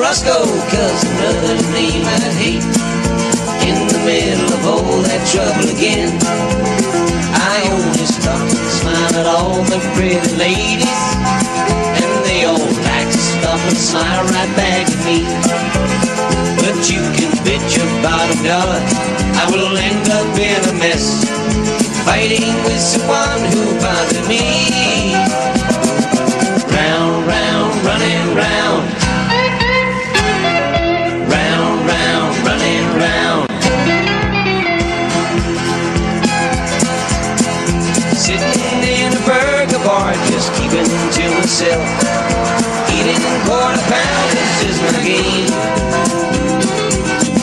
Roscoe, 'cause another name I'd hate. In the middle of all that trouble again, I only stop and smile at all the pretty ladies, and they all like to stop and smile right back at me. But you can bet your bottom dollar I will end up in a mess, fighting with someone who bothered me. Round, round, running round, round, round, running round. Sitting in a burger bar, just keeping to myself, eating quarter pounders is my game.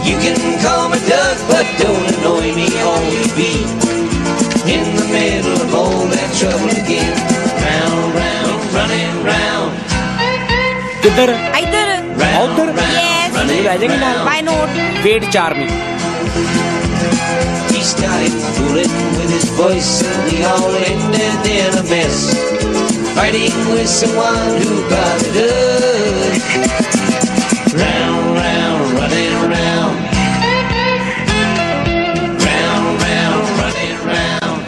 You can call me Doug, but don't annoy me, only be in the middle of all that trouble again. Round, round, running round. किधर? इधर। उधर? Yes. जाएंगे ना? Why not? Wait 4 minute. He started fooling with his voice, and we all ended in a mess, fighting with someone who bothered us. Round, round, running round, round, round, running round.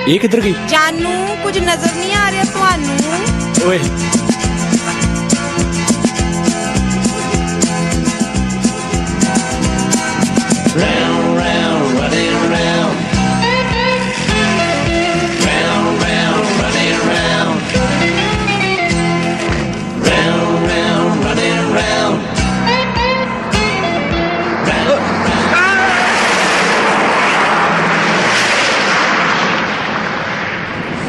ये किधर गई? जानू कुछ नजर नहीं आ रहा ਤੁਹਾਨੂੰ? ओए Round, round, running round, round, round, running round, round, round, running round, round.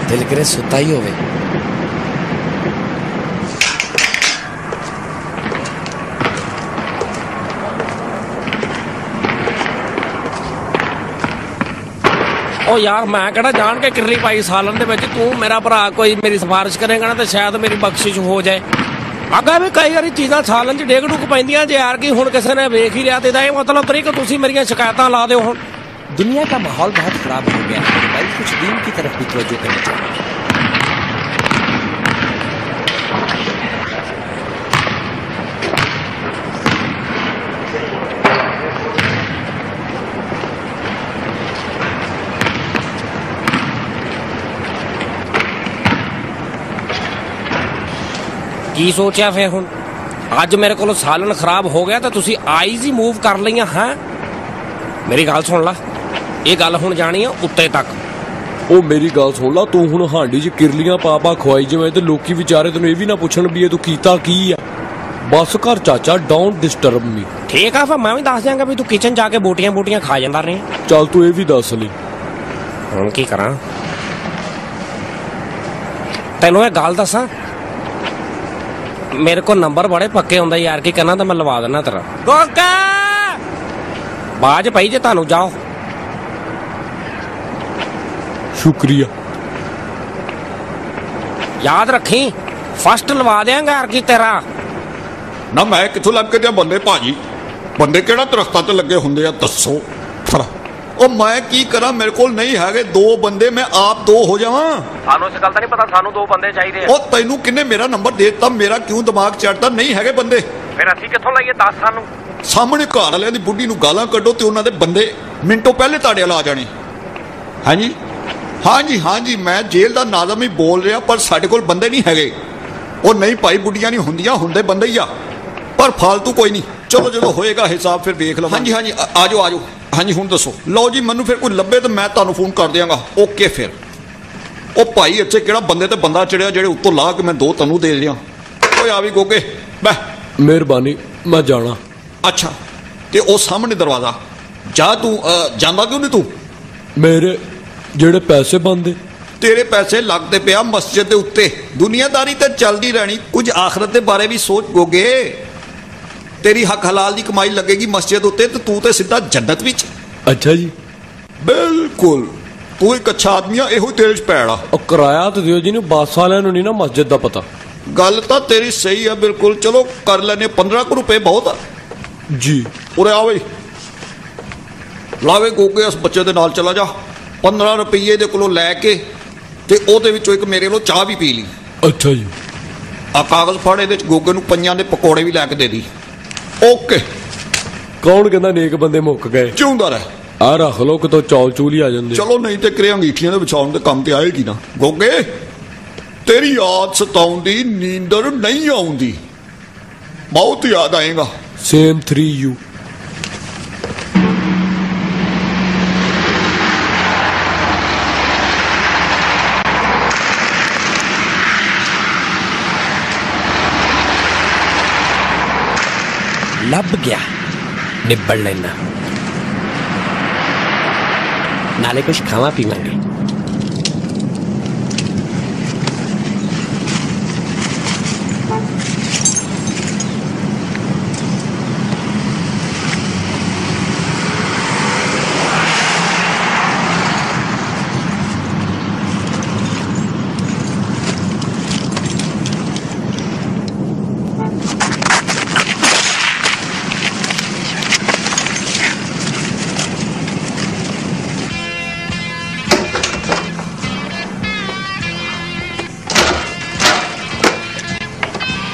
दिल करे सुता ही होवे। ओ यार मैं कहना जान के किरली पाई सालन दे विच तू मेरा भरा कोई मेरी सिफारिश करेगा ना तो शायद मेरी बख्शिश हो जाए। अगर भी कई बारी चीज़ां सालन च डेग डुक पैंदियां जे यार कि हुण किसी ने वेख ही लिया तो ये मतलब तरी कि तुसीं मेरियां शिकायतां ला दो। हुण दुनिया का माहौल बहुत खराब हो गया है भाई, कुछ दीन की तरफ भी तवज्जो करनी चाहिए। की सोचा फिर हुण अज मेरे को सालन खराब हो गया तो तुसी आईज ही मूव कर लिया हैं। मेरी गल सुन ला, ये गल हुण जानी है उत्ते तक। ओ मेरी गल सुन ला, तू हुण हांडी च किरलियां पा खवाई जिवें ते लोकी विचारे तैनूं ये भी ना पुछण भी तू कीता की आ। बस कर चाचा, डोंट डिस्टर्ब मी। ठीक है, फिर मैं भी दस दियांगा भी तू किचन जाके बोटियां बोटियां खा जांदा रही। चल तू ये भी दस ली। हुण की करां? तैनूं ये गल दसां, मेरे को नंबर बड़े पक्के होंगे यार, की कहना तो मैं लवा देना तेरा। बाज पई जे तानू, जाओ। शुक्रिया। याद रखी फर्स्ट लवा देंगे यार की तेरा। ना मैं किथों लग के दिया बंदे भाजी, बंदे केड़ा दरख्तां ते लगे हुंदे आ दसो। ओ मैं की करा, मेरे को नहीं है दो बंदे, मैं आप दो हो जावां। सानू इस गल दा नहीं पता, सानू दो बंदे चाहिए। ओ तैनू किन्ने मेरा नंबर दे दिता, मेरा क्यों दिमाग चढ़दा? नहीं है बंदे, फिर असीं कित्थों लईए? दस सानू। सामने घर वालियां दी बुढ़ी नूं गालां कड्डो ते उन्हां दे बंदे मिंटों पहले तुहाडे ला जाने। हाँ जी, हाँ जी, हाँ जी, मैं जेल दा नाज़म ही बोल रहा, पर साडे कोल बंदे नहीं हैगे। ओ नहीं भाई, बुढ़ियां नहीं हुंदियां, हुंदे बंदे ही आ, पर फालतू कोई नहीं। चलो जो होएगा हिसाब फिर देख लो। हाँ जी, हाँ जी, आ जाओ आ जाओ। हाँ जी, हुण दसो। लो जी, मैनू फिर कोई लभे तो मैं तुहानू फोन कर देंगा। ओके फिर। ओ भाई इत्थे किहड़ा बंदे ते बंदा चढ़िया जेड़े उत्तों ला के मैं दो तैनू दे दियां। ओए आ भी गोगे बह। मेहरबानी, मैं जाना। अच्छा, ते ओ सामने दरवाजा जा, तू जांदा क्यों नहीं? तू मेरे जेड़े पैसे बनदे, तेरे पैसे लगते पिया मस्जिद दे उत्ते। दुनियादारी ते चलदी रहनी, कुछ आखरत दे बारे भी सोच गोगे। तेरी हक हलाल दी कमाई लगेगी मस्जिद उत्ते ते तू ते सीधा जन्नत विच। अच्छा जी, बिल्कुल, तू एक अच्छा आदमी आ, एहो तेरे च पैड़ा। और किराया तो दियो जी, बस वालियां नूं नहीं ना मस्जिद दा पता। गल तां तेरी सही है बिल्कुल। चलो कर लेने, 15 रुपए बहुत आ जी। उरे आ बई, लावे गोगे इस बच्चे दे नाल चला जा। 15 रुपये दे कोलों लैके ते ओहदे विचों एक मेरे लो चाह भी पी ली। अच्छा जी। ਆ ਕਾਗਜ਼ ਫੜ, ਇਹਦੇ ਚ ਗੋਗੇ ਨੂੰ ਪੰਜਾਂ ਦੇ ਪਕੌੜੇ ਵੀ ਲੈ ਕੇ ਦੇ ਦੀ। ਓਕੇ। ਕੌਣ ਕਹਿੰਦਾ ਨੇਕ ਬੰਦੇ ਮੁੱਕ ਗਏ? ਜਿਉਂਦਾ ਰਹਿ। ਆ ਰੱਖ ਲੋ ਕਿਤੋਂ ਚੌਲ ਚੂਲ ਹੀ ਆ ਜਾਂਦੇ। ਚਲੋ ਨਹੀਂ ਤੇ ਕਰੇ ਅੰਗੀਠੀਆਂ ਦੇ ਵਿਛਾਉਣ ਦੇ ਕੰਮ ਤੇ ਆਏਗੀ ਨਾ। ਗੋਗੇ ਤੇਰੀ ਯਾਦ ਸਤਾਉਂਦੀ, ਨੀਂਦਰ ਨਹੀਂ ਆਉਂਦੀ, ਬਹੁਤ ਯਾਦ ਆਏਗਾ। Same 3U। ਲੱਭ ਗਿਆ, ਨਿਬੜ ਲੈਣਾ, ਨਾਲੇ ਕੁਛ ਖਾਵਾਂ ਪੀਵਾਂਗੇ।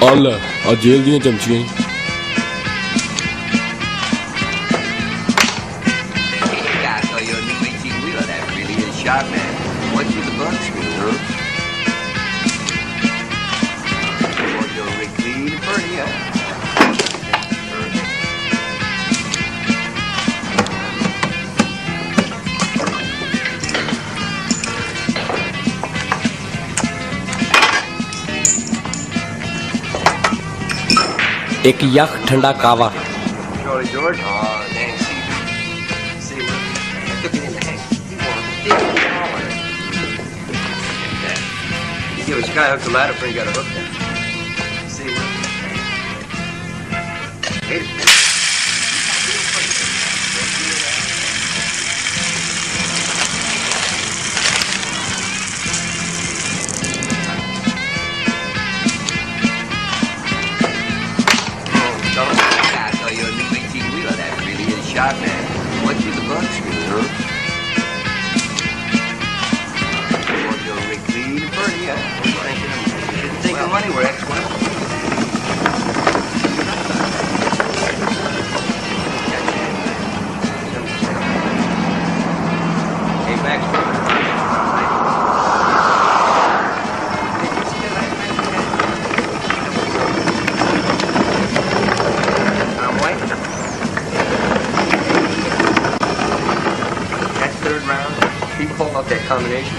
ਆ ਲੈ ਆ ਜੇਲ੍ਹ ਦੀਆਂ ਚਮਚੀਆਂ। Guys, so your new 18 wheeler, that really is sharp, man. Went through the bug screen, huh? Boy, you're really clean and pretty, huh? एक यख ठंडा कावा। Charlie George? Oh, dang, see, I took it in the hang. You want to dig it? You give a guy hooked a ladder before you got a hook down. See, hate it. Shot, man. Went through the bug screen, huh? Boy, you're really clean and pretty, huh? Didn't think your money were excellent. Hey, Max. I'm white. Third round, he pulled off that combination.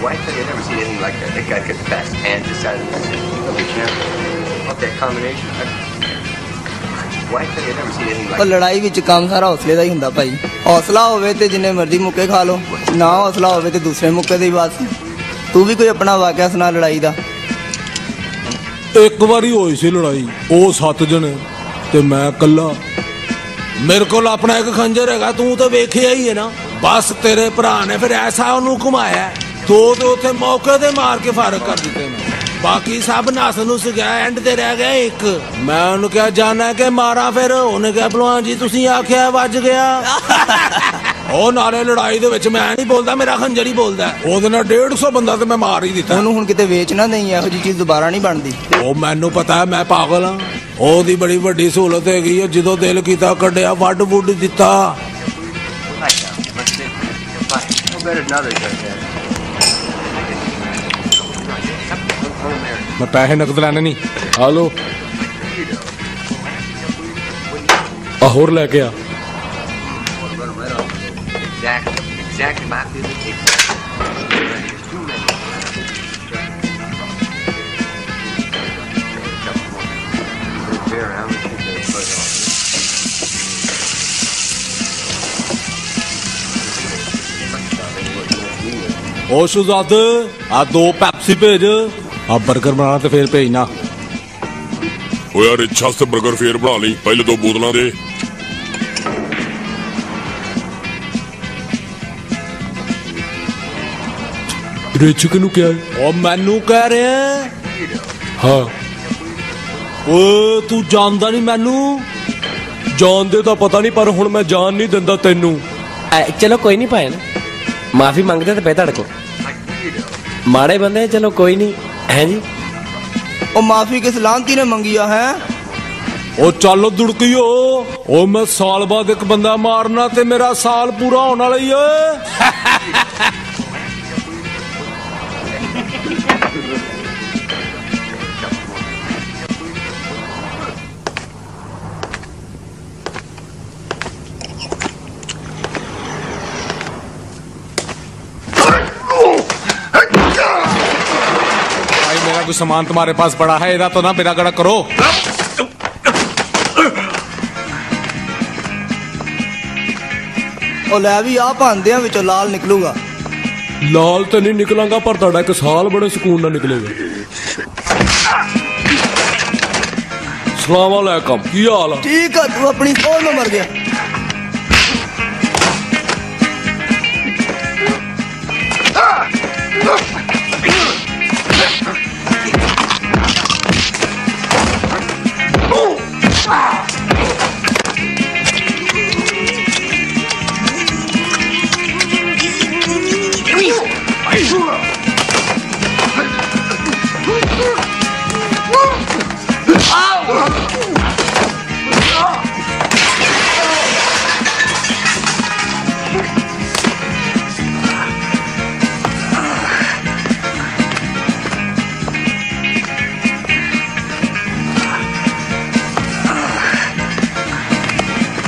Why I tell you, I've never seen anything like that. That guy could pass hands decided to be champion. Off that combination. Why I tell you, I've never seen anything like ਉਹ that. ਲੜਾਈ ਵਿੱਚ ਕੰਮ ਸਾਰਾ ਹੌਸਲੇ ਦਾ ਹੀ ਹੁੰਦਾ ਭਾਈ। ਹੌਸਲਾ ਹੋਵੇ ਤੇ ਜਿੰਨੇ ਮਰਜ਼ੀ ਮੁੱਕੇ ਖਾ ਲਓ, ਨਾ ਹੌਸਲਾ ਹੋਵੇ ਤੇ ਦੂਸਰੇ ਮੁੱਕੇ ਦੀ ਬਾਤ। ਤੂੰ ਵੀ ਕੋਈ ਆਪਣਾ ਵਾਕਿਆ ਸੁਣਾ ਲੜਾਈ ਦਾ। ਇੱਕ ਵਾਰੀ ਹੋਈ ਸੀ ਲੜਾਈ, ਉਹ 7 ਜਣੇ ਤੇ ਮੈਂ ਇਕੱਲਾ। ਮੇਰੇ ਕੋਲ ਆਪਣਾ ਇੱਕ ਖੰਜਰ ਹੈਗਾ, ਤੂੰ ਤਾਂ ਵੇਖਿਆ ਹੀ ਹੈ ਨਾ। ਬਸ ਤੇਰੇ ਭਰਾ ਨੇ ਫਿਰ ਐਸਾ ਉਹਨੂੰ ਘੁਮਾਇਆ, ਦੋ ਤੇ ਉੱਥੇ ਮੌਕੇ ਤੇ ਮਾਰ ਕੇ ਫਾਰਗ ਕਰ ਦਿੱਤੇ ਨੇ। ਬਾਕੀ ਸਭ ਨਸ ਨੁਸ ਗਿਆ, ਐਂਡ ਤੇ ਰਹਿ ਗਿਆ ਇੱਕ। ਮੈਂ ਉਹਨੂੰ ਕਿਹਾ ਜਾਣਾ ਕਿ ਮਾਰਾਂ, ਫਿਰ ਉਹਨੇ ਕਿਹਾ ਭਲਵਾਨ ਜੀ ਤੁਸੀਂ ਆਖਿਆ ਵੱਜ ਗਿਆ। ਉਹ ਨਾਲੇ ਲੜਾਈ ਦੇ ਵਿੱਚ ਮੈਂ ਨਹੀਂ ਬੋਲਦਾ, ਮੇਰਾ ਖੰਜਰ ਹੀ ਬੋਲਦਾ। ਉਹਦੇ ਨਾਲ 150 ਬੰਦਾ ਤੇ ਮੈਂ ਮਾਰ ਹੀ ਦਿੱਤਾ। ਉਹਨੂੰ ਹੁਣ ਕਿਤੇ ਵੇਚ ਨਾ ਦੇਈਂ, ਇਹੋ ਜਿਹੀ ਚੀਜ਼ ਦੁਬਾਰਾ ਨਹੀਂ ਬਣਦੀ। ਉਹ ਮੈਨੂੰ ਪਤਾ, ਮੈਂ ਪਾਗਲ ਹਾਂ। ਉਹਦੀ ਬੜੀ ਵੱਡੀ ਸਹੂਲਤ ਹੈਗੀ ਹੈ, ਜਦੋਂ ਦਿਲ ਕੀਤਾ ਕੱਢਿਆ, ਵੱਢ ਵੁੱਢ ਦਿੱਤਾ। No better than others like that. ਮੈਂ ਪੈਸੇ ਨਕਦ ਲੈਣੇ ਨਹੀਂ। ਹਾਲੋ ਆ ਹੋਰ ਲੈ ਕੇ ਆ। Exactly my feeling. There's too many. Fair, how much you get put on? ਉਹ ਸ਼ੁਜ਼ਾਦ ਆ 2 ਪੈਪਸੀ ਭੇਜ, ਆ 버ਗਰ ਬਣਾਣਾ ਤੇ ਫੇਰ ਭੇਜਣਾ। ਓ ਯਾਰ ਇੱਛਾ ਤੇ 버ਗਰ ਫੇਰ ਬਣਾ ਲਈ, ਪਹਿਲੇ 2 ਬੋਤਲਾਂ ਦੇ। ਰਿਚ ਕਿਨੂੰ ਕਿਹਾ ਹੈ? ਉਹ ਮੈਨੂੰ ਕਹਿ ਰਿਹਾ। ਹਾਂ ਓਏ ਤੂੰ ਜਾਣਦਾ ਨਹੀਂ ਮੈਨੂੰ। ਜਾਣਦੇ ਤਾਂ ਪਤਾ ਨਹੀਂ, ਪਰ ਹੁਣ ਮੈਂ ਜਾਣ ਨਹੀਂ ਦਿੰਦਾ ਤੈਨੂੰ। चलो कोई नहीं पाए ना, माफी मांगते तो पे तड़को माड़े बंदे। चलो कोई नहीं है जी। ਉਹ ਮਾਫੀ ਕਿਸ ਲਾਂਤੀ ਨੇ ਮੰਗੀ ਆ ਹੈ? ਉਹ ਚੱਲ ਦੁੜਕੀਓ, ਉਹ ਮੈਂ ਸਾਲ ਬਾਅਦ ਇੱਕ ਬੰਦਾ ਮਾਰਨਾ ਤੇ ਮੇਰਾ ਸਾਲ ਪੂਰਾ ਹੋਣ ਵਾਲਾ ਹੀ ਏ। मेरा कुछ सामान तुम्हारे पास पड़ा है, इधर तो ना बेड़ा गड़ा करो। ਉਹ ਲੈ ਵੀ ਆ ਭਾਂਦਿਆਂ ਵਿੱਚੋਂ ਲਾਲ ਨਿਕਲੂਗਾ। ਲਾਲ ਤਾਂ ਨਹੀਂ ਨਿਕਲਾਂਗਾ, ਪਰ ਤੁਹਾਡਾ ਇੱਕ ਸਾਲ ਬੜੇ ਸਕੂਨ ਨਾਲ ਨਿਕਲੇਗਾ। ਸਲਾਮ ਅਲੈਕਮ, ਕੀ ਹਾਲ ਆ? ਠੀਕ ਆ, ਤੂੰ ਆਪਣੀ ਸੋਚ ਨਾਲ ਮਰ ਗਿਆ।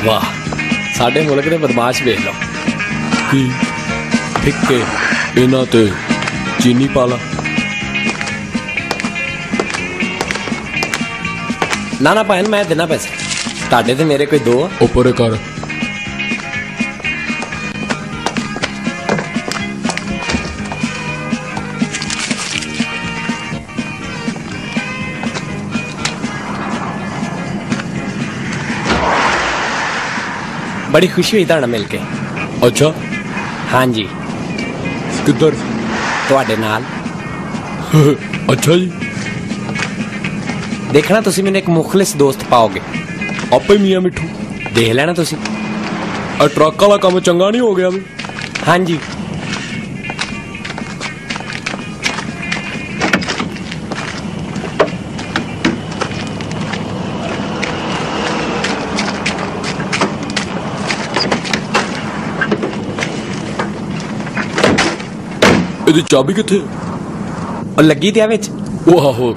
ਵਾਹ, ਸਾਡੇ ਮੁਲਕ ਦੇ ਬਦਮਾਸ਼ ਵੇਖ ਲਓ। ਕੀ ਫਿੱਕੇ ਇਹਨਾਂ ਤੇ ਚੀਨੀ ਪਾ ਲਾ। ਨਾ ਭੈਣ, ਮੈਂ ਦੇਣਾ ਪੈਸੇ। ਤੁਹਾਡੇ ਤੇ ਮੇਰੇ ਕੋਈ ਦੋ ਆ। ਉੱਪਰ ਕਰ। बड़ी खुशी हुई तुहाडे मिल के। अच्छा? हाँ जी। किधर? तुहाडे नाल। अच्छा जी। देखना तुसी मैंने एक मुखलिस दोस्त पाओगे। आपे मियां मिठू देख लेना तुसी। ट्रक वाला काम चंगा नहीं हो गया भी? हाँ जी। ਇਹਦੀ ਚਾਬੀ ਕਿੱਥੇ? ਉਹ ਲੱਗੀ ਤੇ ਆ ਵਿੱਚ। ਉਹ ਆਹੋ।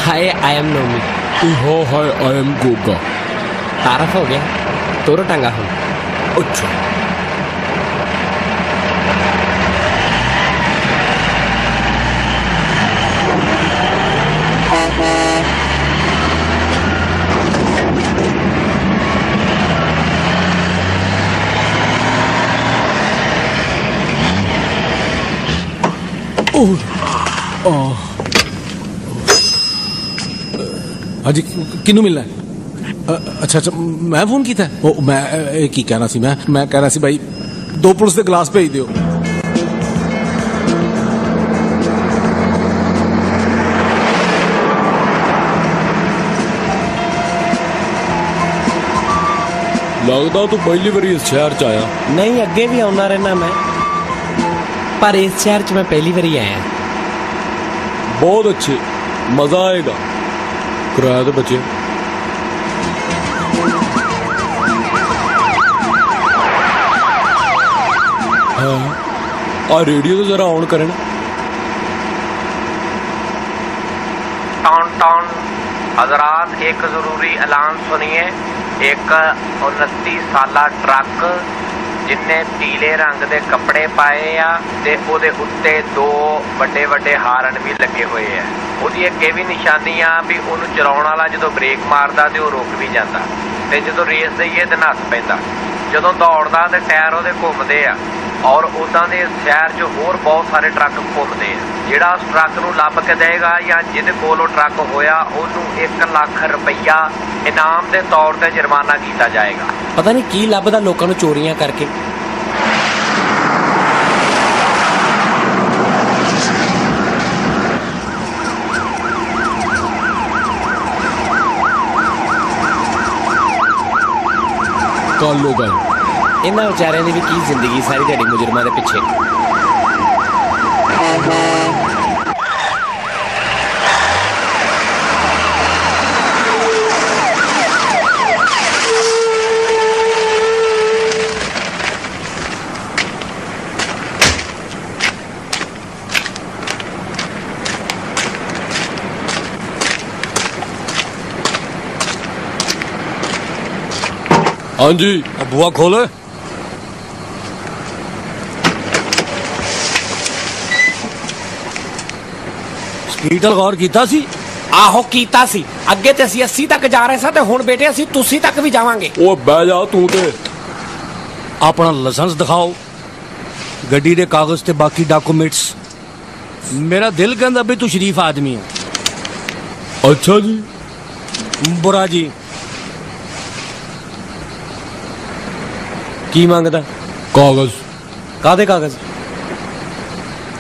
हाय आई एम नोमी। हाँ हाय आई एम गोगा। तारफ हो गया, तोरो टंगा हो। अच्छा। हाँ जी, किनू मिलना है? अच्छा अच्छा, मैं फोन किया है। मैं की कहना सी, मैं कहना सी भाई 2 पुलिस के गिलास भेज दियो। लगता तू पहली बार इस शहर च आया? नहीं, अगे भी आना रहना मैं, पर इस शहर च मैं पहली बार आया। बहुत अच्छे, मजा आएगा। किराया तो बचे। हाँ, आ रेडियो तो जरा ऑन करें। टॉन टॉन हजरात, एक जरूरी ऐलान सुनिए। एक 29 साला ट्रक जिन्ने पीले रंग दे कपड़े पाए आ ते ओदे उत्ते 2 ਵੱਡੇ ਵੱਡੇ ਹਾਰਨ भी लगे हुए है। ਉਹਦੀ ਇੱਕ ਇਹ ਵੀ ਨਿਸ਼ਾਨੀ ਆ ਵੀ ਉਹਨੂੰ ਚਲਾਉਣ ਵਾਲਾ ਜਦੋਂ ਬ੍ਰੇਕ ਮਾਰਦਾ ਤੇ ਉਹ ਰੁਕ ਵੀ ਜਾਂਦਾ, ਤੇ ਜਦੋਂ ਰੇਸ ਦਈਏ ਤੇ ਨੱਸ ਪੈਂਦਾ। ਜਦੋਂ ਦੌੜਦਾ ਤੇ ਟਾਇਰ ਉਹਦੇ ਘੁੰਮਦੇ ਆ। ਔਰ ਉਦਾਂ ਦੇ ਸ਼ਹਿਰ 'ਚ ਹੋਰ ਬਹੁਤ ਸਾਰੇ ਟਰੱਕ ਘੁੰਮਦੇ ਆ। ਜਿਹੜਾ ਉਸ ਟਰੱਕ ਨੂੰ ਲੱਭ ਕੇ ਦੇਗਾ ਜਾਂ ਜਿਹਦੇ ਕੋਲ ਉਹ ਟਰੱਕ ਹੋਇਆ ਉਹਨੂੰ 1 ਲੱਖ ਰੁਪਈਆ ਇਨਾਮ ਦੇ ਤੌਰ ਤੇ ਜੁਰਮਾਨਾ ਕੀਤਾ ਜਾਏਗਾ। ਪਤਾ ਨਹੀਂ ਕੀ ਲੱਭਦਾ ਲੋਕਾਂ ਨੂੰ ਚੋਰੀਆਂ ਕਰਕੇ। कर लो गल। इन्हां विचारियां दी भी की जिंदगी, सारी दिहाड़ी मुजरमां दे पिछे। हाँ जी। बुआ खोले। स्पीड गौर कीता सी? आहो कीता सी। अगे ते ਅਸੀਂ 80 तक जा रहे सा ते हुण बेटे ਅਸੀਂ तुसी तक भी जावांगे। ओ बह जा तू ते। अपना लाइसेंस दिखाओ, गड्डी दे कागज ते बाकी डॉक्यूमेंट्स। मेरा दिल कहंदा भी तू शरीफ आदमी है। अच्छा जी। बुरा जी की मंगदा? कागज। कादे कागज?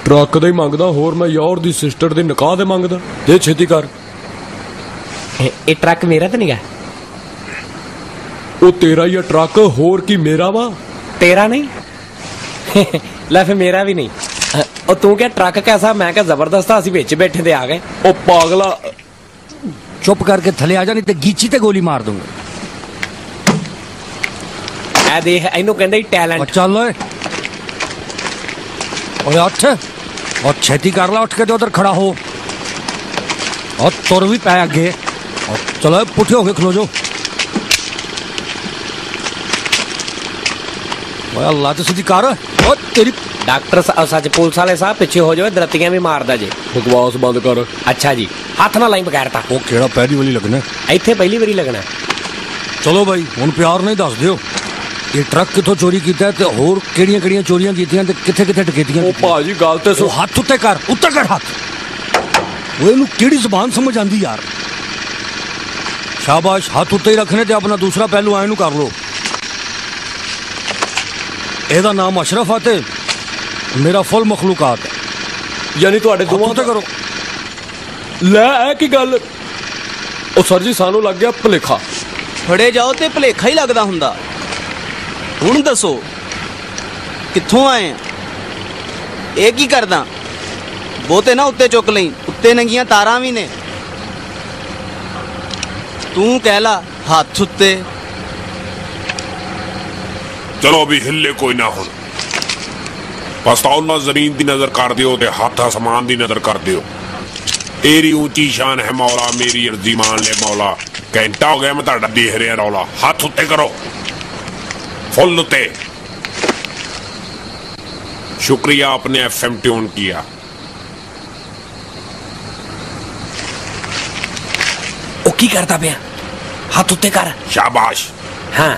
ट्रक दे मंगदा, होर मैं यार दी सिस्टर दे निकाह दे मंगदा। दे छेती कर। ए ट्रक मेरा तो नहीं गा। ओ तेरा ही ट्रक, होर की मेरा वा? तेरा नहीं। लै फिर मेरा भी नहीं। और तू क्या ट्रक कैसा? मैं क्या जबरदस्त असि विच बैठे ते आ गए। ओ पागला चुप करके थले आ जा, नहीं ते गीची ते गोली मार दूंगा। ए देख इनू कहंदे टैलेंट। चल ओए उठ और छेती कर ला, उठ के उधर खड़ा हो और तुर भी पै अगे। और चलो पुठे होके खलो जो। अल्लाह तो सीधी कर। और तेरी डॉक्टर सच पुलिस वाले साहब पीछे हो जाओ, दरतियां भी मारदा जे। बकवास बंद कर। अच्छा जी, हाथ ना लाई बगैर ता। वो केड़ा पहली वाली लगना? इत्थे पहली बारी लगना। चलो भाई हुण प्यार नहीं दस दियो, ये ट्रक कितों चोरी कीता ते होर केड़ियां केड़ियां चोरियां कीतियां ते किथे किथे डकैतियां? ओ भाजी गल ते सुन। हाथ उत्ते कर, उत्ते कर हाथ। वो इनू केड़ी जुबान समझ आंदी यार? शाबाश, हाथ उत्ते ही रखने ते अपना दूसरा पहलू आए नू कर लो। एदा नाम अशरफ है ते मेरा फुल मखलूकात है। यानी तुहाडे दोवां ते करो। ले ए की गल? ओ सर जी सानू लग गया भुलेखा। फड़े जाओ ते भुलेखा ही लगदा हुंदा। हुण दसो कित्थों आए? ये की करदा? बहुते ना उत्ते चुक लई, उत्ते नंगियां तारां भी ने। तू कहला हाथ उत्ते। चलो अभी हिले कोई ना हुण। पछताओ ना, जमीन दी नजर कर दियो ते हाथ आसमान दी नजर कर दियो। तेरी ऊंची शान है मौला, मेरी अर्जी मान ले मौला। घंटा हो गया मैं तुहाडा देख रहा रौला। हाथ उत्ते करो, फुल उत्ते। शुक्रिया आपने FM ट्यून किया। ओ की करता पिया? हाथ उत्ते कर। शाबाश। हाँ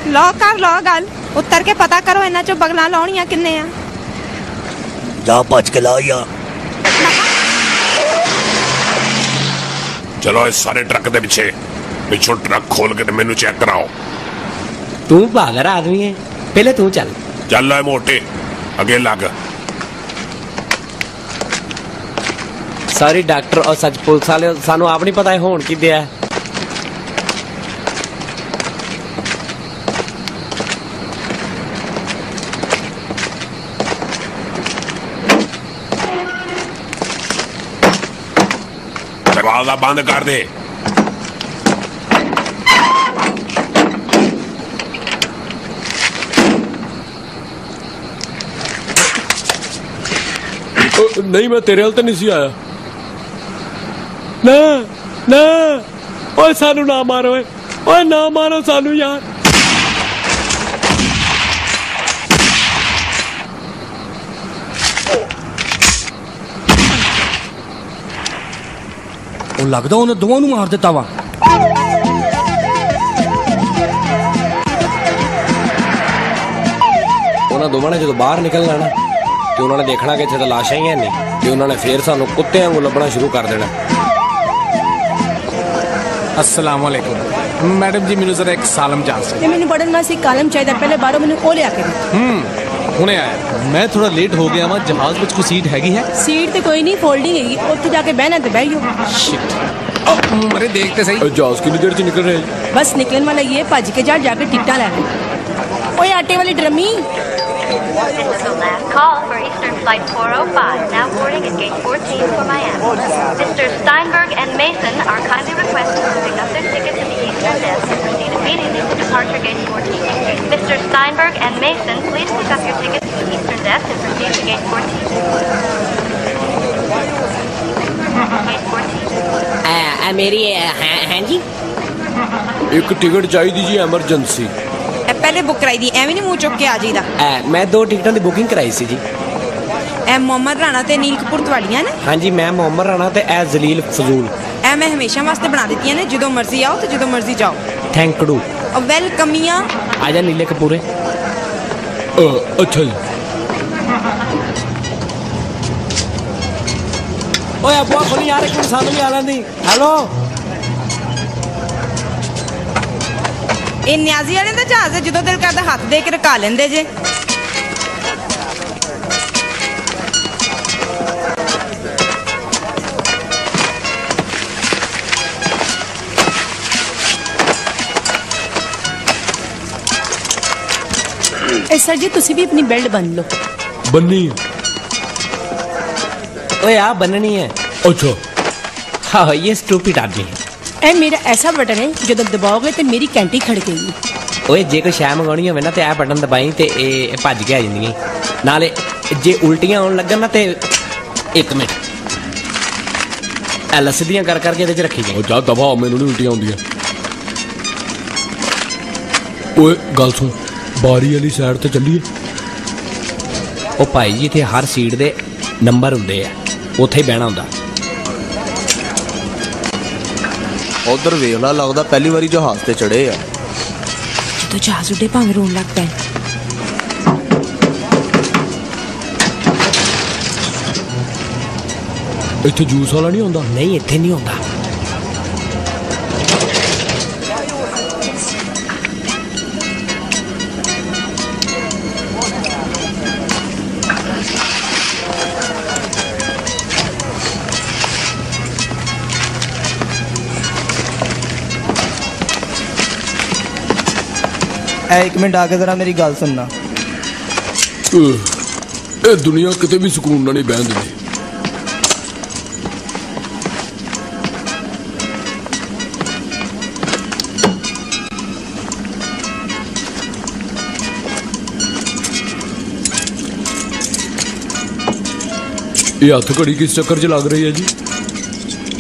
लो कर लो गल, उतर के पता करो इन्हां चों बगलां लाउणियां किन्ने आ। जा भज के ला या। चलो इस सारे ट्रक दे पिछे पिछों ट्रक खोल के ते मैनू चेक कराओ। तू बहादुर आदमी है, पहले तू चल। चल है मोटे, अगे लग। सॉरी डॉक्टर और सच पुलिस वाले, सानू आप नहीं पता है होण की दिया। दरवाजा बंद कर दे। नहीं मैं तेरे हाल तो नहीं सी आया। ना ना ओए सानू ना मारो, ओए ना मारो सानू यार। ਉਹ ਲੱਗਦਾ ਉਹਨੇ ਦੋਵਾਂ ਨੂੰ ਮਾਰ ਦਿੱਤਾ ਵਾ। ਉਹਨਾਂ ਦੋਵਾਂ ਨੇ ਜਦੋਂ ਬਾਹਰ ਨਿਕਲਣਾ ਨਾ ਤੇ ਉਹਨਾਂ ਨੇ ਦੇਖਣਾ ਕਿ ਇੱਥੇ ਤਾਂ ਲਾਸ਼ਾਂ ਹੀ ਨਹੀਂ, ਤੇ ਉਹਨਾਂ ਨੇ ਫੇਰ ਸਾਨੂੰ ਕੁੱਤਿਆਂ ਵਾਂਗੂ ਲੱਭਣਾ ਸ਼ੁਰੂ ਕਰ ਦੇਣਾ। अस्सलाम वालेकुम मैडम जी, मैनू जरा एक सालम चांस ਤੇ ਮੈਨੂੰ ਬੜਨ ਵਾਸਤੇ ਕਾਲਮ ਚਾਹੀਦਾ, ਪਹਿਲੇ ਬਾਹਰੋਂ ਮੈਨੂੰ ਉਹ ਲਿਆ ਕੇ ਦੇ। ਹੁਣੇ ਆਇਆ ਮੈਂ, ਥੋੜਾ ਲੇਟ ਹੋ ਗਿਆ ਵਾਂ। ਜਹਾਜ਼ ਵਿੱਚ ਕੋਈ ਸੀਟ ਹੈਗੀ ਹੈ? ਸੀਟ ਤੇ ਕੋਈ ਨਹੀਂ, ਫੋਲਡਿੰਗ ਹੈਗੀ, ਉੱਥੇ ਜਾ ਕੇ ਬਹਿਣਾ ਤੇ ਬਹਿ ਜਾਓ। शिट मरे देखते सही। जहाज कितनी देर से निकल रहे हैं? बस निकलने वाला ये, भज के जाके टिकटा ले ले। ओए आटे वाली ड्रमी। This is the last call for Eastern Flight 405, now boarding at Gate 14 for Miami. Mr. Steinberg and Mason are kindly requested to pick up their tickets at the Eastern desk and proceed immediately to departure Gate 14. Mr. Steinberg and Mason, please pick up your tickets at the Eastern desk. left and proceed to gate 14. Gate 14. मेरी हैं जी एक ticket चाहिए जी emergency. पहले book कराई दी, एवं नहीं मुंह चुक के आ जाइदा। मैं 2 टिकटों की बुकिंग कराई सी जी। मोहम्मद राणा ते नील कपूर ਤੁਹਾਡੀਆਂ ਨੇ? हाँ जी, मैं मोहम्मद राणा ते जलील फजूल। मैं हमेशा वास्ते बना दी ने, जो मर्जी आओ तो जो मर्जी जाओ। Thank you. वेलकमिया। आजा नीले कपूरे। अच्छा जी। ओए अबुआ खोली यार, एक इंसान भी आ रही। हेलो, ये न्याजी वाले का जहाज है, जो दिल करता हाथ दे के रखा लेंदे जे। सर जी तुसी भी अपनी बेल्ट बन लो। बननी है? ओए आप बननी है। अच्छा हाँ, ये स्टूपिड आदमी है। ए मेरा ऐसा बटन है जो दबाओगे तो मेरी कैंटी खड़केगी। ओए जे कोई शै मंगानी होवे ना ते ए बटन दबाई ते ए भज के आ जांदी। नाले जे उल्टियां आउण लगन ना ते 1 मिनट ए लस्सियां कर करके इहदे च रखी जाए। जा दबा, मैनू नहीं उल्टियां आउंदियां। ओए गल सुन, बारी वाली साइड ते चलिए। ओ भाई जी, इत्थे हर सीट दे नंबर हुंदे आ, उत्थे ही बहना हुंदा। उधर वेला लगदा पहली बारी जहाज ते चढ़े आ। जो जहाज उड़े भावें रोन लग पैन। इत्थे जूस वाला नहीं होंदा? नहीं, इत्थे नहीं होंदा। एक मिनट आके जरा मेरी गल सुनना। ए दुनिया किते भी सुकून ना नहीं बहन देती। ये हथ घड़ी किस चक्कर च लग रही है जी?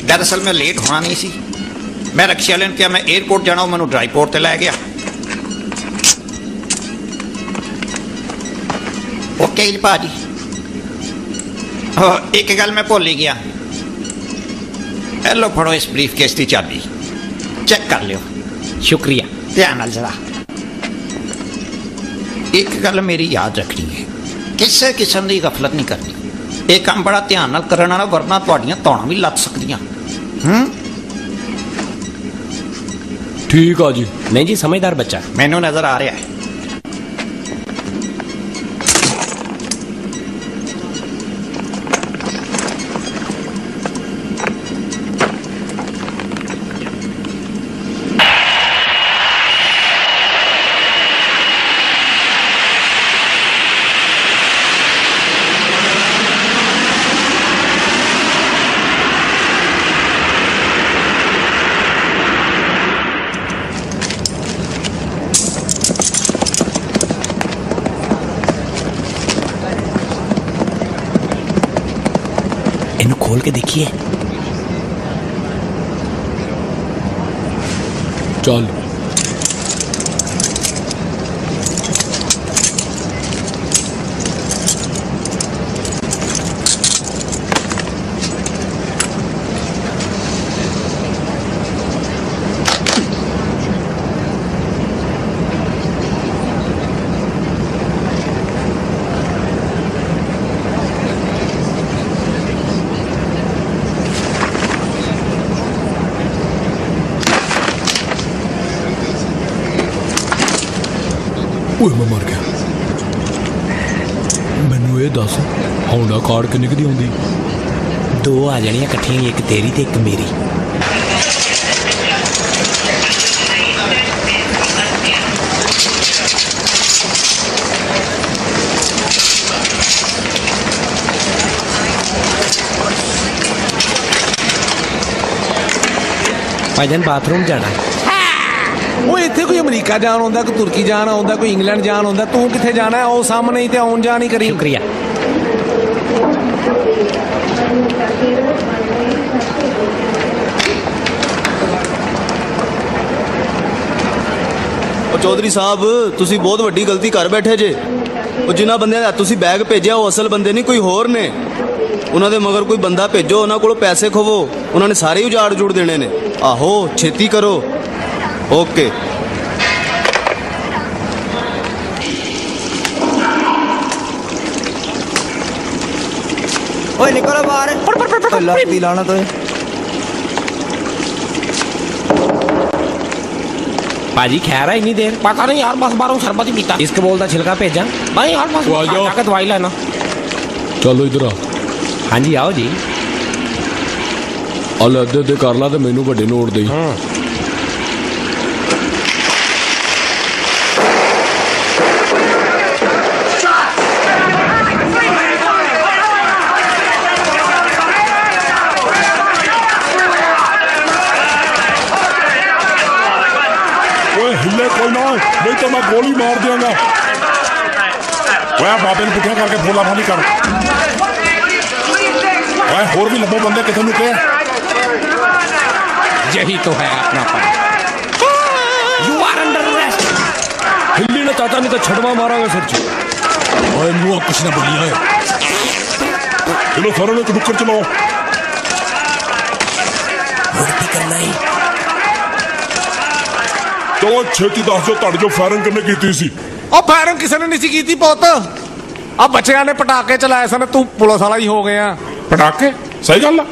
दरअसल मैं लेट होना नहीं सी। मैं रक्शे वाले ने कहा मैं एयरपोर्ट जाना, मैनू ड्राईपोर्ट ते लै गया। ओके जी भाजी। एक गल मैं भुल ही गया। लो फड़ो इस ब्रीफ केस की चाबी, चेक कर लियो। शुक्रिया। ध्यान नाल जरा। एक गल मेरी याद रखनी है, किसी किस्म की गफलत नहीं करनी। ये काम बड़ा ध्यान नाल करना ना, वरना तुहाडियां तौणां भी लग सकदियां। ठीक आ जी। नहीं जी, समझदार बच्चा मैनू नजर आ रहा है। खोल के देखिए। चल मैं मर गया। मैनू ये दस हौंडा कार्ड किन्नी दी आउंदी? 2 आ जानियां इकट्ठियां, एक तेरी ते एक मेरी। भाईजान बाथरूम जाना। ਉਹ ਇੱਥੇ ਕੋਈ ਅਮਰੀਕਾ ਜਾਣ ਆਉਂਦਾ, ਕੋਈ ਤੁਰਕੀ ਜਾਣ ਆਉਂਦਾ, ਕੋਈ ਇੰਗਲੈਂਡ ਜਾਣ ਆਉਂਦਾ, ਤੂੰ ਕਿੱਥੇ ਜਾਣਾ? ਉਹ ਸਾਹਮਣੇ ਹੀ ਤੇ ਆਉਣ ਜਾਣ ਹੀ ਕਰੀ। ਸ਼ੁਕਰੀਆ। ਉਹ ਚੌਧਰੀ ਸਾਹਿਬ, ਤੁਸੀਂ ਬਹੁਤ ਵੱਡੀ ਗਲਤੀ ਕਰ ਬੈਠੇ ਜੇ। ਉਹ ਜਿਨ੍ਹਾਂ ਬੰਦਿਆਂ ਦਾ ਤੁਸੀਂ ਬੈਗ ਭੇਜਿਆ ਉਹ ਅਸਲ ਬੰਦੇ ਨਹੀਂ, ਕੋਈ ਹੋਰ ਨੇ। ਉਹਨਾਂ ਦੇ ਮਗਰ ਕੋਈ ਬੰਦਾ ਭੇਜੋ, ਉਹਨਾਂ ਕੋਲੋਂ ਪੈਸੇ ਖਵੋ, ਉਹਨਾਂ ਨੇ ਸਾਰੇ ਉਜਾੜ ਜੁੜ ਦੇਣੇ ਨੇ। ਆਹੋ ਛੇਤੀ ਕਰੋ। ਓਕੇ। ਓਏ ਨਿਕਲੋ ਬਾਹਰ। ਲੱਤੀ ਲਾਣਾ ਤੋਏ। पाजी खैर है इतनी देर? पता नहीं यार, बस बारों शरबत ही पीता। इसके बोलता छिलका भेजा भाई यार, बस जाकर दवाई लेना। चलो इधर आ। हाँ जी आओ जी। अल अद्धे अद्धे कर ला ते मैनू वड्डे नोट दे। हिले कोई ना, नहीं तो मैं गोली मार दूंगा। वह बाबे ने पुठिया करके फूला फाली कर। वह होर भी लबो बंदे कितने नुके। यही तो है अपना पन। You are under arrest। हिल्ली ने चाचा, नहीं तो छड़वा मारांगे सर जी। ओए मुआ कुछ ना बोलिया है। चलो सारों ने नुक्कड़ चलाओ। मुर्दी करना ही। चलो छेती दस जो तुहाडे जो फायरिंग किन्ने कीती सी? ਉਹ ਫਾਇਰਿੰਗ ਕਿਸੇ ਨੇ ਨਹੀਂ ਸੀ ਕੀਤੀ ਪੁੱਤ। ਆ ਬੱਚਿਆਂ ਨੇ ਪਟਾਕੇ ਚਲਾਏ ਸਨ, ਤੂੰ ਪੁਲਿਸ ਵਾਲਾ ਹੀ ਹੋ ਗਿਆ। ਪਟਾਕੇ? ਸਹੀ ਗੱਲ ਆ।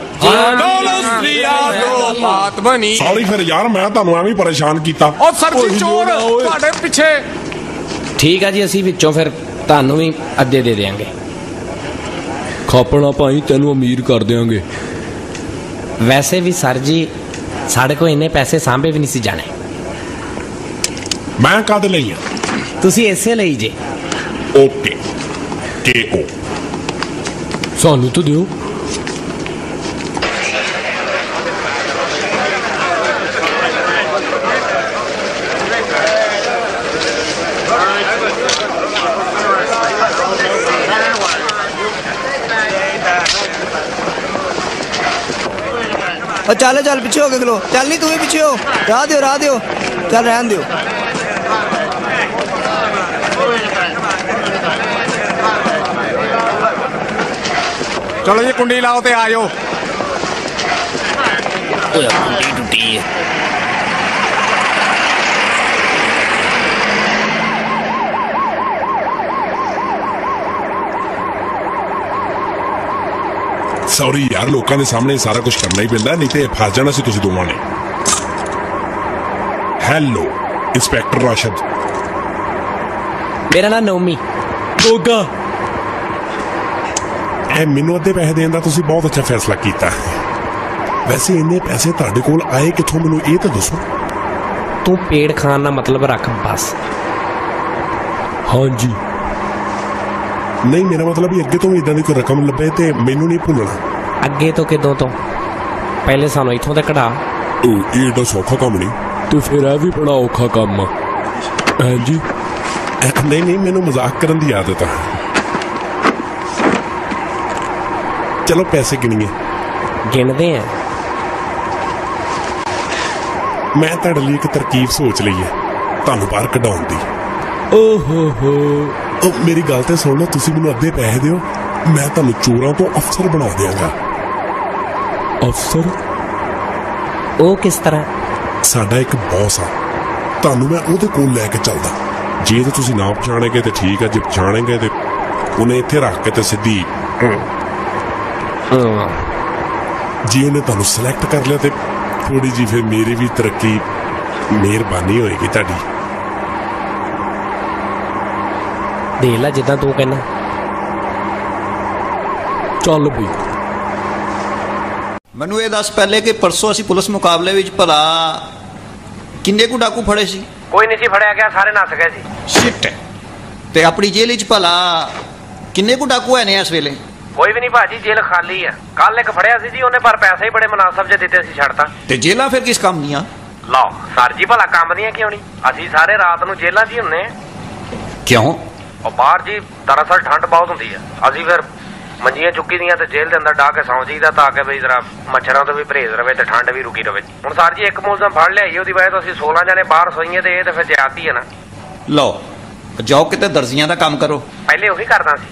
ਬਾਤ ਬਣੀ। ਸੌਰੀ ਫਿਰ ਯਾਰ, ਮੈਂ ਤੁਹਾਨੂੰ ਐਵੇਂ ਪਰੇਸ਼ਾਨ ਕੀਤਾ। ਉਹ ਸਰ ਜੀ ਚੋਰ ਤੁਹਾਡੇ ਪਿੱਛੇ। ठीक है जी, ਅਸੀਂ ਵਿੱਚੋਂ ਫਿਰ ਤੁਹਾਨੂੰ ਵੀ ਅੱਧੇ ਦੇ ਦੇਾਂਗੇ। ਖਾਪਣਾ ਭਾਈ, ਤੈਨੂੰ ਅਮੀਰ ਕਰ ਦੇਾਂਗੇ। ਵੈਸੇ ਵੀ ਸਰ ਜੀ ਸਾਡੇ ਕੋਲ ਇੰਨੇ ਪੈਸੇ ਸਾਂਭੇ ਵੀ ਨਹੀਂ ਸੀ ਜਾਣੇ। ਮੈਂ ਕਾਹਦੇ ਲਈ ਆ? ਤੁਸੀਂ ਇਸੇ ਲਈ ਜੇ। Okay KO। ਸਾਨੂੰ ਤਾਂ ਦਿਓ। ਚੱਲ ਚੱਲ ਪਿੱਛੇ ਹੋ ਕੇ ਖਲੋ। ਚੱਲ ਨਹੀਂ, ਤੂੰ ਵੀ ਪਿੱਛੇ ਹੋ। ਰਾਹ ਦਿਓ ਰਾਹ ਦਿਓ। ਚੱਲ ਰਹਿਣ ਦਿਓ। चलो जी कुंडी लाओ ते आ जाओ। कुंडी टूटी है। सॉरी यार, लोगों के सामने सारा कुछ करना ही पैंदा, नहीं तो फस जाना सी तुसीं दोवां ने। Hello inspector Rashid. मेरा नाम नवमी गोगा। मैनू अद्धे पैसे देने का तुसीं बहुत अच्छा फैसला किया। वैसे इन्ने पैसे तुहाडे कोल आए कित्थों, मैनू ये तो दसो। तू पेड़ खान का मतलब रख बस। हाँ जी। नहीं, मेरा मतलब ही अगे तो भी इदां दी कोई रकम लभे ते मैनू नहीं भुलना। अगे तो किदों तो? पहले सानू इत्थों ते कढ़ा। ये एडा सौखा काम नहीं। तो फिर यह भी बड़ा औखा काम आ। हाँ जी। नहीं नहीं, मैनू मजाक करन दी आदत है। चलो पैसे गिनिए। गिनते हैं। मैं तुहाडे लई एक तरकीब सोच लई है, तुहानू बाहर कढाउण दी। ओहो हो। मेरी गल ते सुन लो, तुसीं मैनू अद्धे पैसे दिओ, मैं तुहानू चोरां तो अफसर बना देंगा। अफसर? वो किस तरह? साडा एक बॉस आ, तुहानू मैं उहदे कोल लैके चलदा। जे तो तुसीं ना पछाणेगे तो ठीक है, जे पछाणेगे तो उन्हें इत्थे रख के ते सिद्धी जी उन्हें तुहानू सिलेक्ट कर लिया तो थोड़ी जी फिर मेरी भी तरक्की, मेहरबानी होएगी तुहाडी। देख ला जिद्दां तू कहना। चल बई। मैनू ये दस पहले कि परसों असीं पुलिस मुकाबले विच भला किन्ने कु डाकू फड़े सी? कोई नहीं सी फड़िया गया, सारे नस गए सी। शिट। ते अपनी जेल विच भला किन्ने कु डाकू है ने इस वेले? कोई भी नहीं भाजी, जेल खाली है। कल एक फड़िया सी जी, उन्हें पर पैसे ही बड़े मुनासब जे दिते सी छड़ता। ते जेलां फिर किस काम दियां? ਲਓ ਸਰ ਜੀ ਭਲਾ ਕੰਮ ਦੀਆਂ ਕਿਉਂ ਨਹੀਂ? ਅਸੀਂ ਸਾਰੇ ਰਾਤ ਨੂੰ ਜੇਲ੍ਹਾਂ 'ਚ ਹੀ ਹੁੰਨੇ ਆ। ਕਿਉਂ? ਉਹ ਬਾਹਰ ਜੀ ਦਰਅਸਲ ਠੰਡ ਬਹੁਤ ਹੁੰਦੀ ਆ। ਅਸੀਂ ਫਿਰ ਮੰਜੀਆਂ ਚੁੱਕੀ ਦੀਆਂ ਤੇ ਜੇਲ੍ਹ ਦੇ ਅੰਦਰ ਡਾਹ ਕੇ ਸੌਂ ਜਾਈਦਾ ਤਾਂ ਕਿ ਬਈ ਜਰਾ ਮੱਛਰਾਂ ਤੋਂ ਵੀ ਪਰਹੇਜ਼ ਰਵੇ ਤੇ ਠੰਡ ਵੀ ਰੁਕੀ ਰਵੇ। ਹੁਣ ਸਰ ਜੀ ਇੱਕ ਮੁਲਜ਼ਮ ਫੜ ਲਿਆਈ, ਉਹਦੀ ਵਜ੍ਹਾ ਤੋਂ ਅਸੀਂ 16 ਜਣੇ ਬਾਹਰ ਸੋਈਏ ਤੇ ਇਹ ਤੇ ਫਿਰ ਜ਼ਿਆਦਤੀ ਹੈ ਨਾ। ਲਓ ਜਾਓ ਕਿਤੇ ਦਰਜੀਆਂ ਦਾ ਕੰਮ ਕਰੋ। ਪਹਿਲੇ ਉਹੀ ਕਰਦਾ ਸੀ।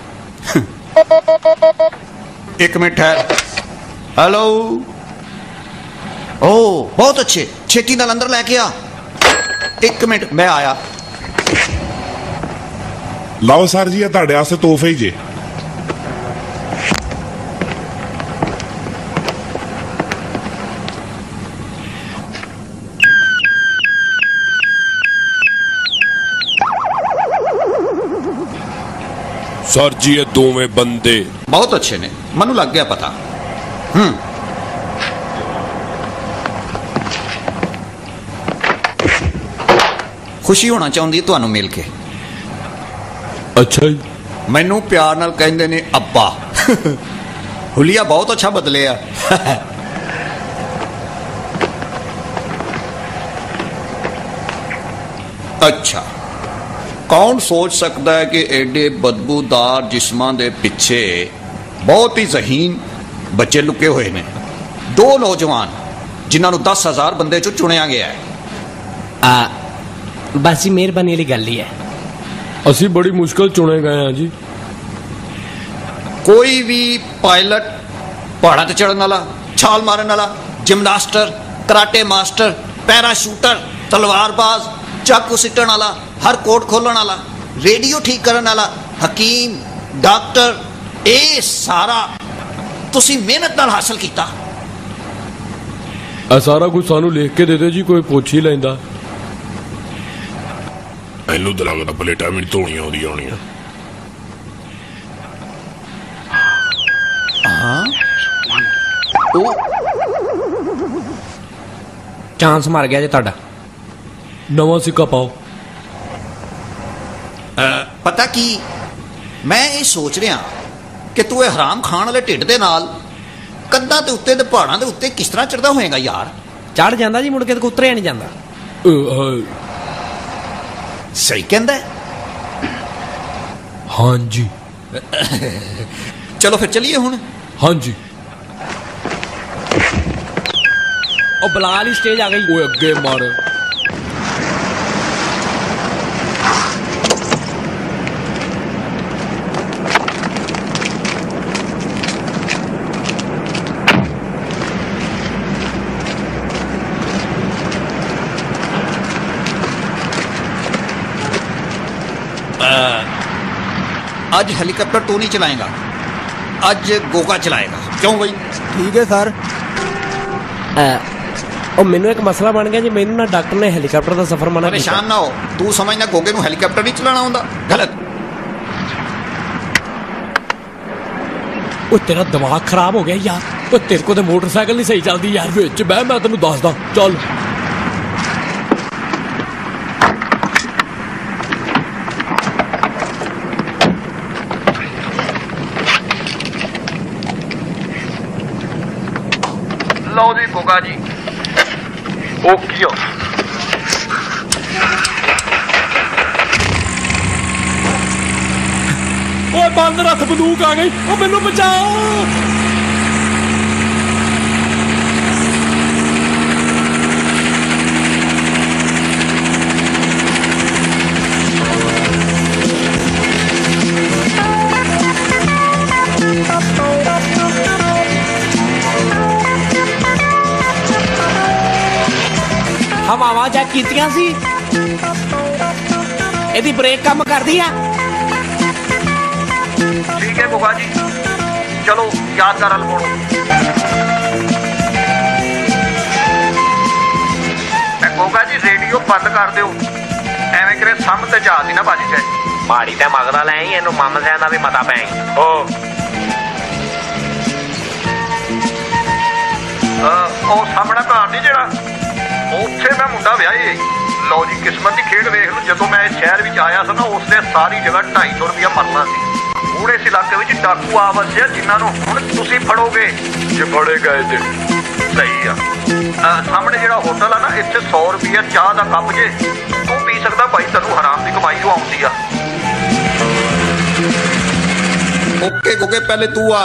ਇੱਕ ਮਿੰਟ ਠਹਿਰ। ਹੈਲੋ। ਓ ਬਹੁਤ ਅੱਛੇ, ਛੇਤੀ ਨਾਲ ਅੰਦਰ ਲੈ ਕੇ ਆ। ਇੱਕ ਮਿੰਟ ਮੈਂ ਆਇਆ। ਲਓ ਸਰ ਜੀ ਇਹ ਤੁਹਾਡੇ ਵਾਸਤੇ ਤੋਹਫੇ ਹੀ ਜੇ। ਸਰ ਜੀ ਇਹ ਦੋਵੇਂ ਬੰਦੇ ਬਹੁਤ ਅੱਛੇ ਨੇ, ਮੈਨੂੰ ਲੱਗ ਗਿਆ ਪਤਾ। ਖੁਸ਼ੀ ਹੋਣਾ ਚਾਹੁੰਦੀ ਤੁਹਾਨੂੰ ਮਿਲ ਕੇ। ਅੱਛਾ ਜੀ। ਮੈਨੂੰ ਪਿਆਰ ਨਾਲ ਕਹਿੰਦੇ ਨੇ ਅੱਬਾ। ਹੁਲੀਆ ਬਹੁਤ ਅੱਛਾ ਬਦਲਿਆ। ਅੱਛਾ ਕੌਣ ਸੋਚ ਸਕਦਾ ਹੈ ਕਿ ਐਡੇ ਬਦਬੂਦਾਰ ਜਿਸਮਾਂ ਦੇ ਪਿੱਛੇ ਬਹੁਤ ਹੀ ਜ਼ਹੀਨ ਬੱਚੇ ਲੁਕੇ ਹੋਏ ਨੇ। 2 ਨੌਜਵਾਨ ਜਿਨ੍ਹਾਂ ਨੂੰ 10,000 ਬੰਦੇ ਚੋਂ ਚੁਣਿਆ ਗਿਆ ਹੈ। ਬਸ ਜੀ ਮਿਹਰਬਾਨੀ ਵਾਲੀ ਗੱਲ ਹੀ ਹੈ। ਅਸੀਂ ਬੜੀ ਮੁਸ਼ਕਲ ਚੁਣੇ ਗਏ ਹਾਂ ਜੀ। ਕੋਈ ਵੀ ਪਾਇਲਟ, ਪਹਾੜਾਂ ਤੇ ਚੜਨ ਵਾਲਾ, ਛਾਲ ਮਾਰਨ ਵਾਲਾ, ਜਿਮਨਾਸਟਰ, ਕਰਾਟੇ ਮਾਸਟਰ, ਪੈਰਾਸ਼ੂਟਰ, ਤਲਵਾਰਬਾਜ਼, ਚਾਕੂ ਸਿੱਟਣ ਵਾਲਾ, ਹਰ ਕੋਟ ਖੋਲਣ ਵਾਲਾ, ਰੇਡੀਓ ਠੀਕ ਕਰਨ ਵਾਲਾ, ਹਕੀਮ, ਡਾਕਟਰ, ਇਹ ਸਾਰਾ ਤੁਸੀਂ ਮਿਹਨਤ ਨਾਲ ਹਾਸਲ ਕੀਤਾ। ਇਹ ਸਾਰਾ ਕੁਝ ਸਾਨੂੰ ਲਿਖ ਕੇ ਦੇ ਦਿਓ ਜੀ, ਕੋਈ ਪੁੱਛ ਹੀ ਲੈਂਦਾ। ਮੈਨੂੰ ਤਾਂ ਲੱਗਦਾ ਪਲੇਟਾਂ ਵੀ ਧੋਣੀਆਂ ਆਉਂਦੀਆਂ ਹੋਣੀਆਂ। ਹਾਂ ਉਹ ਚਾਂਸ ਮਰ ਗਿਆ ਜੇ ਤੁਹਾਡਾ। ਨਵਾਂ ਸਿੱਕਾ ਪਾਓ। ਪਤਾ ਕੀ, ਮੈਂ ਇਹ ਸੋਚ ਰਿਹਾ ਕਿ ਤੂੰ ਇਹ ਹਰਾਮ ਖਾਣ ਵਾਲੇ ਢਿੱਡ ਦੇ ਨਾਲ ਕੰਧਾਂ ਦੇ ਉੱਤੇ ਤੇ ਪਹਾੜਾਂ ਦੇ ਉੱਤੇ ਕਿਸ ਤਰ੍ਹਾਂ ਚੜਦਾ ਹੋਏਗਾ ਯਾਰ। ਚੜ ਜਾਂਦਾ ਜੀ, ਮੁੜ ਕੇ ਉਤਰਿਆ ਨਹੀਂ ਜਾਂਦਾ। ਸਹੀ ਕਹਿੰਦਾ। ਹਾਂਜੀ ਚਲੋ ਫਿਰ ਚਲੀਏ ਹੁਣ। ਹਾਂਜੀ। ਉਹ ਬਲਾ ਵਾਲੀ ਸਟੇਜ ਆ ਗਈ। ਓਏ ਅੱਗੇ ਮਾਰ। आज हेलीकॉप्टर तू नहीं चलाएगा, आज गोगा चलाएगा। क्यों भाई? ठीक है सर। ਉਹ ਮੈਨੂੰ ਇੱਕ ਮਸਲਾ ਬਣ ਗਿਆ ਜੀ, ਮੈਨੂੰ ਨਾ ਡਾਕਟਰ ਨੇ ਹੈਲੀਕਾਪਟਰ ਦਾ ਸਫ਼ਰ ਮਨਾ ਕੀਤਾ। परेशान ना हो, तू समझना गोगे नू हेलीकॉप्टर नहीं चलाना होंदा। गलत। ਉਹ ਤੇਰਾ ਦਿਮਾਗ ਖਰਾਬ ਹੋ ਗਿਆ ਯਾਰ। ਉਹ ਤੇਰੇ ਕੋਲ ਤੇ ਮੋਟਰਸਾਈਕਲ ਨਹੀਂ ਸਹੀ ਚੱਲਦੀ ਯਾਰ। ਵਿੱਚ ਬਹਿ, ਮੈਂ ਤੈਨੂੰ ਦੱਸਦਾ। ਚੱਲ लो जी गोगा जी। ओके ਓਏ ਬੰਦ ਰੱਖ, ਬੰਦੂਕ ਆ ਗਈ। ਉਹ ਮੈਨੂੰ ਬਚਾਓ। ਹਵਾਵਾਂ ਚੈੱਕ ਕੀਤੀਆਂ ਸੀ, ਇਹਦੀ ਬ੍ਰੇਕ ਕੰਮ ਕਰਦੀ ਆ। ठीक है गोगा जी, चलो यादगार हल मोड़ो। गोगा जी रेडियो बंद कर दो, एवें करे सामने ते जहाज ही ना बाजी जाए। ਮਾੜੀ ਤੇ ਮਗਦਾ ਲੈ ਆਈ, ਇਹਨੂੰ ਮਾਮਾ ਸਿਆਂ ਦਾ ਵੀ ਮਤਾ ਪੈ ਉਹ ਸਾਹਮਣਾ ਘਰ ਨਹੀਂ ਜਿਹੜਾ, ਉੱਥੇ ਮੈਂ ਮੁੰਡਾ ਵਿਆਹੀ। ਲਓ ਜੀ ਕਿਸਮਤ ਦੀ ਖੇਡ ਵੇਖ ਲਓ। ਜਦੋਂ ਮੈਂ ਇਸ ਸ਼ਹਿਰ ਵਿੱਚ ਆਇਆ ਸੀ ਨਾ, ਉਸਨੇ ਸਾਰੀ ਜਗ੍ਹਾ 250 ਰੁਪਇਆ ਮਰਨਾ ਸੀ। ਪੂਰੇ ਇਸ ਇਲਾਕੇ ਵਿੱਚ ਡਾਕੂ ਆ ਵਸਿਆ ਜਿਨ੍ਹਾਂ ਨੂੰ ਹੁਣ ਤੁਸੀਂ ਫੜੋਗੇ। ਜੇ ਫੜੇ ਗਏ ਤੇ ਸਹੀ ਆ ਸਾਹਮਣੇ ਜਿਹੜਾ ਹੋਟਲ ਆ ਨਾ ਇੱਥੇ 100 ਰੁਪਏ ਚਾਹ ਦਾ ਕੱਪ ਜੇ ਤੂੰ ਪੀ ਸਕਦਾ ਭਾਈ, ਤੈਨੂੰ ਹਰਾਮ ਦੀ ਕਮਾਈ ਉਹ ਆਉਂਦੀ ਆ। ਓਕੇ ਗੋਗੇ ਪਹਿਲੇ ਤੂੰ ਆ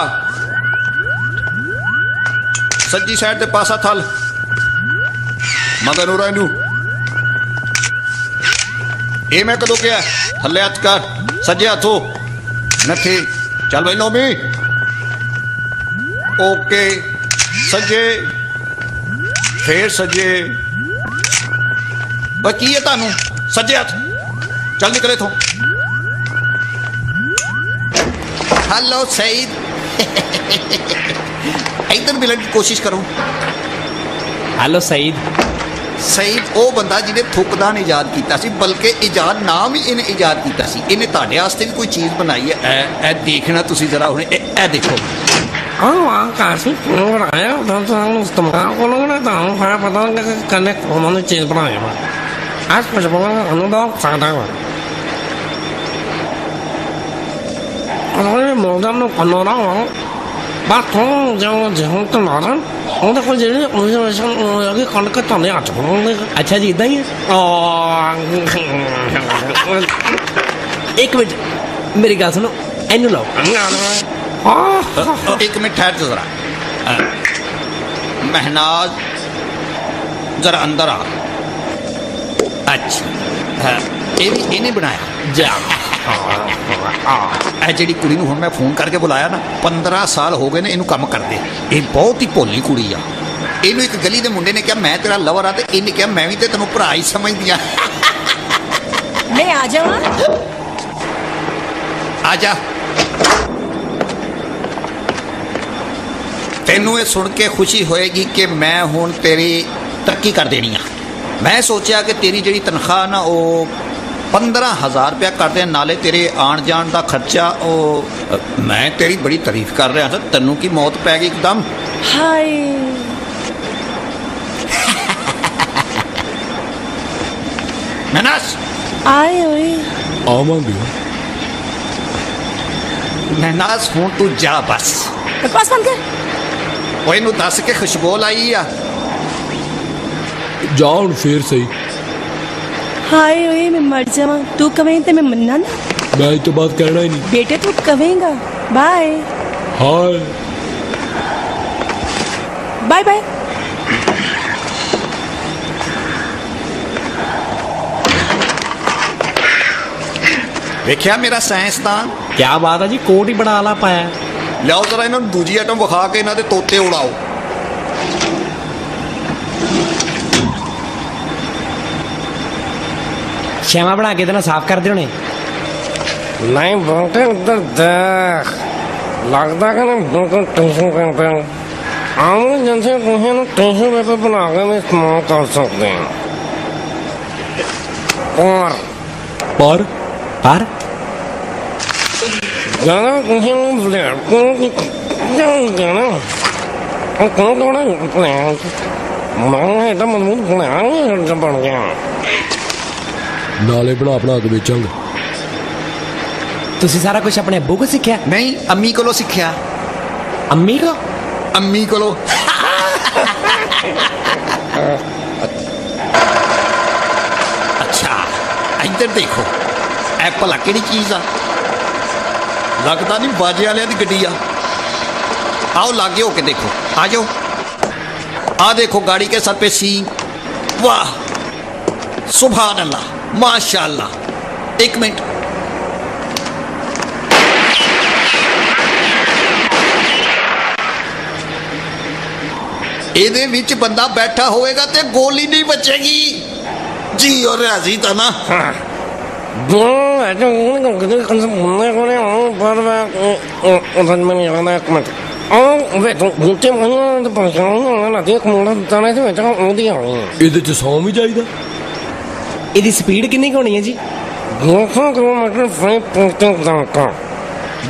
ਸੱਜੀ ਸਾਈਡ ਤੇ ਪਾਸਾ ਥਲ ਮਗਰ ਨੂੰ ਰਹਿ ਨੂੰ ਇਹ ਮੈਂ ਕਦੋਂ ਕਿਹਾ ਥੱਲੇ ਹੱਥ ਕਰ ਸੱਜੇ ਹੱਥੋਂ ਨੱਥੇ ਚੱਲ ਬਈ ਨੋਮੀ ਓਕੇ ਸੱਜੇ ਫੇਰ ਸੱਜੇ ਬਸ ਕੀ ਹੈ ਤੁਹਾਨੂੰ ਸੱਜੇ ਹੱਥ ਚੱਲ ਨਿਕਲੇ ਇੱਥੋਂ हेलो सईद इधर मिलने की कोशिश करो। हेलो सईद सईद वो बंदा जिन्हें थुकदान ईजाद किया सी, बल्कि ईजाद नाम ही इन्हें ईजाद किया सी। इन्हें ताड़े वास्ते भी कोई चीज़ बनाई है। ए देखना तुसी जरा हुणे ए देखो काफी बनाया पता कने उन्होंने चीज़ बनाया आज कुछ अनुभव फायदा हुआ मॉडर्न पनोरा बात हो जो तो मॉडर्न वो देखो जी मुझे कणक तो नहीं आता। अच्छा जी इदा ही है। एक मिनट मेरी गल सुनो एनू लो एक मिनट ठहर तो जरा महनाज जरा अंदर आ। अच्छा इन्हें बनाया जा जी कुड़ी नूं हुण मैं फोन करके बुलाया ना 15 साल हो गए ने इनू काम करदे। ये बहुत ही भोली कुड़ी आ। इनू एक गली दे मुंडे ने कहा मैं तेरा लवर आ ते इन्हें कहा मैं भी ते तैनूं भरा ही समझदी आ। मैं आ जावां आ जा तैनूं ये सुन के खुशी होएगी कि मैं हुण तेरी तरक्की कर देनी आ। मैं सोचा कि तेरी जिहड़ी तनख्वाह ना वो 15,000 रुपया कर दें, नाले तेरे आन जान का खर्चा। ओ मैं तेरी बड़ी तारीफ कर रहा था, तन्नू की मौत पै गई एकदम। हाय महनाज आए हुए आवांगे महनाज हूं तू जा बस बकवास बंद कर। ओए नू दस के खुशबू लाई आ जा हुण फिर सही। हाय ओए मैं मर जावां तू कवें ते मैं मन्ना ना। मैं तो बात कहना ही नहीं बेटे तू कवेंगा। Bye hi bye bye. देखिया मेरा साइंसदान क्या बात है जी कोट ही बड़ा आला पाया। लियाओ जरा इन्होंने दूजी आइटम विखा के इन्होंने तोते उड़ाओ। श्यामा बना के साफ कर दो नहीं बोलते उधर देख लगता कि नहीं बिल्कुल टिश्यू पेपर आम जनसे तुम्हें टिश्यू पेपर बना के भी इस्तेमाल कर सकते हैं। और पर पर ज़्यादा तुम्हें ब्लेड कौन थोड़ा मैं तो मजबूत बन गया नाले बना के बेचांगे। तुसी सारा कुछ अपने अब्बू को सीखा? नहीं अम्मी को सीखा। अम्मी को? अम्मी को अच्छा इधर देखो ए भला केड़ी चीज आ लगता नहीं बाजे वाले की गड्डी आ। आओ लागे होके देखो आ जाओ। आ देखो गाड़ी के सर पे सींग। वाह सुभान अल्लाह माशाअल्लाह। एक मिनट ਇਹਦੇ ਵਿੱਚ ਬੰਦਾ बैठा होएगा तो गोली नहीं बचेगी जी। और राजी था ना ਇਹਦੇ ਸੌ ਵੀ ਚਾਹੀਦਾ। ਇਹਦੀ स्पीड कितनी होनी है जी? 200 किलोमीटर।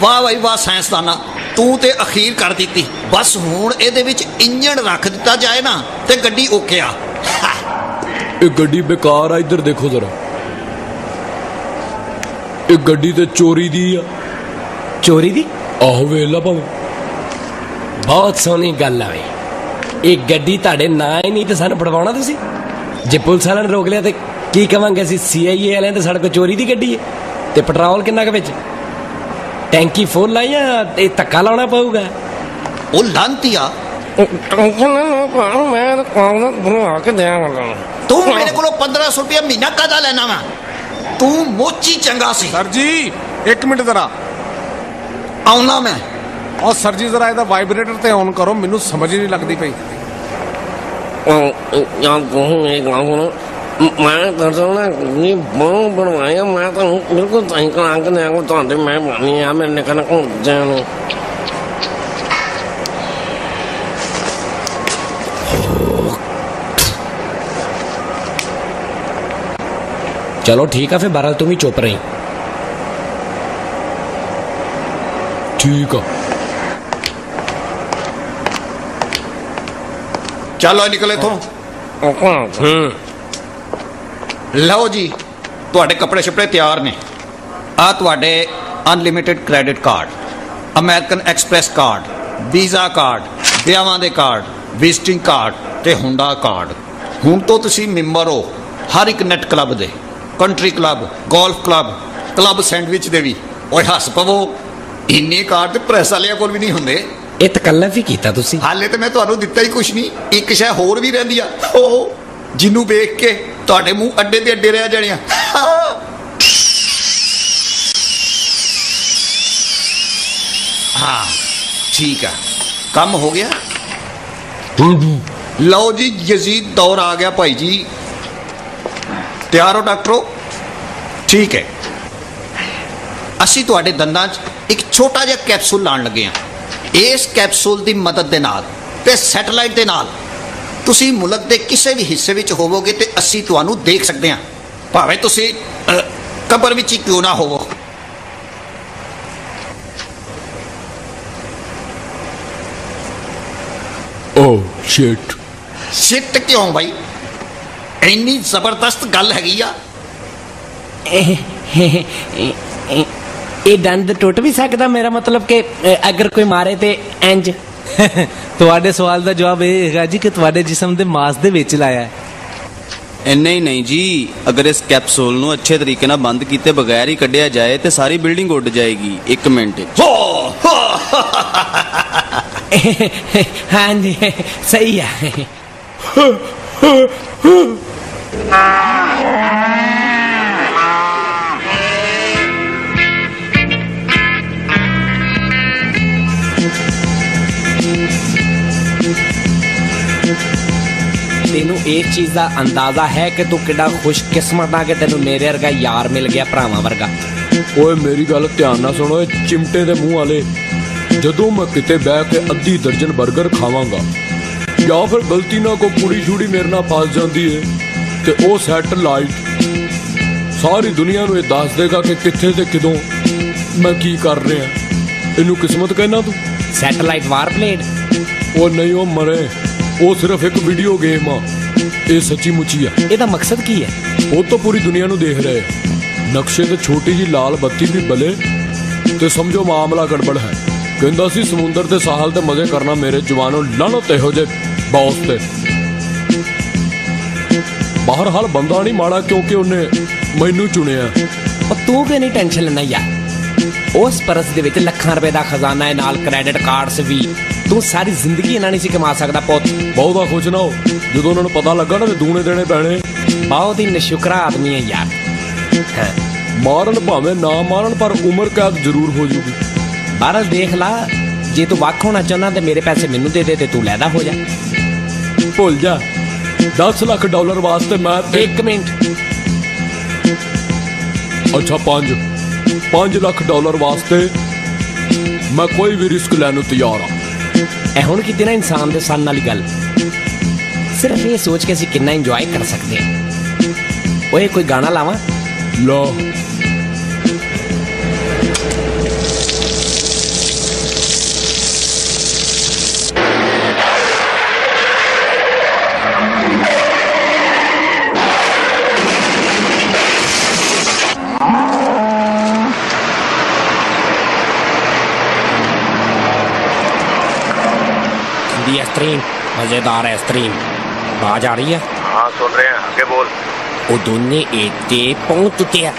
वाह भाई वाह साइंसदाना तू ते अखीर कर दी। बस हुण ਇਹਦੇ ਵਿੱਚ इंजन रख दिता जाए ना ते गड्डी ओके आ। ਇਹ ਗੱਡੀ बेकार आ। इधर देखो जरा ਇਹ ਗੱਡੀ ਤੇ चोरी दी आ। चोरी दी? आहो वेला भावे बहुत सोहनी गल है। एक गड्डी ताड़े ना ही नहीं तो सानू पड़वाना तुसी जे पुलिस वाले ने रोक लिया तो की कवांगे असीं CIA वाले तो साढ़े को चोरी दी गड्डी है ते पेट्रोल किन्ना के विच टैंकी फुल है या धक्का लाना पऊगा ओ लांतिया तू मेरे को 1500 रुपया महीना कदा लेना वा तू मोची चंगा सी सर जी एक मिनट जरा आउना मैं और सर जी जरा ਇਹਦਾ ਵਾਈਬ੍ਰੇਟਰ ਤੇ ਔਨ ਕਰੋ ਮੈਨੂੰ ਸਮਝ ਹੀ ਨਹੀਂ ਲੱਗਦੀ ਪਈ यार कहूँ एक गाँव सुनो मैं दरअसल ना ये बहुत बनवाया मैं तो बिल्कुल सही करा के नहीं तो आते मैं बनी यार मैंने कहना कौन जानो चलो ठीक है फिर बहरहाल तुम ही चुप रही ठीक है चलो निकले तो ਲਓ ਜੀ ਤੁਹਾਡੇ ਕੱਪੜੇ ਛਪੜੇ ਤਿਆਰ ਨੇ ਆ ਤੁਹਾਡੇ unlimited credit card American express card visa card ਵਿਆਹਾਂ ਦੇ ਕਾਰਡ ਵਿਜ਼ਿਟਿੰਗ ਕਾਰਡ ਤੇ ਹੁੰਡਾ ਕਾਰਡ ਹੁਣ ਤੋਂ ਤੁਸੀਂ ਮੈਂਬਰ ਹੋ ਹਰ ਇੱਕ ਨੈਟ ਕਲੱਬ ਦੇ country club golf club club sandwich ਦੇ ਵੀ ਓਏ ਹੱਸ ਪਵੋ ਇੰਨੇ ਕਾਰਡ ਤੇ ਪ੍ਰੈਸ ਵਾਲਿਆਂ ਕੋਲ ਵੀ ਨਹੀਂ ਹੁੰਦੇ ਇਹ ਤਕੱਲਫ ਹੀ ਕੀਤਾ ਤੁਸੀਂ ਹਾਲੇ ਤੇ ਮੈਂ ਤੁਹਾਨੂੰ ਦਿੱਤਾ ਹੀ ਕੁਛ ਨਹੀਂ ਇੱਕ ਸ਼ੈ ਹੋਰ ਵੀ ਰਹਿੰਦੀ ਆ ਉਹ ਜਿਹਨੂੰ ਵੇਖ ਕੇ ਤੁਹਾਡੇ ਮੂੰਹ ਅੱਡੇ ਦੇ ਅੱਡੇ ਰਹਿ ਜਾਣੇ ਆ ਹਾਂ ਠੀਕ ਆ ਕੰਮ ਹੋ ਗਿਆ ਲਓ ਜੀ ਯਜ਼ੀਦ ਦੌਰ ਆ ਗਿਆ ਭਾਈ ਜੀ ਤਿਆਰ ਹੋ ਡਾਕਟਰੋ ਠੀਕ ਹੈ ਅਸੀਂ ਤੁਹਾਡੇ ਦੰਦਾਂ 'ਚ ਇੱਕ ਛੋਟਾ ਜਿਹਾ ਕੈਪਸੂਲ ਲਾਉਣ ਲੱਗੇ ਹਾਂ ਇਸ ਕੈਪਸੂਲ ਦੀ ਮਦਦ ਦੇ ਨਾਲ ਤੇ ਸੈਟੇਲਾਈਟ ਦੇ ਨਾਲ ਤੁਸੀਂ ਮੁਲਕ ਦੇ ਕਿਸੇ ਵੀ ਹਿੱਸੇ ਵਿੱਚ ਹੋਵੋਗੇ ਤੇ ਅਸੀਂ ਤੁਹਾਨੂੰ ਦੇਖ ਸਕਦੇ ਹਾਂ ਭਾਵੇਂ ਤੁਸੀਂ ਕਬਰ ਵਿੱਚ ਹੀ ਕਿਉਂ ਨਾ ਹੋਵੋ ਓ ਸ਼ਿਟ ਸ਼ਿਟ ਕਿਉਂ ਭਾਈ ਇੰਨੀ ਜ਼ਬਰਦਸਤ ਗੱਲ ਹੈਗੀ ਆ ਇਹ ਦੰਦ ਟੁੱਟ ਵੀ ਸਕਦਾ ਮੇਰਾ ਮਤਲਬ ਕਿ ਅਗਰ ਕੋਈ ਮਾਰੇ ਤੇ ਇੰਜ ਤੁਹਾਡੇ ਸਵਾਲ ਦਾ ਜਵਾਬ ਇਹ ਹੈਗਾ ਜੀ ਕਿ ਤੁਹਾਡੇ ਜਿਸਮ ਦੇ ਮਾਸ ਦੇ ਵਿੱਚ ਲਾਇਆ ਹੈ ਇੰਨਾ ਹੀ ਨਹੀਂ ਜੀ ਅਗਰ ਇਸ ਕੈਪਸੂਲ ਨੂੰ ਅੱਛੇ ਤਰੀਕੇ ਨਾਲ ਬੰਦ ਕੀਤੇ ਬਗੈਰ ਹੀ ਕੱਢਿਆ ਜਾਏ ਤੇ ਸਾਰੀ ਬਿਲਡਿੰਗ ਉੱਡ ਜਾਏਗੀ 1 ਮਿੰਟ ਵਿੱਚ ਹਾਂਜੀ ਸਹੀ ਹੈ तेनू एक चीज का अंदाजा है कि तू कितना खुशकिस्मत आ कि तेनू मेरे वर्गा यार मिल गया भरावां वर्गा ओए मेरी गल ध्यान ना सुनो चिमटे दे मुंह वाले जदों मैं किते बह के अद्धी दर्जन बर्गर खावांगा या फिर गलती ना कोई कुड़ी छुड़ी मेरे नाल फस जाती है ते ओ सैटेलाइट सारी दुनिया नूं दस देगा कि कित्थे ते किदों मैं की कर रहा इनू किस्मत कहना तू सैटेलाइट वारप्लेट ओ नहीं ओ मरे वो सिर्फ एक वीडियो गेम आ ये सच्ची मुची है ਇਹਦਾ ਮਕਸਦ ਕੀ ਹੈ वो तो पूरी दुनिया नू देख रहे नक्शे ते छोटी जी लाल बत्ती भी बले ते समझो मामला गड़बड़ है कहंदा सी समुंदर ते साहल ते मजे करना मेरे जवानों लानत इहो जे बॉस ते बहरहाल बंदा नहीं माड़ा क्योंकि उन्हें मैनू चुनिया और तू क्यों नहीं टेंशन लेना यार उस परस दे विच लाखां रुपए दा खजाना है नाल क्रेडिट कार्ड्स भी तू सारी जिंदगी इन्हां नहीं सी कमा सकदा पुत बहुता खुश ना हो जदों उन्हां नूं पता लगा ना ते दूने देने पैणे बहुत ही नशुकरा आदमी है यार मारन भावें ना मारन पर उम्र कैद जरूर हो जूगी बहरहाल देख ला जे तू वक् होना चाहना ते मेरे पैसे मैनू दे दे ते तू लैदा हो जा भुल जा $10 लाख वास्ते मैं 1 मिनट अच्छा $5 लाख वास्ते मैं कोई भी रिस्क लैन तैयार हाँ ए हुण कीती ना इंसान दे सन वाली गल सिर्फ ये सोच के असीं कितना इंजॉय कर सकते हैं ओए कोई गाना लावां ला Stream मजेदार है स्ट्रीम। आवाज आ रही है? हाँ सुन रहे हैं, आगे बोल। वो दोनों एक पहुंच चुके हैं।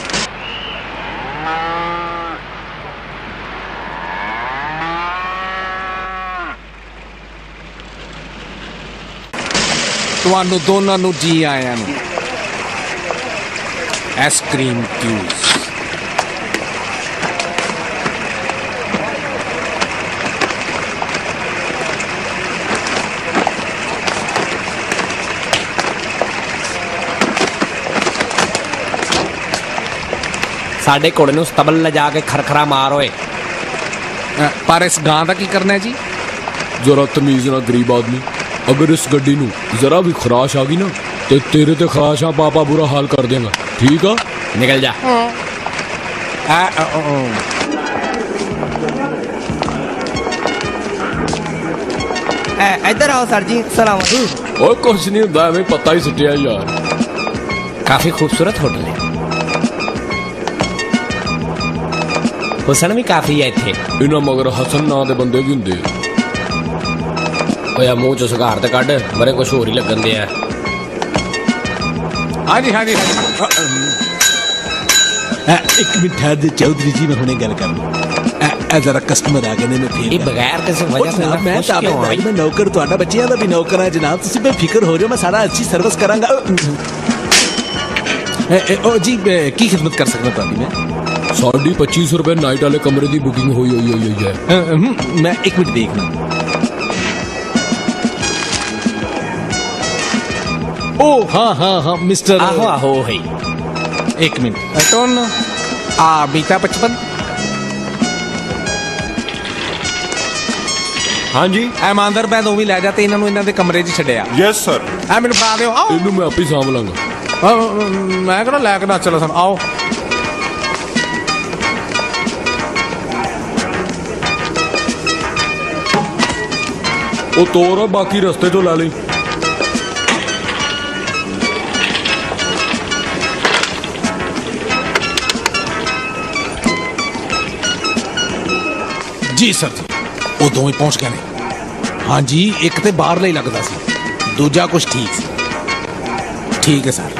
ਤੁਹਾਨੂੰ ਦੋਨਾਂ ਨੂੰ ਜੀ ਆਇਆਂ ਨੂੰ। ਆਈਸਕ੍ਰੀਮ ਕਿਊਜ਼ साडे घोड़े नूं सतबल ले जाके खरखरा मार होए। पर इस गां दा की करना है जी? जरा तमीज ना गरीब आदमी, अगर इस गड्डी नूं जरा भी खराश आ गई ना ते तेरे ते खराशा पापा बुरा हाल कर देगा। ठीक है, निकल जा। इधर आओ सर जी, सलाम अलैकुम। ओए कुछ नहीं होता, हमें पता ही सिटिया यार। काफी खूबसूरत होटल है। हुसन भी काफी है इत्थे। इन्हां मगर हसन नां दे बंदे भी हुंदे। ओए मुंह चो सिगार ते कढ, मरे कुछ होर ही लगन दे आ। हाँ जी हाँ जी। एक मिनट ठहर दे चौधरी जी, मैं हुणे गल कर लूं। जरा कस्टमर आ गए ने, मैं फिर बगैर किसी वजह से मैं ताबेदार, मैं नौकर, तुहाडा बच्चियां दा भी नौकर है जनाब। तुसीं बेफिक्र हो जाओ, मैं सारा अच्छी सर्विस करांगा। ओ जी की खिदमत कर सकदा तुहाडी मैं? 25 रुपए नाइट वाले कमरे की बुकिंग हुई है। मैं एक मिनट देखना। ओ हाँ हाँ हाँ मिस्टर, आहो आहो है। एक मिनट टोन बीता 55। हाँ जी ईमानदार मैं दोवें लै जा ते इन्हां नूं इन्हां दे कमरे 'च छड्डिया। Yes sir. मैनूं फड़ा दिओ। आओ इन्हू मैं आपे सामभ लांगा। मैं कहना लैके ना चलो सन। आओ वो तोर है, बाकी रस्ते चो ला ली। जी सर जी, वो दोवें पहुंच गए ने। हाँ जी, एक तो बाहर ही लगता सी, दूजा कुछ ठीक सी। ठीक है सर।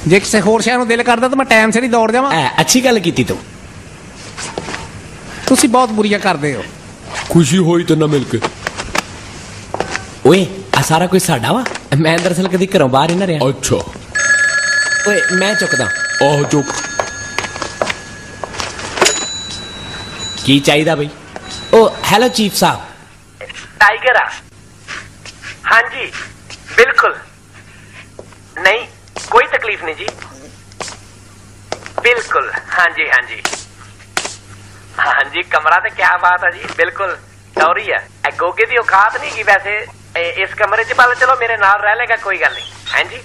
जे किसी होर शहर दिल करता तो मैं टाइम से नहीं दौड़ जावां। अच्छी गल कीती तू। तुसी बहुत बुरियां करदे हो। खुशी होई ते ना मिलके। ओए आ सारा कोई साडा वा? मैं दरअसल कदी घरों बाहर ही ना रहा। अच्छा ओए मैं चुकदा। आह चुक। की चाहिदा बई? ओ हेलो चीफ साहब। टाइगर आ? हाँ जी बिल्कुल, नहीं कोई तकलीफ नहीं जी, बिल्कुल। हाँ जी हाँ जी हाँ जी, कमरा तो क्या बात है जी, बिल्कुल टौरी है। गोगे की औकात नहीं की वैसे इस कमरे च, पल चलो मेरे नाल रह लेगा, कोई गल नहीं। हाँ जी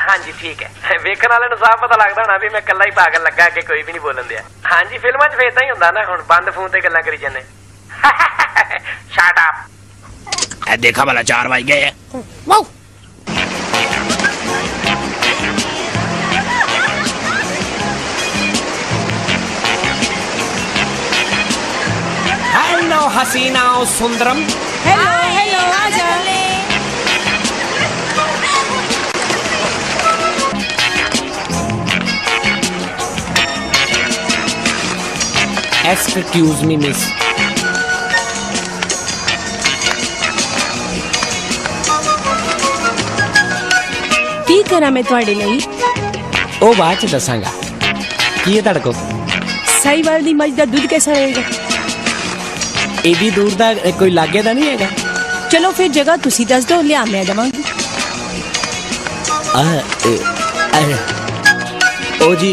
हाँ जी ठीक है। वेखण वाले नूं साफ पता लगदा होना भी मैं कल्ला ही पागल लगा के कोई भी नहीं बोलन दिया। हाँ जी फिल्मां च इदां ही हुंदा ना, हुण बंद फोन ते गल्लां करी जन्ने। Shut up. देखा भला 4 बज गए। हेलो हसीना और सुंदरम। हेलो हेलो आजा। Excuse me miss. की करा मैं तुहाडे लई? ओ बाद च दसांगा। की है तुहाडे कोल? साहिवाल दी मੱਝ ਦਾ ਦੁੱਧ कैसा रहेगा? एडी दूर दा कोई लागे दा नहीं हैगा? चलो फिर जगह तुसी दस दो, लिया मैं जावांगी। ओ जी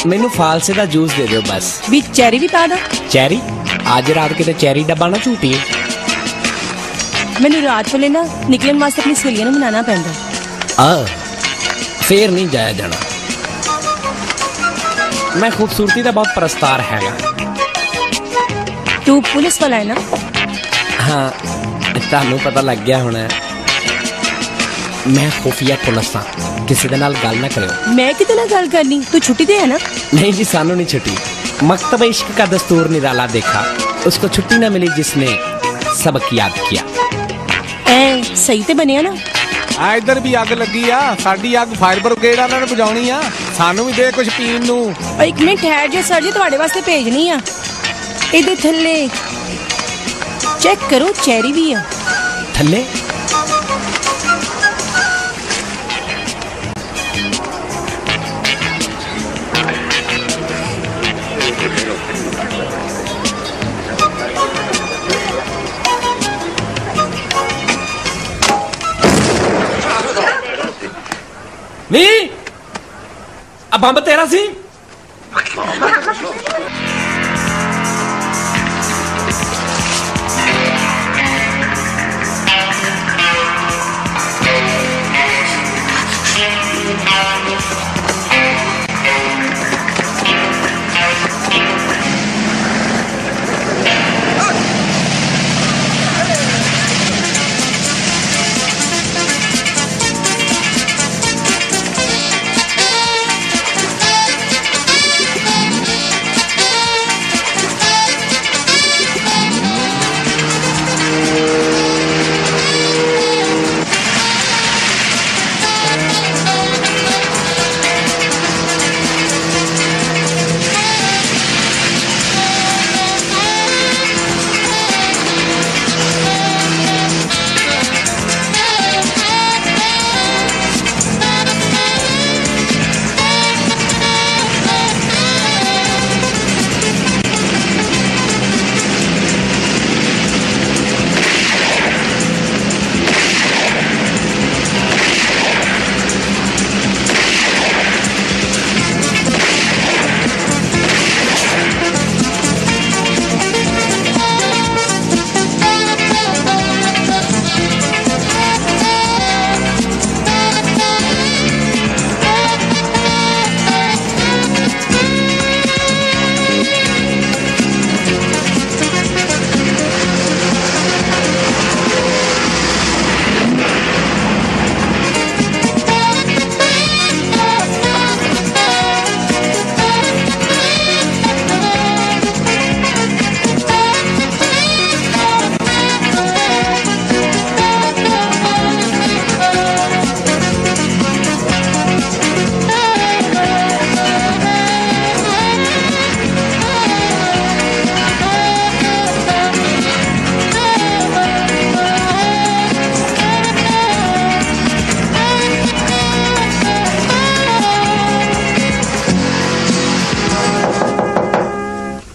मैनू फालसे दा जूस दे दो बस। बीच चेरी भी पा दो। चेरी? आज रात किते चेरी डब्बा ना झूठिए। मैनू रात वेले ना निकलन वास्ते अपनी सहेलियां नूं मनाना पैंदा। फिर नहीं जाया जाना। मैं खूबसूरती दा बहुत परस्तार हैगा। तू पुलिस वाला है ना? हाँ ਤੁਹਾਨੂੰ ਪਤਾ ਲੱਗ ਗਿਆ ਹੋਣਾ मैं खुफिया पुलिस हाँ किसी दे नाल गल ना करियो। मैं किते नाल गल करनी? तू छुट्टी ते है ना? नहीं जी सानू नहीं छुट्टी। मकतब इश्क का दस्तूर निराला देखा, उसको छुट्टी ना मिली जिसने सबक याद किया। सही ते बनिया ना? इधर भी अग लगी आ, साडी अग फायर ब्रिगेड वालियां ने बुझाउणी आ, सानू भी दे कुछ पीण नू। एक मिनट ठहर जा सर जी, तुहाडे वास्ते भेजनी आ। इहदे थल्ले चेक करो, चेरी भी आ थल्ले। नहीं अब बंब तेरा सी।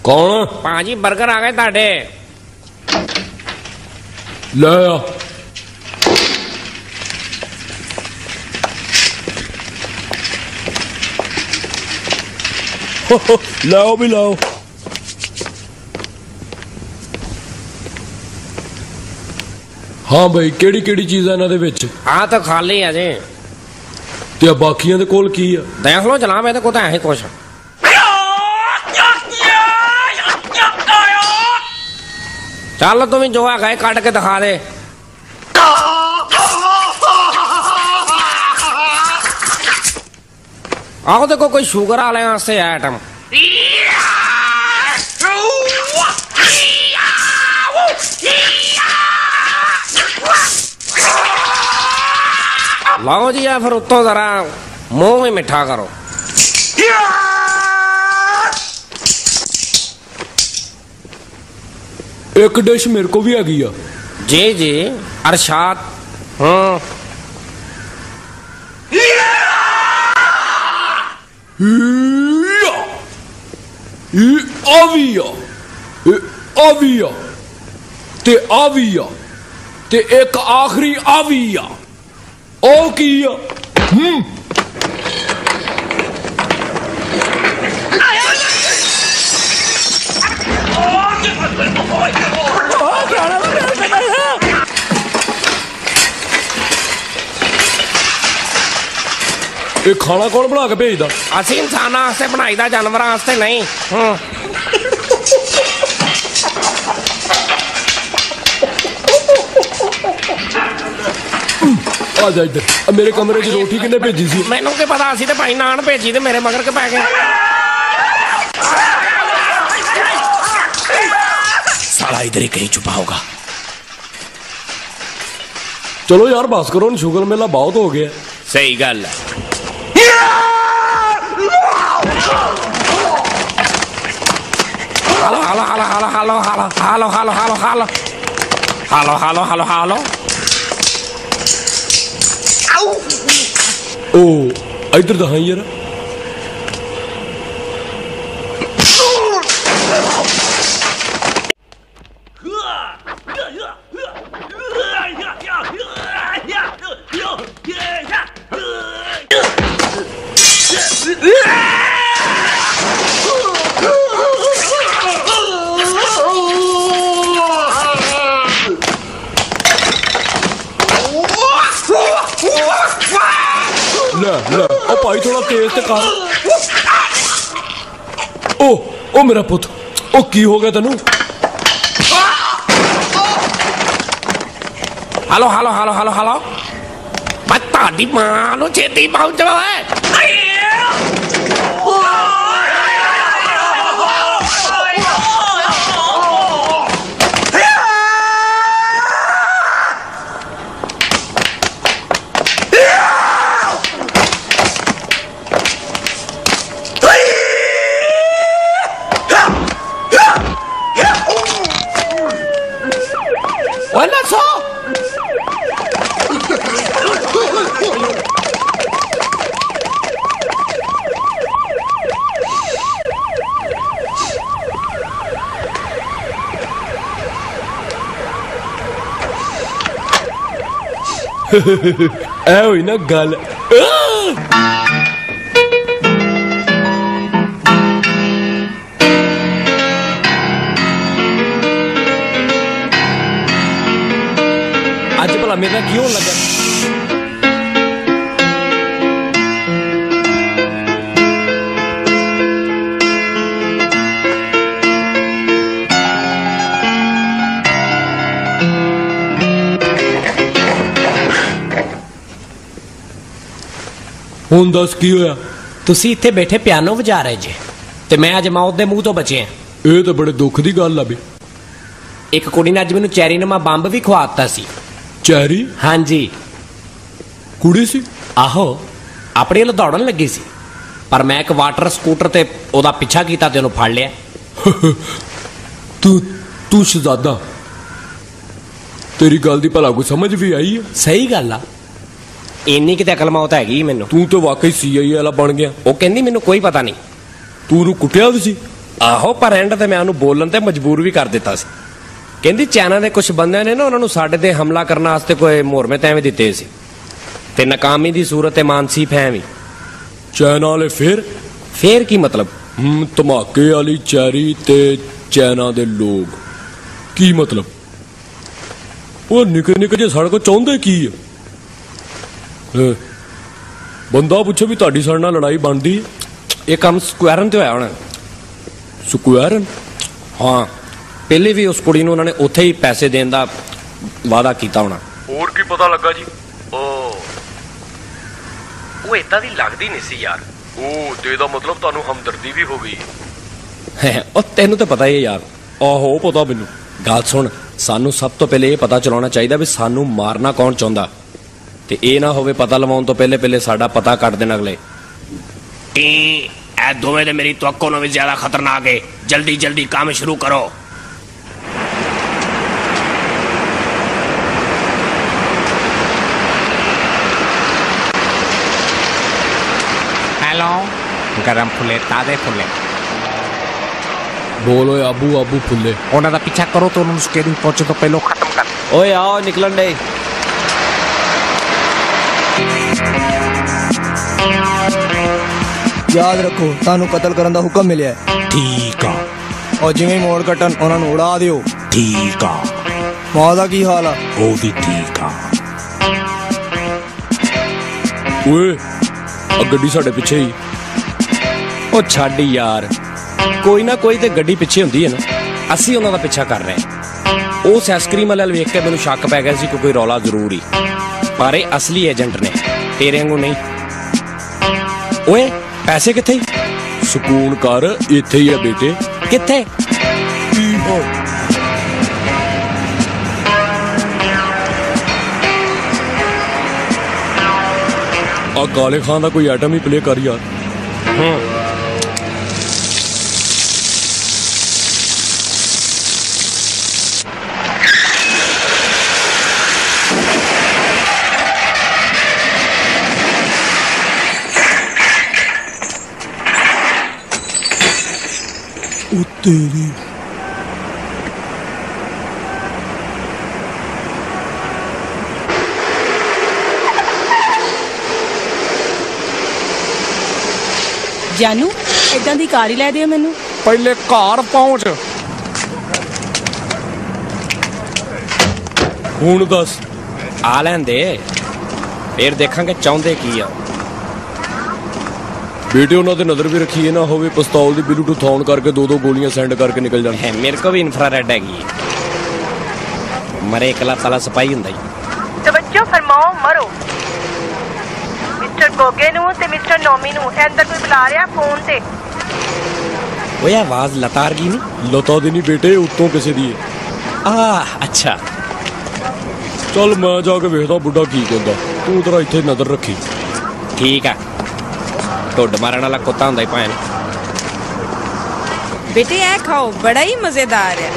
कौन? पाजी बर्गर आ गए ताडे। ले आ। लाओ भी लाओ। हाँ भाई केड़ी केड़ी चीज है इन्हां दे विच? हाँ तो खाली है जी। ते बाकियां दे कोल की है? देख लो जनाब, ਇਹਦੇ ਕੋਲ ਤਾਂ ਹੈ ਕੁਛ। चल तुम जो है कट के दिखा दे। आओ देखो कोई शुगर वाले वास्ते आइटम। लाओ जी, या फिर उत्तों जरा मुंह में मिठा करो। एक डिश मेरे को भी आ गई है। जी जी अरशाद। हाँ आविया ते एक आखिरी आविया ओ किया। ये खाना कौन बना के भेजदा? असी इंसाना वास्ते बनाईदा, जानवर वास्ते नहीं। आ जा इधर। मेरे कमरे च रोटी किन्ने भेजी सी? मैनू क्या पता, असी तो भाई नान भेजी ते मेरे मगर के पै गए। साला इधर ही कहीं छुपा होगा। चलो यार बस करो, शुगर मेला बहुत हो गया। सही गल है। Hello hello hello hello hello hello hello hello hello hello hello hello hello. ओ इधर तो हाँ यार। ले ओ भाई थोड़ा तेज ते कर। ओ मेरा पुत, ओ की हो गया तेनू? Hello hello hello hello hello. मैं ताड़ी मां नू छेती पहुंचो है। ऐ हुई ना गल। अज भला मेरे क्यों लगा? ਹੁਣ ਦੱਸ ਕੀ ਹੋਇਆ? ਤੁਸੀਂ ਇੱਥੇ ਬੈਠੇ ਪਿਆਨੋ ਵਜਾ ਰਹੇ ਜੇ ਤੇ ਮੈਂ ਅੱਜ ਮੌਤ ਦੇ ਮੂੰਹ ਤੋਂ ਬਚਿਆ। ਇਹ ਤਾਂ ਬੜੇ ਦੁੱਖ ਦੀ ਗੱਲ ਆ ਬਈ। ਇੱਕ ਕੁੜੀ ਨੇ ਅੱਜ ਮੈਨੂੰ ਚੈਰੀ ਨਮਾ ਬੰਬ ਵੀ ਖਵਾਤਾ ਸੀ। ਚੈਰੀ? ਹਾਂਜੀ। ਕੁੜੀ ਸੀ? ਆਹੋ, ਆਪਣੇ ਵੱਲ ਦੌੜਨ ਲੱਗੀ ਸੀ ਪਰ ਮੈਂ ਇੱਕ ਵਾਟਰ ਸਕੂਟਰ ਤੇ ਉਹਦਾ ਪਿੱਛਾ ਕੀਤਾ ਤੇ ਉਹਨੂੰ ਫੜ ਲਿਆ। ਤੂੰ ਸ਼ਹਜ਼ਾਦਾ, ਤੇਰੀ ਗੱਲ ਦੀ ਭਲਾ ਕੋਈ ਸਮਝ ਵੀ ਆਈ ਹੈ? ਸਹੀ ਗੱਲ ਆ, ਇੰਨੀ ਕਿਤੇ ਅਕਲ ਮੌਤ ਹੈਗੀ ਮੈਨੂੰ। ਤੂੰ ਤਾਂ ਵਾਕਈ CIA ਵਾਲਾ ਬਣ ਗਿਆ। ਉਹ ਕਹਿੰਦੀ ਮੈਨੂੰ ਕੋਈ ਪਤਾ ਨਹੀਂ। ਤੂੰ ਉਹਨੂੰ ਕੁੱਟਿਆ ਵੀ ਸੀ? ਆਹੋ, ਪਰ ਐਂਡ ਤੇ ਮੈਂ ਉਹਨੂੰ ਬੋਲਣ ਤੇ ਮਜਬੂਰ ਵੀ ਕਰ ਦਿੱਤਾ ਸੀ। ਕਹਿੰਦੀ ਚਾਈਨਾ ਦੇ ਕੁਝ ਬੰਦਿਆਂ ਨੇ ਨਾ ਉਹਨਾਂ ਨੂੰ ਸਾਡੇ ਤੇ ਹਮਲਾ ਕਰਨ ਵਾਸਤੇ ਕੋਈ ਮੁਹਰਮੇ ਐਵੇਂ ਦਿੱਤੇ ਸੀ ਤੇ ਨਾਕਾਮੀ ਦੀ ਸੂਰਤ ਤੇ ਮਾਨਸੀ ਫਹਿਮ ਵੀ। ਚਾਈਨਾ ਵਾਲੇ ਫੇਰ ਕੀ ਮਤਲਬ? ਧਮਾਕੇ ਵਾਲੀ ਚੈਰੀ ਤੇ ਚਾਈਨਾ ਦੇ ਲੋਕ ਕੀ ਮਤਲਬ? ਉਹ ਨਿੱਕੇ ਨਿੱਕੇ ਜੇ ਸਾਡੇ ਕੋਲ ਚਾਹੁੰਦੇ ਕੀ ਆ? ਬੰਦਾ ਪੁੱਛੇ ਵੀ ਤੁਹਾਡੀ ਸਾਡੇ ਨਾਲ ਲੜਾਈ ਬਣਦੀ ਹੈ? ਇਹ ਕੰਮ ਸਕੁਐਰਨ ਤੇ ਹੋਇਆ ਹੋਣਾ। ਸਕੁਐਰਨ? ਹਾਂ, ਪਹਿਲੇ ਵੀ ਉਸ ਕੁੜੀ ਨੂੰ ਉਹਨਾਂ ਨੇ ਉੱਥੇ ਹੀ ਪੈਸੇ ਦੇਣ ਦਾ ਵਾਅਦਾ ਕੀਤਾ ਹੋਣਾ। ਹੋਰ ਕੀ ਪਤਾ ਲੱਗਾ ਜੀ? ਉਹ ਏਦਾਂ ਦੀ ਲੱਗਦੀ ਨਹੀਂ ਸੀ ਯਾਰ। ਉਹ ਤੇ ਇਹਦਾ ਮਤਲਬ ਤੁਹਾਨੂੰ ਹਮਦਰਦੀ ਵੀ ਹੋ ਗਈ? ਉਹ ਤੈਨੂੰ ਤਾਂ ਪਤਾ ਹੀ ਹੈ ਯਾਰ। ਆਹੋ ਪਤਾ ਮੈਨੂੰ। ਗੱਲ ਸੁਣ, ਸਾਨੂੰ ਸਭ ਤੋਂ ਪਹਿਲੇ ਇਹ ਪਤਾ ਚਲਾਉਣਾ ਚਾਹੀਦਾ ਵੀ ਸਾਨੂੰ ਮਾਰਨਾ ਕੌਣ ਚਾਹੁੰਦਾ ਤੇ ਇਹ ਨਾ ਹੋਵੇ ਪਤਾ ਲਵਾਉਣ ਤੋਂ ਪਹਿਲੇ ਸਾਡਾ ਪਤਾ ਕੱਢ ਦੇਣ ਅਗਲੇ। ਇਹ ਦੋਵੇਂ ਦੇ ਮੇਰੀ ਤਵੱਕੋ ਨਾਲੋਂ ਵੀ ਜ਼ਿਆਦਾ ਖਤਰਨਾਕ ਹੈ। ਜਲਦੀ ਕੰਮ ਸ਼ੁਰੂ ਕਰੋ। हेलो, गरम फुले ताजे फुले। बोलो आबू फुले। ਉਹਨਾਂ ਦਾ ਪਿੱਛਾ ਕਰੋ ਤੇ ਉਹਨਾਂ ਨੂੰ ਸਕੇਰਿੰਗ ਪਹੁੰਚਣ ਤੋਂ ਪਹਿਲਾਂ ਖਤਮ ਕਰ। ਓਏ ਆਓ ਨਿਕਲਣ ਦੇ। ਯਾਦ ਰੱਖੋ ਤੁਹਾਨੂੰ ਕਤਲ ਕਰਨ ਦਾ ਹੁਕਮ ਮਿਲਿਆ ਹੈ। ਠੀਕ ਆ। ਔਰ ਜਿਵੇਂ ਮੋੜ ਕੱਟਣ ਉਹਨਾਂ ਨੂੰ ਉਡਾ ਦਿਓ। ਠੀਕ ਆ। ਮਾਂ ਦਾ ਕੀ ਹਾਲ ਆ? ਉਹ ਵੀ ਠੀਕ ਆ। ਓਏ ਆ ਗੱਡੀ ਸਾਡੇ ਪਿੱਛੇ ਹੀ। ਉਹ ਛੱਡ ਯਾਰ, ਕੋਈ ਨਾ ਕੋਈ ਤੇ ਗੱਡੀ ਪਿੱਛੇ ਹੁੰਦੀ ਹੈ ਨਾ। ਅਸੀਂ ਉਹਨਾਂ ਦਾ ਪਿੱਛਾ ਕਰ ਰਹੇ ਹਾਂ। उस आइसक्रीम वाले वेख के मैनू शक पै गया सी कि कोई रौला जरूर ही, पर ये असली एजेंट ने, तेरे वांगू नहीं। ओए पैसे किथे? सुकून कर, इत्थे ही है बेटे। किथे? आ काले खान का कोई आइटम ही प्ले कर यार। तेरी जानू इदां दी कार ही लै दियो मैनू। पहले घर पहुंच। हुण दस। आ लैन दे, फिर देखांगे चाहुंदे की आ। बेटे उन्होंने नजर भी रखी है ना होवे पिस्तौल दी ब्लूटूथ ऑन करके दो गोलियां सेंड करके निकल जान। मेरे को भी इंफ्रारेड हैगी, मरे इकला तला सिपाही हुंदा ही। तवज्जो फरमाओ मरो। मिस्टर गोगे नू ते मिस्टर नोमी नू अंदर कोई बुला रहा फोन ते। ओए आवाज लतार की नहीं? लता दी नहीं बेटे, उत्तों किसी दी है। अच्छा चल मैं जाके वेखदा बुढ़ा की कहंदा, तू तेरा इत्थे नजर रखी। ठीक है, ढुड मारन वाला कुत्ता हुंदा ही भैन। बेटे ऐ खाओ, बड़ा ही मजेदार है।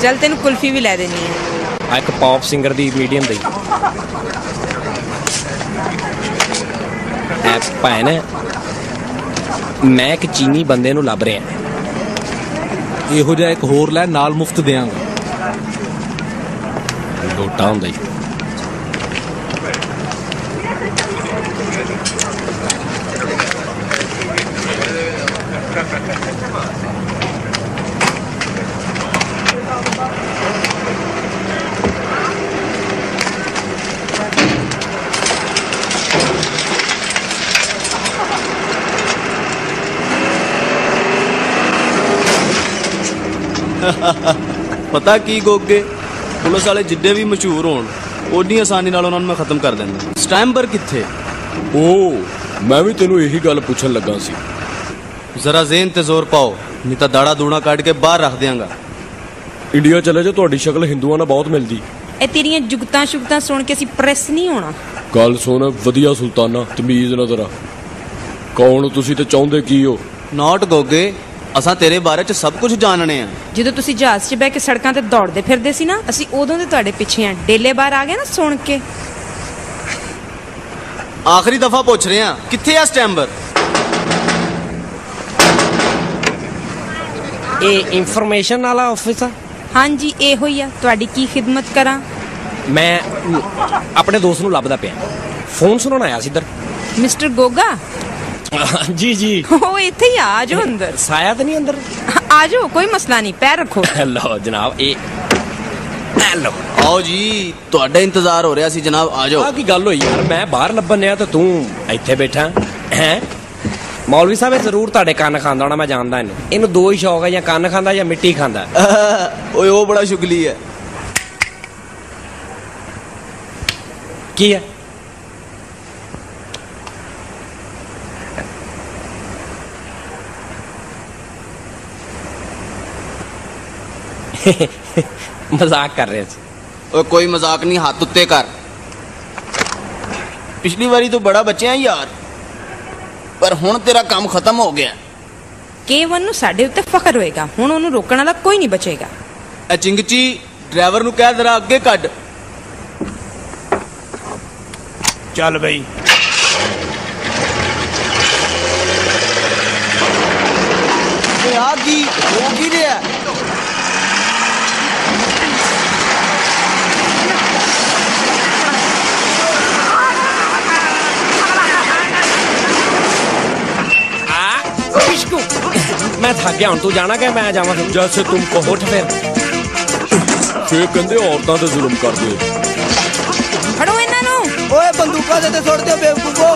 चल तेन कुल्फी भी लै देनी है। एक पॉप सिंगर दी मीडियम दी। ऐ भैन मैं एक चीनी बंदे नू लभ रहा। इहो जिहा एक होर लै, नाल मुफ्त देंगा। लोटा हुंदा ही। पता की गोगे, पुलिस वाले जिड्डे भी मशहूर होण ओडी आसानी नाल उन्हां नूं मैं खत्म कर देंदा। स्टैम्बर किथे? ओ मैं भी तेनू यही गल पुछन लगा सी। जरा ज़हन ते जोर पाओ, नहीं तो दाड़ा दूना काट के बाहर रख देंगा। इंडिया चले जो तुहाडी शक्ल हिंदुआं नाल बहुत मिलदी। ए तेरियां जुगतां शुगतां सुन के असीं प्रेस नहीं होना। गल सुन वधिया सुल्ताना, तमीज ना जरा। कौन तुसी ते चाहुंदे की हो? नॉट गोगे, असां तेरे बारे च सब कुछ जानने हैं। ਜਦੋਂ ਤੁਸੀਂ ਜਹਾਜ਼ 'ਚ ਬਹਿ ਕੇ ਸੜਕਾਂ ਤੇ ਦੌੜਦੇ ਫਿਰਦੇ ਸੀ ਨਾ, ਅਸੀਂ ਉਦੋਂ ਦੇ ਤੁਹਾਡੇ ਪਿੱਛੇ ਆ। ਡੇਲੇ ਬਾਹਰ ਆ ਗਏ ਨਾ ਸੁਣ ਕੇ। आखिरी दफा पूछ रहे हैं, किथे है स्टैम्बर? ਇਹ ਇਨਫੋਰਮੇਸ਼ਨ ਵਾਲਾ ਆਫਿਸ ਆ? ਹਾਂਜੀ ਇਹੋ ਹੀ ਆ। ਤੁਹਾਡੀ ਕੀ ਖਿਦਮਤ ਕਰਾਂ? ਮੈਂ ਆਪਣੇ ਦੋਸਤ ਨੂੰ ਲੱਭਦਾ ਪਿਆ, ਫੋਨ ਸੁਣਾਉਣ ਆਇਆ ਸੀ ਇੱਧਰ। ਮਿਸਟਰ ਗੋਗਾ? जी जी ਉਹ ਇੱਥੇ ਹੀ ਆ ਜਾਓ ਅੰਦਰ। ਸਾਇਆ ਤਾਂ ਨਹੀਂ ਅੰਦਰ? ਆ ਜਾਓ, ਕੋਈ ਮਸਲਾ ਨਹੀਂ, ਪੈਰ ਰੱਖੋ। ਲਓ ਜਨਾਬ, ਇਹ ਲਓ। आओ जी, ਤੁਹਾਡਾ इंतजार हो रहा सी जनाब, आ जाओ। ਆ ਕੀ ਗੱਲ ਹੋਈ ਯਾਰ, ਮੈਂ ਬਾਹਰ ਲੱਭਣ ਆ ਤੇ ਤੂੰ ਇੱਥੇ ਬੈਠਾ ਹੈ। ਮੌਲਵੀ ਸਾਹਿਬ ਇਹ ਜ਼ਰੂਰ ਤੁਹਾਡੇ ਕੰਨ ਖਾਂਦਾ ਹੋਣਾ, ਮੈਂ ਜਾਣਦਾ ਇਹਨੂੰ। ਇਹਨੂੰ ਦੋ ਹੀ ਸ਼ੌਕ ਹੈ, ਜਾਂ ਕੰਨ ਖਾਂਦਾ ਜਾਂ ਮਿੱਟੀ ਖਾਂਦਾ। ਓਏ ਉਹ ਬੜਾ ਸ਼ੁਗਲੀ ਹੈ। ਕੀ ਹੈ? मजाक कर रहे थे। कोई मजाक नहीं, हाथ उत्ते कर। पिछली बारी तो बड़ा बचे हैं यार, पर हुण तेरा काम खत्म हो गया। केवन नूं साडे उत्ते फखर होएगा, हुण ओनूं रोकण वाला कोई नहीं बचेगा। ए चिंगची, ड्राइवर नूं कह जरा अगे कढ। चल बई। आगी हो की रहा है? मैं थक गया, हूं तू जाना क्या? मैं जावा? जैसे तुम कहो। उठ फिर कहंदे औरतां ते जुल्म करदे। फड़ो इन्हां नूं। ओए बंदूकां ते सुट दियो बेवकूफो।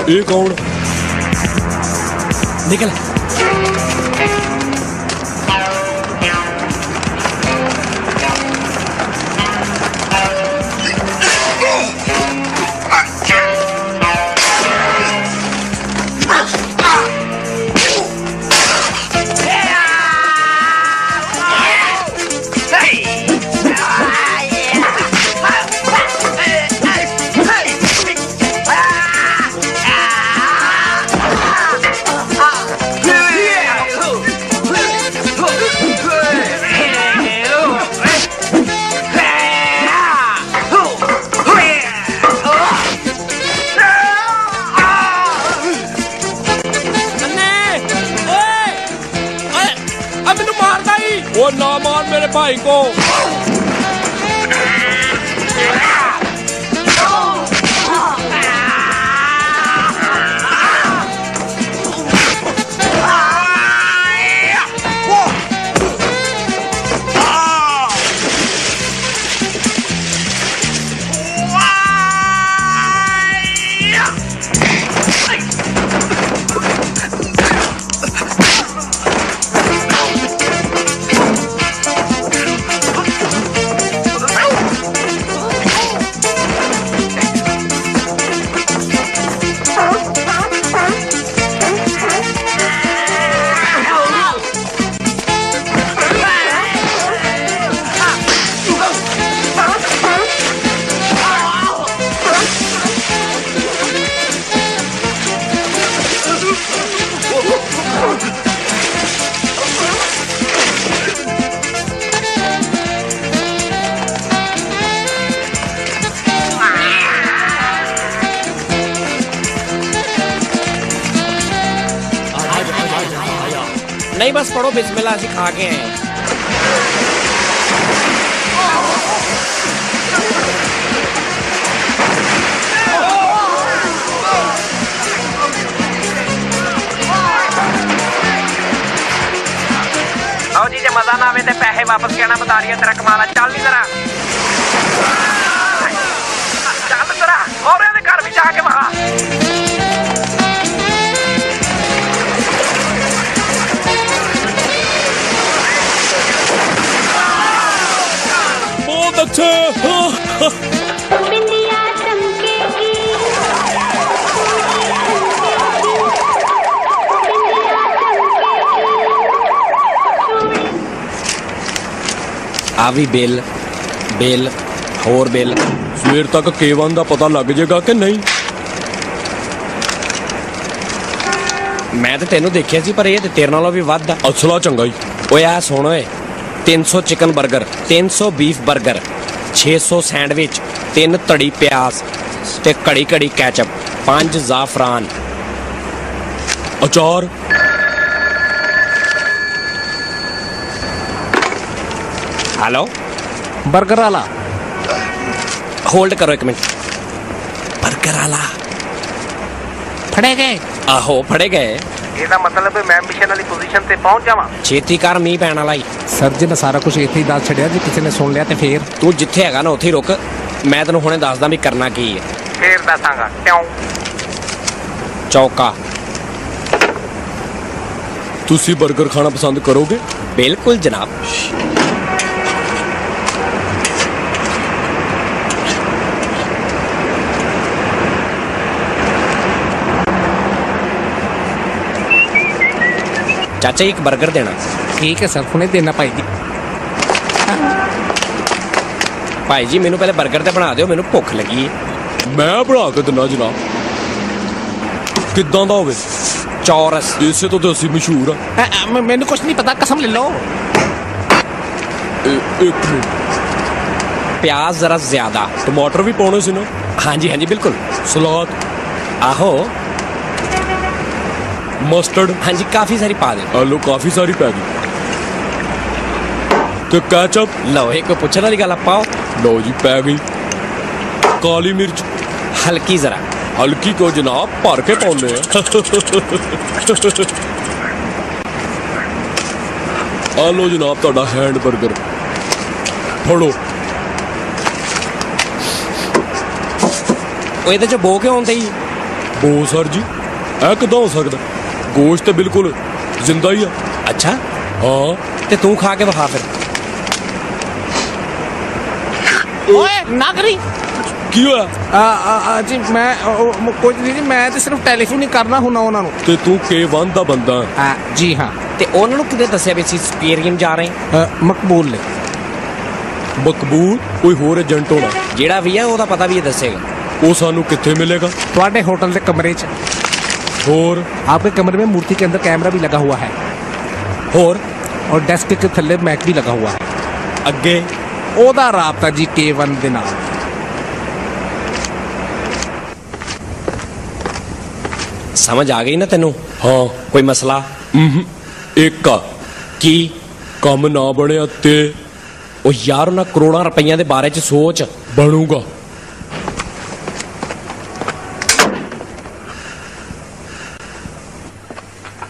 ये कौन? निकल। वो ना मार मेरे भाई को। नहीं बस पढ़ो बिस्मिल्लाह से खा के आए। आओ जी, जे मजा ना आवे ते पैसे वापस कहना बता रही है तेरा कमाल। चल नहीं जरा, चल जरा और घर भी जाके वहां। बहुत अच्छे। आवी बिल बिल होर बिल। सवेर तक केवन का पता लग जाएगा कि नहीं? मैं तो तेनों देखिया सी, पर ये ते तेरे नालों भी वध आ। असला चंगा ही। ओए आ सुन ओए, 300 chicken burger, 300 beef burger, 600 sandwich, 3 तड़ी प्याज ते कड़ी कड़ी कैचअप, 5 जाफरान, अचार। हेलो बर्गर वाला, होल्ड करो एक मिनट। बर्गर वाला फड़े गए? आहो फड़े गए। ਇਹਦਾ ਮਤਲਬ ਮੈਂ ਮਿਸ਼ਨ ਵਾਲੀ ਪੋਜੀਸ਼ਨ ਤੇ ਪਹੁੰਚ ਜਾਵਾਂ। ਛੇਤੀ ਕਰ, ਮੀਂਹ ਪੈਣ ਵਾਲਾ ਹੀ। ਸਰ ਜੀ ਨੇ ਸਾਰਾ ਕੁਝ ਇੱਥੇ ਹੀ ਦੱਸ ਛੱਡਿਆ, ਜੇ ਕਿਸੇ ਨੇ ਸੁਣ ਲਿਆ ਤੇ ਫੇਰ? ਤੂੰ ਜਿੱਥੇ ਹੈਗਾ ਨਾ ਉੱਥੇ ਹੀ ਰੁਕ, ਮੈਂ ਤੈਨੂੰ ਹੁਣੇ ਦੱਸਦਾ ਵੀ ਕਰਨਾ ਕੀ ਹੈ। ਫੇਰ ਦੱਸਾਂਗਾ ਕਿਉਂ। ਚੌਕਾ। ਤੁਸੀਂ 버ਗਰ ਖਾਣਾ ਪਸੰਦ ਕਰੋਗੇ? ਬਿਲਕੁਲ ਜਨਾਬ। ਚਾਚਾ ਇੱਕ 버ਗਰ ਦੇਣਾ। ਠੀਕ ਹੈ ਸਰ, ਹੁਣੇ ਦੇਣਾ ਭਾਈ ਜੀ। ਭਾਈ ਜੀ ਮੈਨੂੰ ਪਹਿਲੇ 버ਗਰ ਤੇ ਬਣਾ ਦਿਓ, ਮੈਨੂੰ ਭੁੱਖ ਲੱਗੀ ਹੈ। ਮੈਂ ਬਣਾ ਕੇ ਦਿੰਦਾ ਜਨਾਬ। ਕਿੱਦਾਂ ਦਾ ਹੋਵੇ? ਚੌਰਸ। ਇਸੇ ਤੋਂ ਤਾਂ ਅਸੀਂ ਮਸ਼ਹੂਰ ਆ। ਮੈਨੂੰ ਕੁਝ ਨਹੀਂ ਪਤਾ, ਕਸਮ ਲੈ ਲਓ। ਇੱਕ ਮਿੰਟ, ਪਿਆਜ਼ ਜ਼ਰਾ ਜ਼ਿਆਦਾ। ਟਮਾਟਰ ਵੀ ਪਾਉਣੇ ਸੀ ਨਾ? ਹਾਂਜੀ ਹਾਂਜੀ ਬਿਲकुल। ਸਲਾਦ? ਆਹੋ। मस्टर्ड? हाँ जी काफी सारी पा दे। आलू काफी सारी पै गई। तो कैचअप? लो एक कोई पूछने वाली गल पाओ। लो जी पै गई। काली मिर्च? हल्की जरा। हल्की को जनाब भर के पाने हैं। आ लो जनाब तुहाडा हैंड बर्गर फड़ो। वो इहदे च बो क्यों आउंदे ही? ओ सर जी ऐ किदां हो सकदा? गोश्त तो बिल्कुल जिंदा ही है। अच्छा हाँ ते तू खा के विखा फिर। ओए ना करी की होया? जी मैं कुछ नहीं जी, मैं तो सिर्फ टेलीफोन ही करना हुना उन्होंने। ते तू K1 दा बंदा है? जी हाँ। ते उन्होंने ਨੂੰ ਕਿਤੇ ਦੱਸਿਆ ਵੀ ਅਸੀਂ ਸਪੀਰੀਅਮ ਜਾ ਰਹੇ ਹਾਂ? ਮਕਬੂਲ ਨੇ। ਮਕਬੂਲ ਕੋਈ ਹੋਰ ਏਜੰਟ ਹੋਣਾ? ਜਿਹੜਾ ਵੀ ਹੈ ਉਹਦਾ ਪਤਾ ਵੀ ਇਹ ਦੱਸੇਗਾ। ਉਹ ਸਾਨੂੰ ਕਿੱਥੇ ਮਿਲੇਗਾ? ਤੁਹਾਡੇ होटल के कमरे च। और आपके कमरे में मूर्ति के अंदर कैमरा भी लगा हुआ है। और डेस्क के थल्ले मैक भी लगा हुआ है। अगे ओदा राबता जी K1 दे नाल। समझ आ गई ना तेनू? हाँ। कोई मसला? एक का की काम ना बनया ते ओ यार ना करोड़ों रुपया दे बारे च सोच। बनूगा।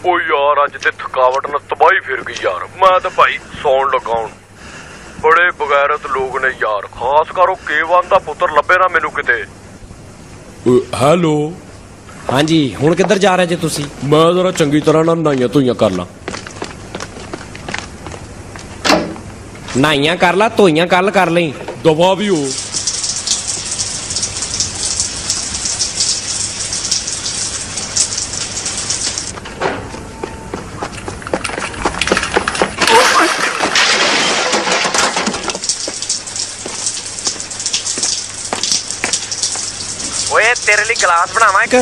ओ यार अज ते थकावट न तबाही फिर गई यार। मैं तो भाई सौन लगा हूं। बड़े बगैरत लोग ने यार, खास करो K1 दा पुत्र लभे ना मैनू किते। हेलो हाँ जी, हुण किधर जा रहे जे तुसी? मैं जरा चंगी तरह ना नहाइया धोइया कर ला। नहाइया कर ला, धोइया कल कर लई। दवा भी हो। ओए तेरे लिए गिलास बनावा एक?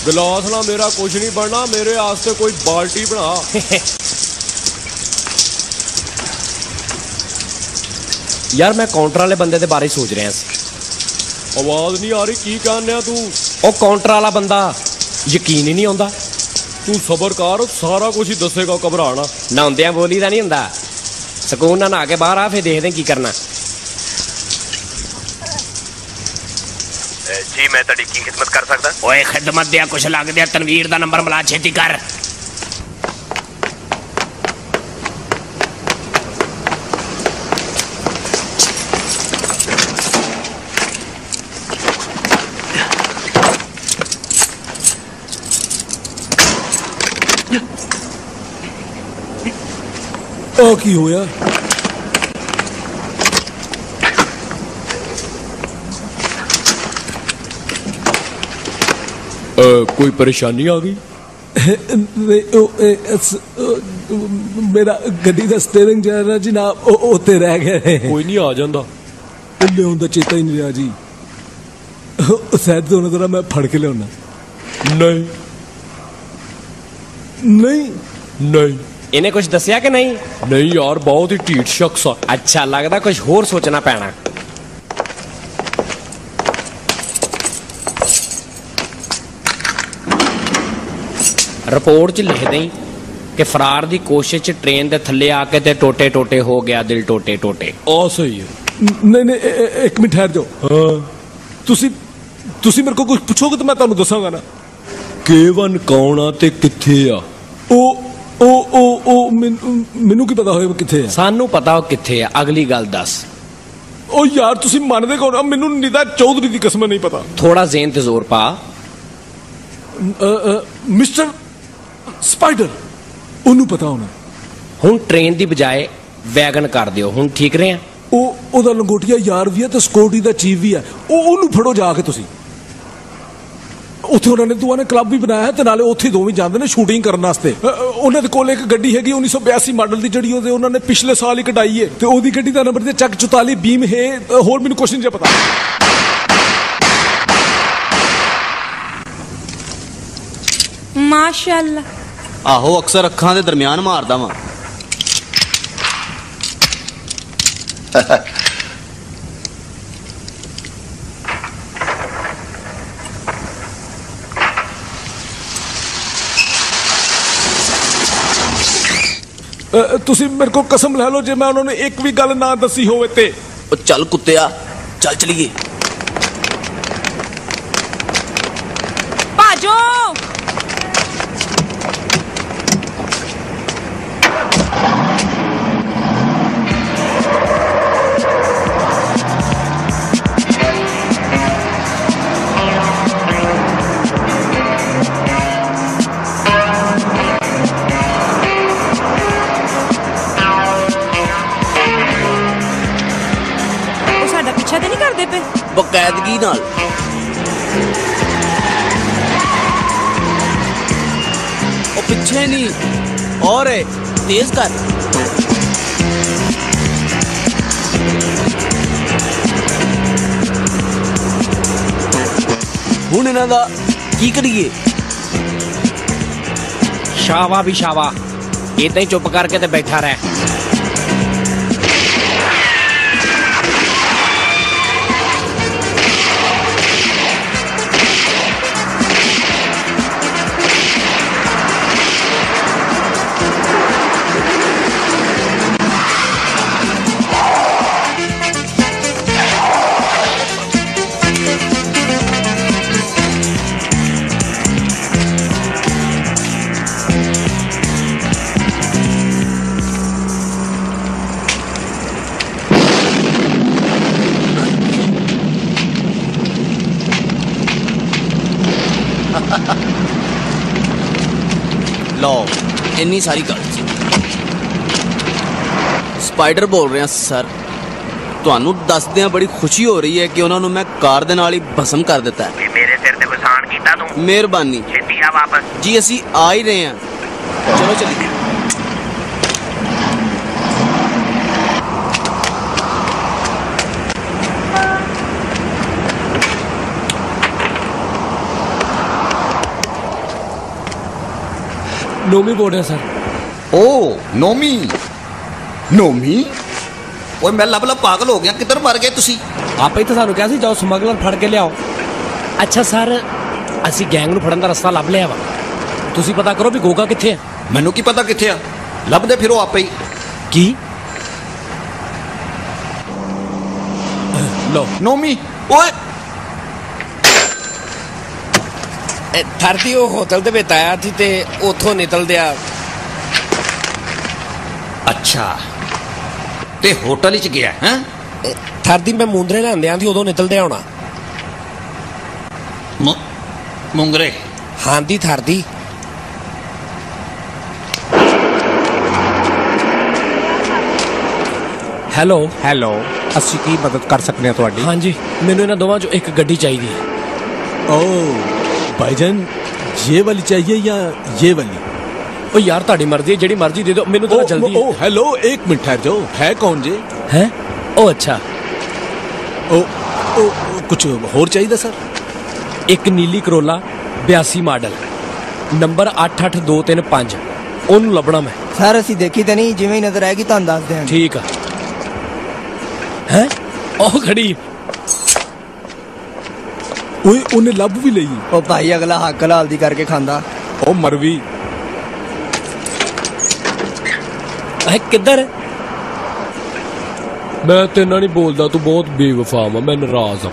गिलास ना मेरा कुछ नहीं बनना, मेरे आस्ते कोई बाल्टी बना। यार मैं काउंटर वाले बंदे दे बारे सोच रहा सी। आवाज नहीं आ रही, की कहने तू? ओ काउंटर वाला बंदा यकीन ही नहीं आंदा। तू सबर कर, सारा कुछ ही दसेगा, घबराना। नहाउंदियां बोली दा नहीं हुंदा। सकून ना नहा के बाहर आ, फिर देखदे की करना। जी मैं तेरी की खिदमत कर सकदा? ओए खिदमत दिया कुछ लग दिया, तनवीर दा नंबर मिला, छेती कर। की होया? कोई परेशानी आ गई? मेरा गड्डी का स्टीयरिंग जो है ना जनाब उत्ते रह गया है। कोई नहीं आ जाता। लियाउण दा चेता ही नहीं रहा जी। शायद तो जरा मैं फड़ के लियाउणा। नहीं नहीं नहीं। इन्हें कुछ दसिया कि नहीं? नहीं यार, बहुत ही ढीठ शख्स। अच्छा, लगता कुछ होर सोचना पैना। रिपोर्ट च लिख दें कि फरार की कोशिश च ट्रेन के थले आके ते टोटे टोटे हो गया, दिल टोटे टोटे। आ सही है। नहीं नहीं एक मिनट ठहर जाओ। हाँ तुसी मेरे को कुछ पूछोगे तो मैं तुहानू दसांगा ना। K1 कौन आ ते किथे आ? ओ मैनू की पता होए किथे है? सानू पता हो किथे है, अगली गल दस। ओ यार तुसी मानदे कौन? मैनू निदा चौधरी की कसम नहीं पता। थोड़ा ज़हन ते जोर पा। मिस्टर स्पाइडर ओनू पता होना। हुण ट्रेन दी बजाय वैगन कर दियो, हुण ठीक रहे हैं। ओदा लंगोटिया यार भी है ते सिक्योरिटी दा चीफ भी है। ओनू फड़ो जाके तुसी। उत्थे उन्होंने दुआ ने क्लब भी बनाया ते नाले उत्थे दोवें जांदे ने शूटिंग करने वास्ते। उन्हां दे कोल एक गड्डी हैगी 1982 मॉडल दी जड़ी ओदे उन्होंने पिछले साल ही कढाई है ते ओदी गड्डी दा नंबर ते चक 44 बीम है। होर मैनू कुछ नहीं पता। माशाअल्लाह। आहो अक्सर अखां दे दरमियान मारदा वां। तुसी मेरे को कसम ले लो जे मैं उन्होंने एक भी गल ना दसी होवे ते। चल कुत्तिया चल चलिए। भाजो ਬਕਾਇਦਗੀ ਨਾਲ। ਉਹ ਪਿੱਛੇ ਨਹੀਂ, ਔਰ ਤੇਜ਼ ਕਰ। ਹੁਣ ਇਹਨਾਂ ਦਾ ਕੀ ਕਰੀਏ? ਸ਼ਾਵਾ ਵੀ ਸ਼ਾਵਾ, ਏਦਾਂ ਹੀ ਚੁੱਪ ਕਰਕੇ ਤੇ ਬੈਠਾ ਰਹਿ। ਲਓ, ਇੰਨੀ ਸਾਰੀ ਗੱਲ। ਸਪਾਈਡਰ ਬੋਲ ਰਿਹਾ ਸਰ। ਤੁਹਾਨੂੰ ਦੱਸਦਿਆਂ ਬੜੀ ਖੁਸ਼ੀ ਹੋ ਰਹੀ ਹੈ ਕਿ ਉਹਨਾਂ ਨੂੰ ਮੈਂ ਕਾਰ ਦੇ ਨਾਲ ਹੀ ਭਸਮ ਕਰ ਦਿੱਤਾ ਹੈ। ਮੇਰੇ ਸਿਰ ਤੇ ਵਸਾਨ ਕੀਤਾ ਤੂੰ। ਮਿਹਰਬਾਨੀ। ਛੇਤੀ ਆ ਵਾਪਸ। ਜੀ ਅਸੀਂ ਆ ਹੀ ਰਹੇ ਹਾਂ, ਚਲੋ ਚੱਲੀਏ। ਨੋਮੀ ਬੋਲ ਰਿਹਾ ਸਰ। ਓ ਨੋਮੀ, ਨੋਮੀ ਓਏ ਮੈਂ ਲੱਭ ਪਾਗਲ ਹੋ ਗਿਆ। ਕਿੱਧਰ ਮਰ ਗਏ ਤੁਸੀਂ? ਆਪੇ ਤਾਂ ਸਾਨੂੰ ਕਿਹਾ ਸੀ ਜਾਓ ਸਮਗਲਰ ਫੜ ਕੇ ਲਿਆਓ। ਅੱਛਾ ਸਰ, ਅਸੀਂ ਗੈਂਗ ਨੂੰ ਫੜਨ ਦਾ ਰਸਤਾ ਲੱਭ ਲਿਆ ਵਾ। ਤੁਸੀਂ ਪਤਾ ਕਰੋ ਵੀ ਗੋਗਾ ਕਿੱਥੇ ਆ। ਮੈਨੂੰ ਕੀ ਪਤਾ ਕਿੱਥੇ ਆ, ਲੱਭਦੇ ਫਿਰੋ ਆਪੇ ਹੀ। ਕੀ? ਲੋ ਨੋਮੀ ਓਏ ਥਰਦੀ ਉਹ ਹੋਟਲ ਦੇ ਵਿੱਚ ਆਇਆ ਸੀ ਤੇ ਉਥੋਂ ਨਿਕਲਦਿਆ। ਅੱਛਾ, ਤੇ ਹੋਟਲ ਵਿੱਚ ਗਿਆ ਹੈ? ਥਰਦੀ ਮੈਂ ਮੁੰਦਰੇ ਲੈਂਦਿਆਂ ਸੀ ਉਦੋਂ ਨਿਕਲਦਿਆ ਹੋਣਾ। ਮੁੰਗਰੇ? ਹਾਂ ਦੀ ਥਰਦੀ। ਹੈਲੋ ਹੈਲੋ, ਅਸੀਂ ਕੀ ਮਦਦ ਕਰ ਸਕਦੇ ਹਾਂ ਤੁਹਾਡੀ? ਹਾਂਜੀ, ਮੈਨੂੰ ਇਹਨਾਂ ਦੋਵਾਂ ਚੋਂ ਇੱਕ ਗੱਡੀ ਚਾਹੀਦੀ ਹੈ। ओ भाईजान, ये वाली चाहिए या ये वाली? ओ यार ਤੁਹਾਡੀ ਮਰਜ਼ੀ ਹੈ, ਜਿਹੜੀ ਮਰਜ਼ੀ ਦੇ ਦਿਓ, ਮੈਨੂੰ ਤਾਂ ਜਲਦੀ ਹੈ। ओ हेलो, एक मिनट ठहर जाओ। है कौन जी? है? ओ अच्छा। ओ कुछ और चाहिए सर? एक नीली करोला 82 मॉडल, नंबर 88235, ਉਹਨੂੰ ਲੱਭਣਾ ਮੈਂ। ਸਰ ਅਸੀਂ ਦੇਖੀ ਤਾਂ ਨਹੀਂ, ਜਿਵੇਂ ਹੀ ਨਜ਼ਰ ਆਏਗੀ ਤੁਹਾਨੂੰ ਦੱਸ ਦਿਆਂਗੇ। ਠੀਕ ਆ। ਹੈ ਉਹ ਖੜੀ। ਓਏ ਉਹਨੇ ਲੱਭ ਵੀ ਲਈ। ਉਹ ਭਾਈ ਅਗਲਾ ਹੱਕ ਹਲਾਲ ਦੀ ਕਰਕੇ ਖਾਂਦਾ। ਉਹ ਮਰਵੀ ਹੈ ਕਿੱਧਰ? ਮੈਂ ਤੇ ਨਾਲ ਨਹੀਂ ਬੋਲਦਾ, ਤੂੰ ਬਹੁਤ ਬੇਵਫਾ ਵਾ, ਮੈਂ ਨਾਰਾਜ਼ ਆ।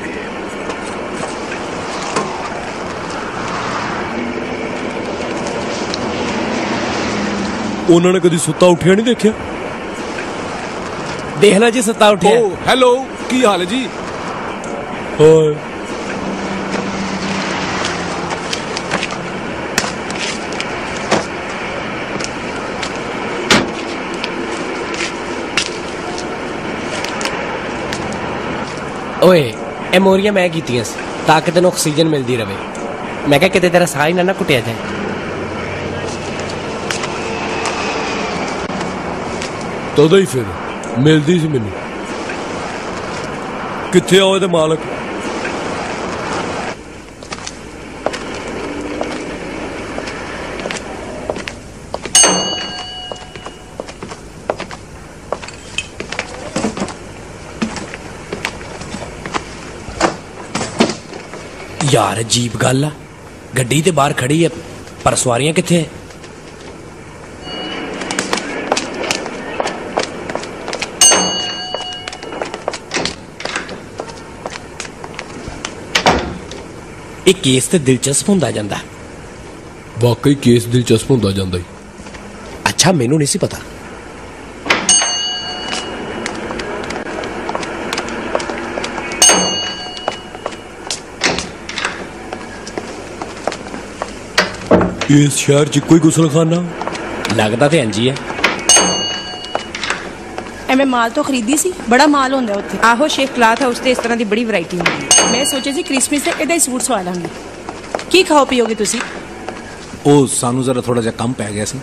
ਉਹਨਾਂ ਨੇ ਕਦੀ ਸੁੱਤਾ ਉੱਠਿਆ ਨਹੀਂ ਦੇਖਿਆ? ਦੇਖ ਲੈ ਜੀ, ਸੁੱਤਾ ਉੱਠਿਆ। ਓ ਹੈਲੋ, ਕੀ ਹਾਲ ਹੈ ਜੀ? ਓਏ ਓਏ ਇਹ ਮੋਰੀਆਂ ਮੈਂ ਕੀਤੀਆਂ ਸੀ ਤਾਂ ਕਿ ਤੈਨੂੰ ਆਕਸੀਜਨ ਮਿਲਦੀ ਰਹੇ। ਮੈਂ ਕਿਹਾ ਕਿਤੇ ਤੇਰਾ ਸਾਹ ਹੀ ਨਾ ਘੁੱਟਿਆ ਜਾਏ। ਤਦੋਂ ਹੀ ਫਿਰ ਮਿਲਦੀ ਸੀ ਮੈਨੂੰ। ਕਿੱਥੇ ਆ ਉਹਦੇ ਮਾਲਕ? ਯਾਰ ਅਜੀਬ ਗੱਲ ਆ, ਗੱਡੀ ਤੇ ਬਾਹਰ ਖੜੀ ਹੈ ਪਰ ਸਵਾਰੀਆਂ ਕਿੱਥੇ ਹੈ? ਇਹ ਕੇਸ ਤੇ ਦਿਲਚਸਪ ਹੁੰਦਾ ਜਾਂਦਾ। ਵਾਕਈ ਕੇਸ ਦਿਲਚਸਪ ਹੁੰਦਾ ਜਾਂਦਾ। ਅੱਛਾ, ਮੈਨੂੰ ਨਹੀਂ ਸੀ ਪਤਾ। ਇਸ ਸ਼ਹਿਰ 'ਚ ਕੋਈ ਗੁਸਲਖਾਨਾ? ਲੱਗਦਾ ਤੇ ਇੰਜ ਹੀ ਹੈ। ਐਵੇਂ ਮਾਲ ਤੋਂ ਖਰੀਦੀ ਸੀ, ਬੜਾ ਮਾਲ ਹੁੰਦਾ ਉੱਥੇ। ਆਹੋ ਸ਼ੇਖ ਕਲਾਥ ਹਾਊਸ ਤੇ ਇਸ ਤਰ੍ਹਾਂ ਦੀ ਬੜੀ ਵੈਰਾਈਟੀ ਹੁੰਦੀ ਹੈ। ਮੈਂ ਸੋਚਿਆ ਸੀ ਕ੍ਰਿਸਮਸ ਤੇ ਇਹਦਾ ਹੀ ਸੂਟ ਸਵਾ ਲਾਂਗੀ। ਕੀ ਖਾਓ ਪੀਓਗੇ ਤੁਸੀਂ? ਉਹ ਸਾਨੂੰ ਜ਼ਰਾ ਥੋੜਾ ਜਿਹਾ ਕੰਮ ਪੈ ਗਿਆ ਸੀ।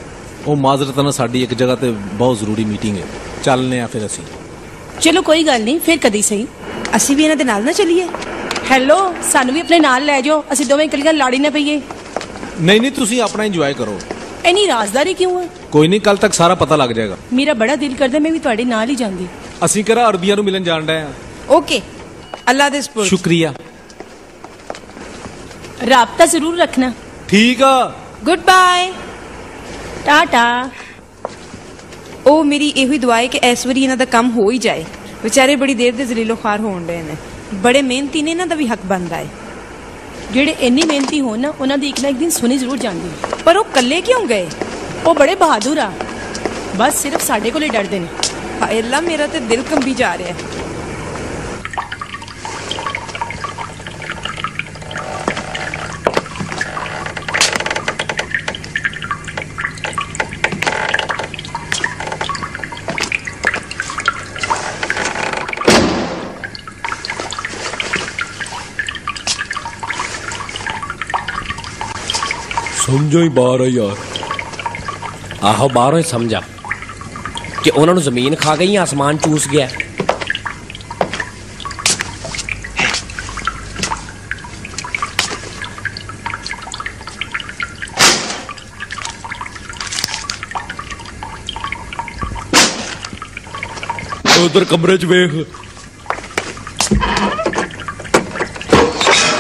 ਉਹ ਮਾਜ਼ਰਤ ਨਾਲ ਸਾਡੀ ਇੱਕ ਜਗ੍ਹਾ ਤੇ ਬਹੁਤ ਜ਼ਰੂਰੀ ਮੀਟਿੰਗ ਹੈ, ਚੱਲਨੇ ਆ ਫਿਰ ਅਸੀਂ। ਚਲੋ ਕੋਈ ਗੱਲ ਨਹੀਂ, ਫਿਰ ਕਦੀ ਸਹੀ। ਅਸੀਂ ਵੀ ਇਹਨਾਂ ਦੇ ਨਾਲ ਨਾ ਚੱਲੀਏ? ਹੈਲੋ, ਸਾਨੂੰ ਵੀ ਆਪਣੇ ਨਾਲ ਲੈ ਜਾਓ, ਅਸੀਂ ਦੋਵੇਂ ਇਕੱਲੀਆਂ ਲਾੜੀ ਨਾ ਪਈਏ। ਨਹੀਂ ਨਹੀਂ, ਤੁਸੀਂ ਆਪਣਾ ਇੰਜੋਏ ਕਰੋ। ਇੰਨੀ ਰਾਜ਼ਦਾਰੀ ਕਿਉਂ ਹੈ? ਕੋਈ ਨਹੀਂ, ਕੱਲ ਤੱਕ ਸਾਰਾ ਪਤਾ ਲੱਗ ਜਾਏਗਾ। ਮੇਰਾ ਬੜਾ ਦਿਲ ਕਰਦਾ ਮੈਂ ਵੀ ਤੁਹਾਡੇ ਨਾਲ ਹੀ ਜਾਂਦੀ। ਅਸੀਂ ਕਿਹੜਾ ਅਰਬੀਆਂ ਨੂੰ ਮਿਲਣ ਜਾਣ ਡਏ ਆ। ਓਕੇ, ਅੱਲਾ ਦੇ ਸਪੋਰਟ। ਸ਼ੁਕਰੀਆ। ਰਾਬਤਾ ਜ਼ਰੂਰ ਰੱਖਣਾ। ਠੀਕ ਆ। Good bye, tata. ਉਹ ਮੇਰੀ ਇਹੋ ਹੀ ਦੁਆ ਹੈ ਕਿ ਇਸ ਵਾਰੀ ਇਹਨਾਂ ਦਾ ਕੰਮ ਹੋ ਹੀ ਜਾਏ। ਵਿਚਾਰੇ ਬੜੀ ਦੇਰ ਦੇ ਜ਼ਲੀਲੋ ਖਾਰ ਹੋਣ ਡਏ ਨੇ, ਬੜੇ ਮਿਹਨਤੀ ਨੇ, ਇਹਨਾਂ ਦਾ ਵੀ ਹੱਕ ਬਣਦਾ ਹੈ। ਜਿਹੜੇ ਇੰਨੀ ਮਿਹਨਤੀ ਹੋਣ ਨਾ, ਉਹਨਾਂ ਦੀ ਇੱਕ ਨਾ ਇੱਕ ਦਿਨ ਸੁਣੀ ਜ਼ਰੂਰ ਜਾਂਦੀ। ਪਰ ਉਹ ਇਕੱਲੇ ਕਿਉਂ ਗਏ? ਉਹ ਬੜੇ ਬਹਾਦੁਰ ਆ, ਬਸ ਸਿਰਫ ਸਾਡੇ ਕੋਲ ਹੀ ਡਰਦੇ ਨੇ। ਹਾਏ ਅੱਲਾ, ਮੇਰਾ ਤੇ ਦਿਲ ਕੰਬੀ ਜਾ ਰਿਹਾ ਹੈ। ਸਮਝੋ ਹੀ ਬਾਹਰ ਆ ਯਾਰ। ਆਹੋ ਬਾਹਰੋਂ ਹੀ ਸਮਝਾ ਕਿ ਉਹਨਾਂ ਨੂੰ ਜ਼ਮੀਨ ਖਾ ਗਈ, ਆਸਮਾਨ ਚੂਸ ਗਿਆ। ਉਧਰ ਕਮਰੇ 'ਚ ਵੇਖ,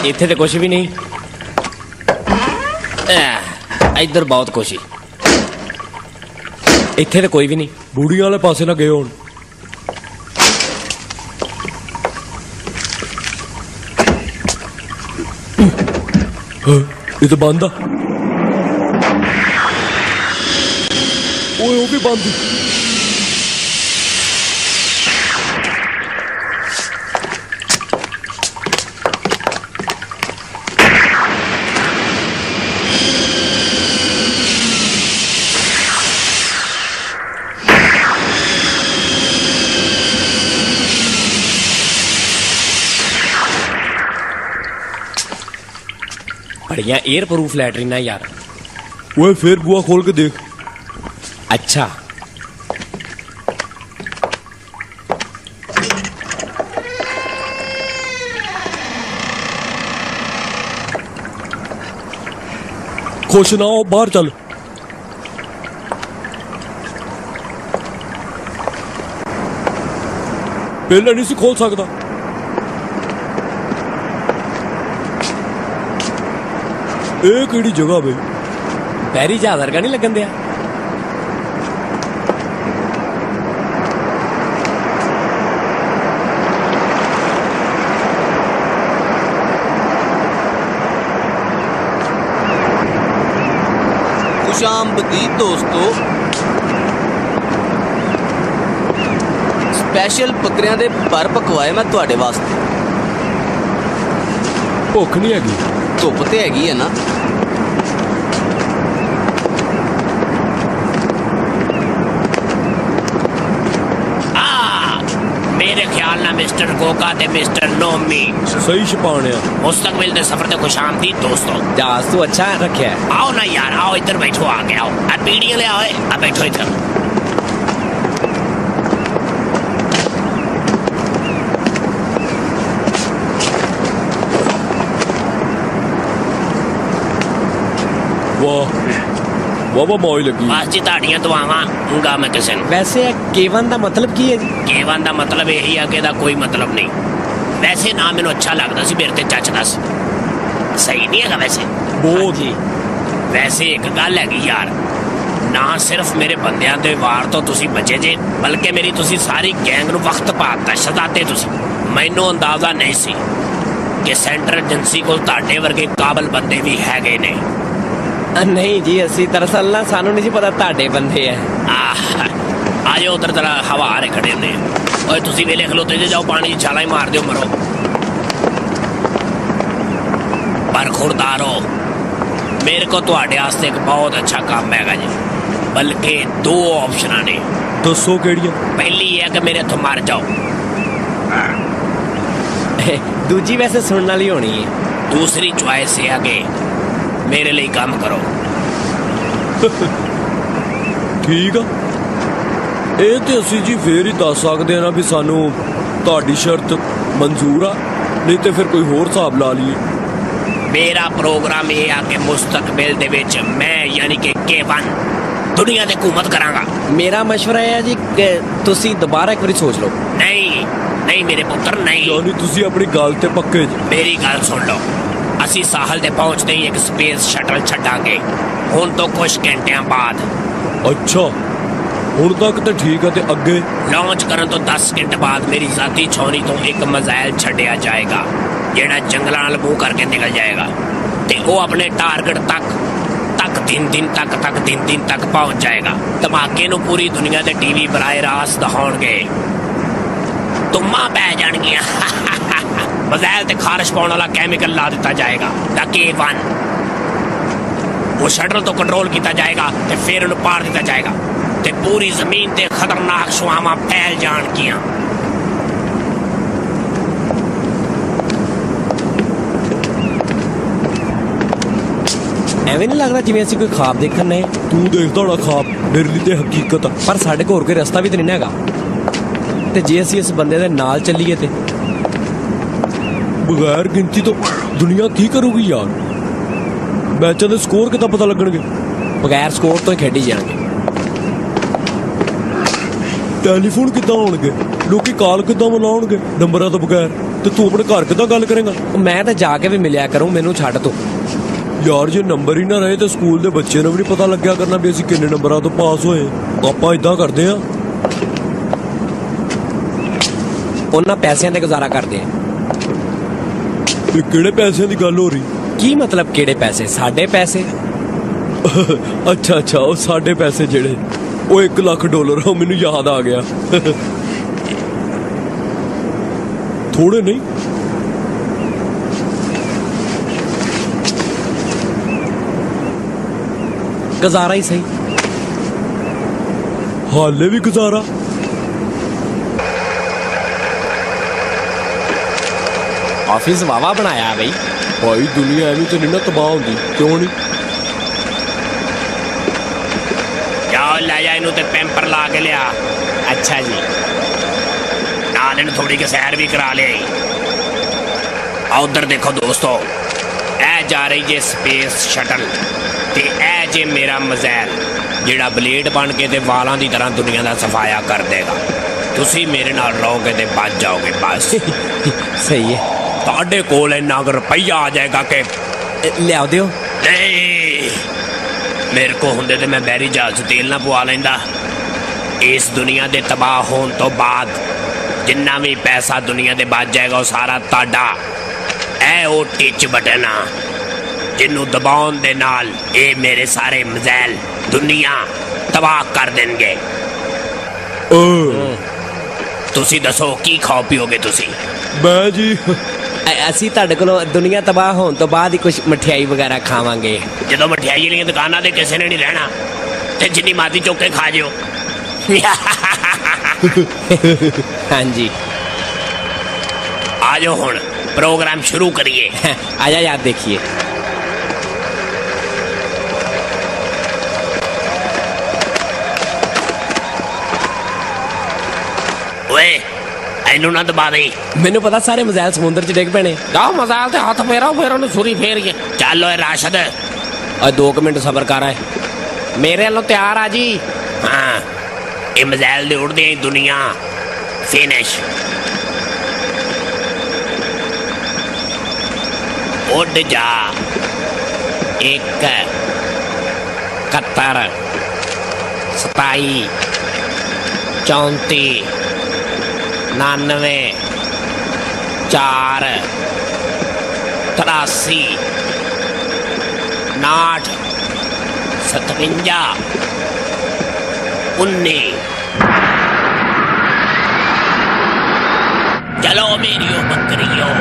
ਇੱਥੇ ਤੇ ਕੁਛ ਵੀ ਨਹੀਂ। ਇੱਧਰ ਬਹੁਤ ਕੁਛ, ਇੱਥੇ ਤੇ ਕੋਈ ਵੀ ਨਹੀਂ। ਬੂੜੀਆਂ ਵਾਲੇ ਪਾਸੇ ਨਾ ਗਏ ਹੋਣ। ਇਹ ਤਾਂ ਬੰਦ ਆ। ਓਏ ਉਹ ਵੀ ਬੰਦ। बड़िया एयर प्रूफ लैटरीन है यार। ओए फिर बुआ खोल के देख। अच्छा खुश ना हो, बाहर चल। पहले नहीं सी खोल सकता। ਇਹ ਕਿਹੜੀ ਜਗ੍ਹਾ ਬਈ? ਪੈਰੀ ਜਹਾਜ਼ ਵਰਗਾ ਨਹੀਂ ਲੱਗਣ ਦਿਆ। ਖੁਸ਼ਾਮਦੀਦ ਦੋਸਤੋ, ਸਪੈਸ਼ਲ ਬੱਕਰਿਆਂ ਦੇ ਪਰ ਪਕਵਾਏ ਮੈਂ ਤੁਹਾਡੇ ਵਾਸਤੇ। ਭੁੱਖ ਨਹੀਂ ਹੈਗੀ। ਧੁੱਪ ਤੇ ਹੈਗੀ ਹੈ ਨਾ। मेरे ख्याल ना मिस्टर कोका ते मिस्टर नोमी सही छपाने मुस्तकबिल दे सफर ते खुशामदीद दोस्तों। जहाज तो अच्छा रखा है। आओ ना यार, आओ इधर बैठो, आगे आओ। अब पीढ़ियां ले आओ, अब बैठो इधर। वाह वाह मौज लगी। बस जी ताड़ियां दुआवां हूंगा मैं किसे नूं। वैसे केवन दा मतलब की है जी? केवन दा मतलब यही है कि दा कोई मतलब नहीं। वैसे ना मैनू अच्छा लगदा सी, मेरे ते जचदा सी। सही नहीं है वैसे बहुत जी। वैसे एक गल हैगी यार, ना सिर्फ मेरे बंदियां दे वार तो तुसी बचे जे, बल्कि मेरी तुसी सारी गैंग नूं वक्त पाता शहजादे तुसी। मैनू अंदाजा नहीं सी कि सेंट्रल एजेंसी कोल ताड़े वर्गे काबल बंदे भी हैगे ने। नहीं जी, असी दरअसल ना सानू नहीं पता ताड़े बंदे है। आजो उधर जरा हवा आ रहे खड़े ने। ओए तुसी वेले खलोते जे जाओ, पानी छाला ही मार दो, मरो। पर खुरदारो, मेरे को तुहाडे वास्ते एक बहुत अच्छा काम हैगा जी। बल्कि 2 ऑप्शन ने। दसो केड़ियां? पहली है कि मेरे हथों मर जाओ, दूजी वैसे सुनने वाली होनी है। दूसरी चॉइस है कि मेरे लिए काम करो। ठीक आ, ਇਹ ਤੇ ਅਸੀਂ ਜੀ ਫੇਰ ਹੀ ਦੱਸ ਸਕਦੇ ਆ ਨਾ ਵੀ ਸਾਨੂੰ ਤੁਹਾਡੀ ਸ਼ਰਤ ਮਨਜ਼ੂਰ ਆ, ਨਹੀਂ ਤੇ ਫਿਰ ਕੋਈ ਹੋਰ ਹਿਸਾਬ ਲਾ ਲਈਏ। मेरा प्रोग्राम ये आ कि मुस्तकबिल दे विच मैं यानी कि K1 दुनिया ते हुकूमत करांगा। मेरा मशवरा है जी कि तुसी दोबारा एक बार सोच लो। नहीं नहीं मेरे पुत्र नहीं। यानी तुसी अपनी गल ते पक्के जी? मेरी गल सुन लो, असी साहल दे पहुंचते ही एक स्पेस शटल छड्डांगे हुण तो कुछ घंटियां बाद। अच्छा हुण तक तो ठीक है, ते अगे लॉन्च करन तो 10 मिनट बाद मेरी जाती छौनी तो एक मिसाइल छड्डिया जाएगा जेड़ा जंगलां नाल मूंह करके निकल जाएगा ते वो अपने टारगेट तक दिन तक पहुंच जाएगा। धमाके नूं पूरी दुनिया दे टीवी बराए रास्त दिखाउणगे, तुम्मा पै जाणगियां। मिसाइल ते खारिश पाउण वाला कैमिकल ला दिता जाएगा ताकि K1 वो शटल तो कंट्रोल किया जाएगा ते फिर उन्हें पार दिता जाएगा ते पूरी जमीन ते खतरनाक शुआवां फैल जाणगियां। ਐਵੇਂ नहीं लगता जिवें ਅਸੀਂ कोई ख्वाब देखण ने। तू देखदा होना ख्वाब, मेरे लिए ते हकीकत आ। पर साडे कोल कोई रस्ता भी तो नहीं हैगा, ते जे ਅਸੀਂ इस बंदे दे नाल ਚੱਲੀਏ ते बगैर गिनती तो दुनिया की करूगी यार? मैचों के स्कोर कितना पता लगणगे? बगैर स्कोर तो ही खेडी जाणगे। टैलीफोन कितना होणगे? लोकी कॉल कितना मिलाउणगे नंबरां तो बगैर? ते तू अपने घर कितना गल करेगा? मैं तो जाके भी मिलिया करूं, मैनू छड्ड तू। यार जे नंबर ही ना रहे तो स्कूल के बच्चे ने भी नहीं पता लग्या करना भी असीं किन्ने नंबरां तो पास होए। आपां इदां करदे आ, उन्हां पैसिਆਂ ते गुजारा करदे आ। ये किहड़े पैसिਆਂ दी गल हो रही? की मतलब किहड़े पैसे? साडे पैसे। अच्छा अच्छा, वो साडे पैसे जेड़े वो $1 लाख वो मैनू याद आ गया। थोड़े नहीं, गुजारा ही सही। हाले भी गुजारा? ऑफिस वावा बनाया भाई। भाई दुनिया एवं तो नहीं ना तबाह होती, क्यों नहीं? जाओ ले जा इनू ते पैंपर ला के लिया। अच्छा जी, नाल इनू थोड़ी के सैर भी करा लिया। आओ उधर देखो दोस्तों, ए जा रही जे स्पेस शटल ते ए जे मेरा मिसाइल जेड़ा ब्लेड बन के ते वालां दी तरह दुनिया दा सफाया कर देगा। तुसी मेरे नाल रहोगे ते बच जाओगे बस। सही है। तुहाडे कोल इन्ना रुपया आ जाएगा कि लिया दियो। नहीं, मेरे को हुंदे ते मैं बैरी जहाज तेल ना पवा लैंदा। इस दुनिया दे तबाह होने तो बाद जिन्ना भी पैसा दुनिया दे बच जाएगा वो सारा ताड़ा। ए ओ टिच बटन आ जिन्नू दबाउण दे नाल ए मेरे सारे मिसाइल दुनिया तबाह कर देंगे। तुसी दसो की खाओ पियोगे तुसी? मैं जी ਅਸੀਂ ਤੁਹਾਡੇ ਕੋਲੋਂ ਦੁਨੀਆ ਤਬਾਹ ਹੋਣ ਤੋਂ ਬਾਅਦ ਹੀ ਕੁਝ ਮਠਿਆਈ ਵਗੈਰਾ ਖਾਵਾਂਗੇ। ਜਦੋਂ ਮਠਿਆਈ ਵਾਲੀਆਂ ਦੁਕਾਨਾਂ ਤੇ ਕਿਸੇ ਨੇ ਨਹੀਂ ਰਹਿਣਾ ਤੇ ਜਿੰਨੀ ਮਾਦੀ ਚੁੱਕ ਕੇ ਖਾ ਜਿਓ। ਹਾਂਜੀ आ जाओ हुण प्रोग्राम शुरू करिए। आजा यार देखिए। ओए एनू ना दबा दे। मैनू पता सारे मिसाइल समुद्र च डिग पैने। जाओ मिसाइल ते हाथ फेरो फिर उन्हें छुरी फेरिए। चल ओए राशद और 2 मिनट सबर कर है मेरे वालों तैयार आ जी। हाँ ये मिसाइल दे उड़दे ही दुनिया फिनिश। उड़ जा 1 71 27 34 99 4 83 59 57 19। चलो मेरी बकरियों।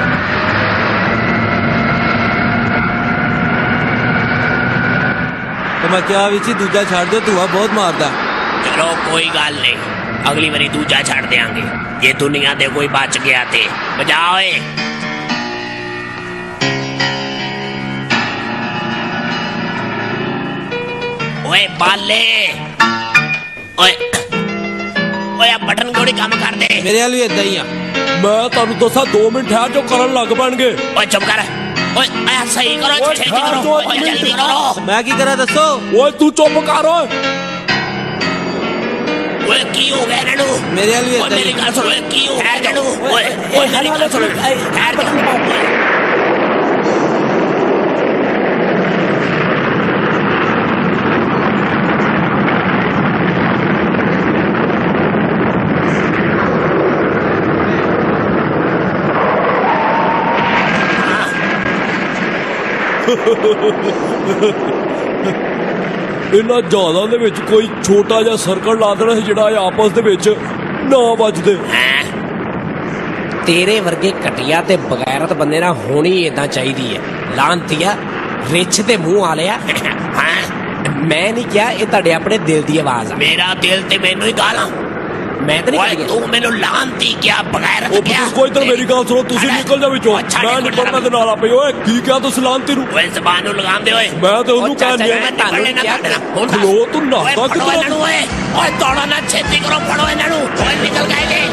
मैं क्या विच दूजा छड़ दो, धुआं बहुत मारदा। चलो कोई गल नहीं, अगली बारी दूजा छड़ देंगे जे दुनिया दे कोई बच गया ते। बजा ओए। ओए बाले, ओए ओए बटन क्यों नहीं काम कर दे? मेरे वाल भी इदा ही आ। मैं तुहानू दसा 2 मिनट ठहर जो करन लग पैणगे। ओए चुप कर। ओए सही करो, छेती करो, ओए जल्दी करो। मैं की करा दसो? ओए तू चुप कर। ओए की हो गया ननू? मेरे वाल भी इदा ही। मेरी गल सुन, की हो गया ननू? ओए ओए मेरी गल सुन, ठहर जा। इन्हां जहाज़ां दे विच कोई छोटा जिहा सर्कल ला देना जिहड़ा आपस दे विच ना वजदे। तेरे वर्गे घटिया ते बगैरत बंदे ना होनी इदां चाहिदी है। लांतिया रिच ते मुंह आलिया। मैं नहीं क्या, ये तुहाडे अपने दिल दी आवाज। मेरा दिल ते मैनू ही गालां। मैं तो नहीं, तू मैनू लांती क्या बगैरत क्या? कोई इधर मेरी गल सुनो, तुसी निकल जा विचों। मैं निकलना ते नाल आपे। ओए की क्या तुस लांती नू? ओए ज़बान नू लगाम दे। ओए मैं ते ओनू कहनी है। खलो तू नाता किधर? ओए ओए दौड़ा ना, छेती करो, फड़ो इन्हां नू। ओए निकल गए।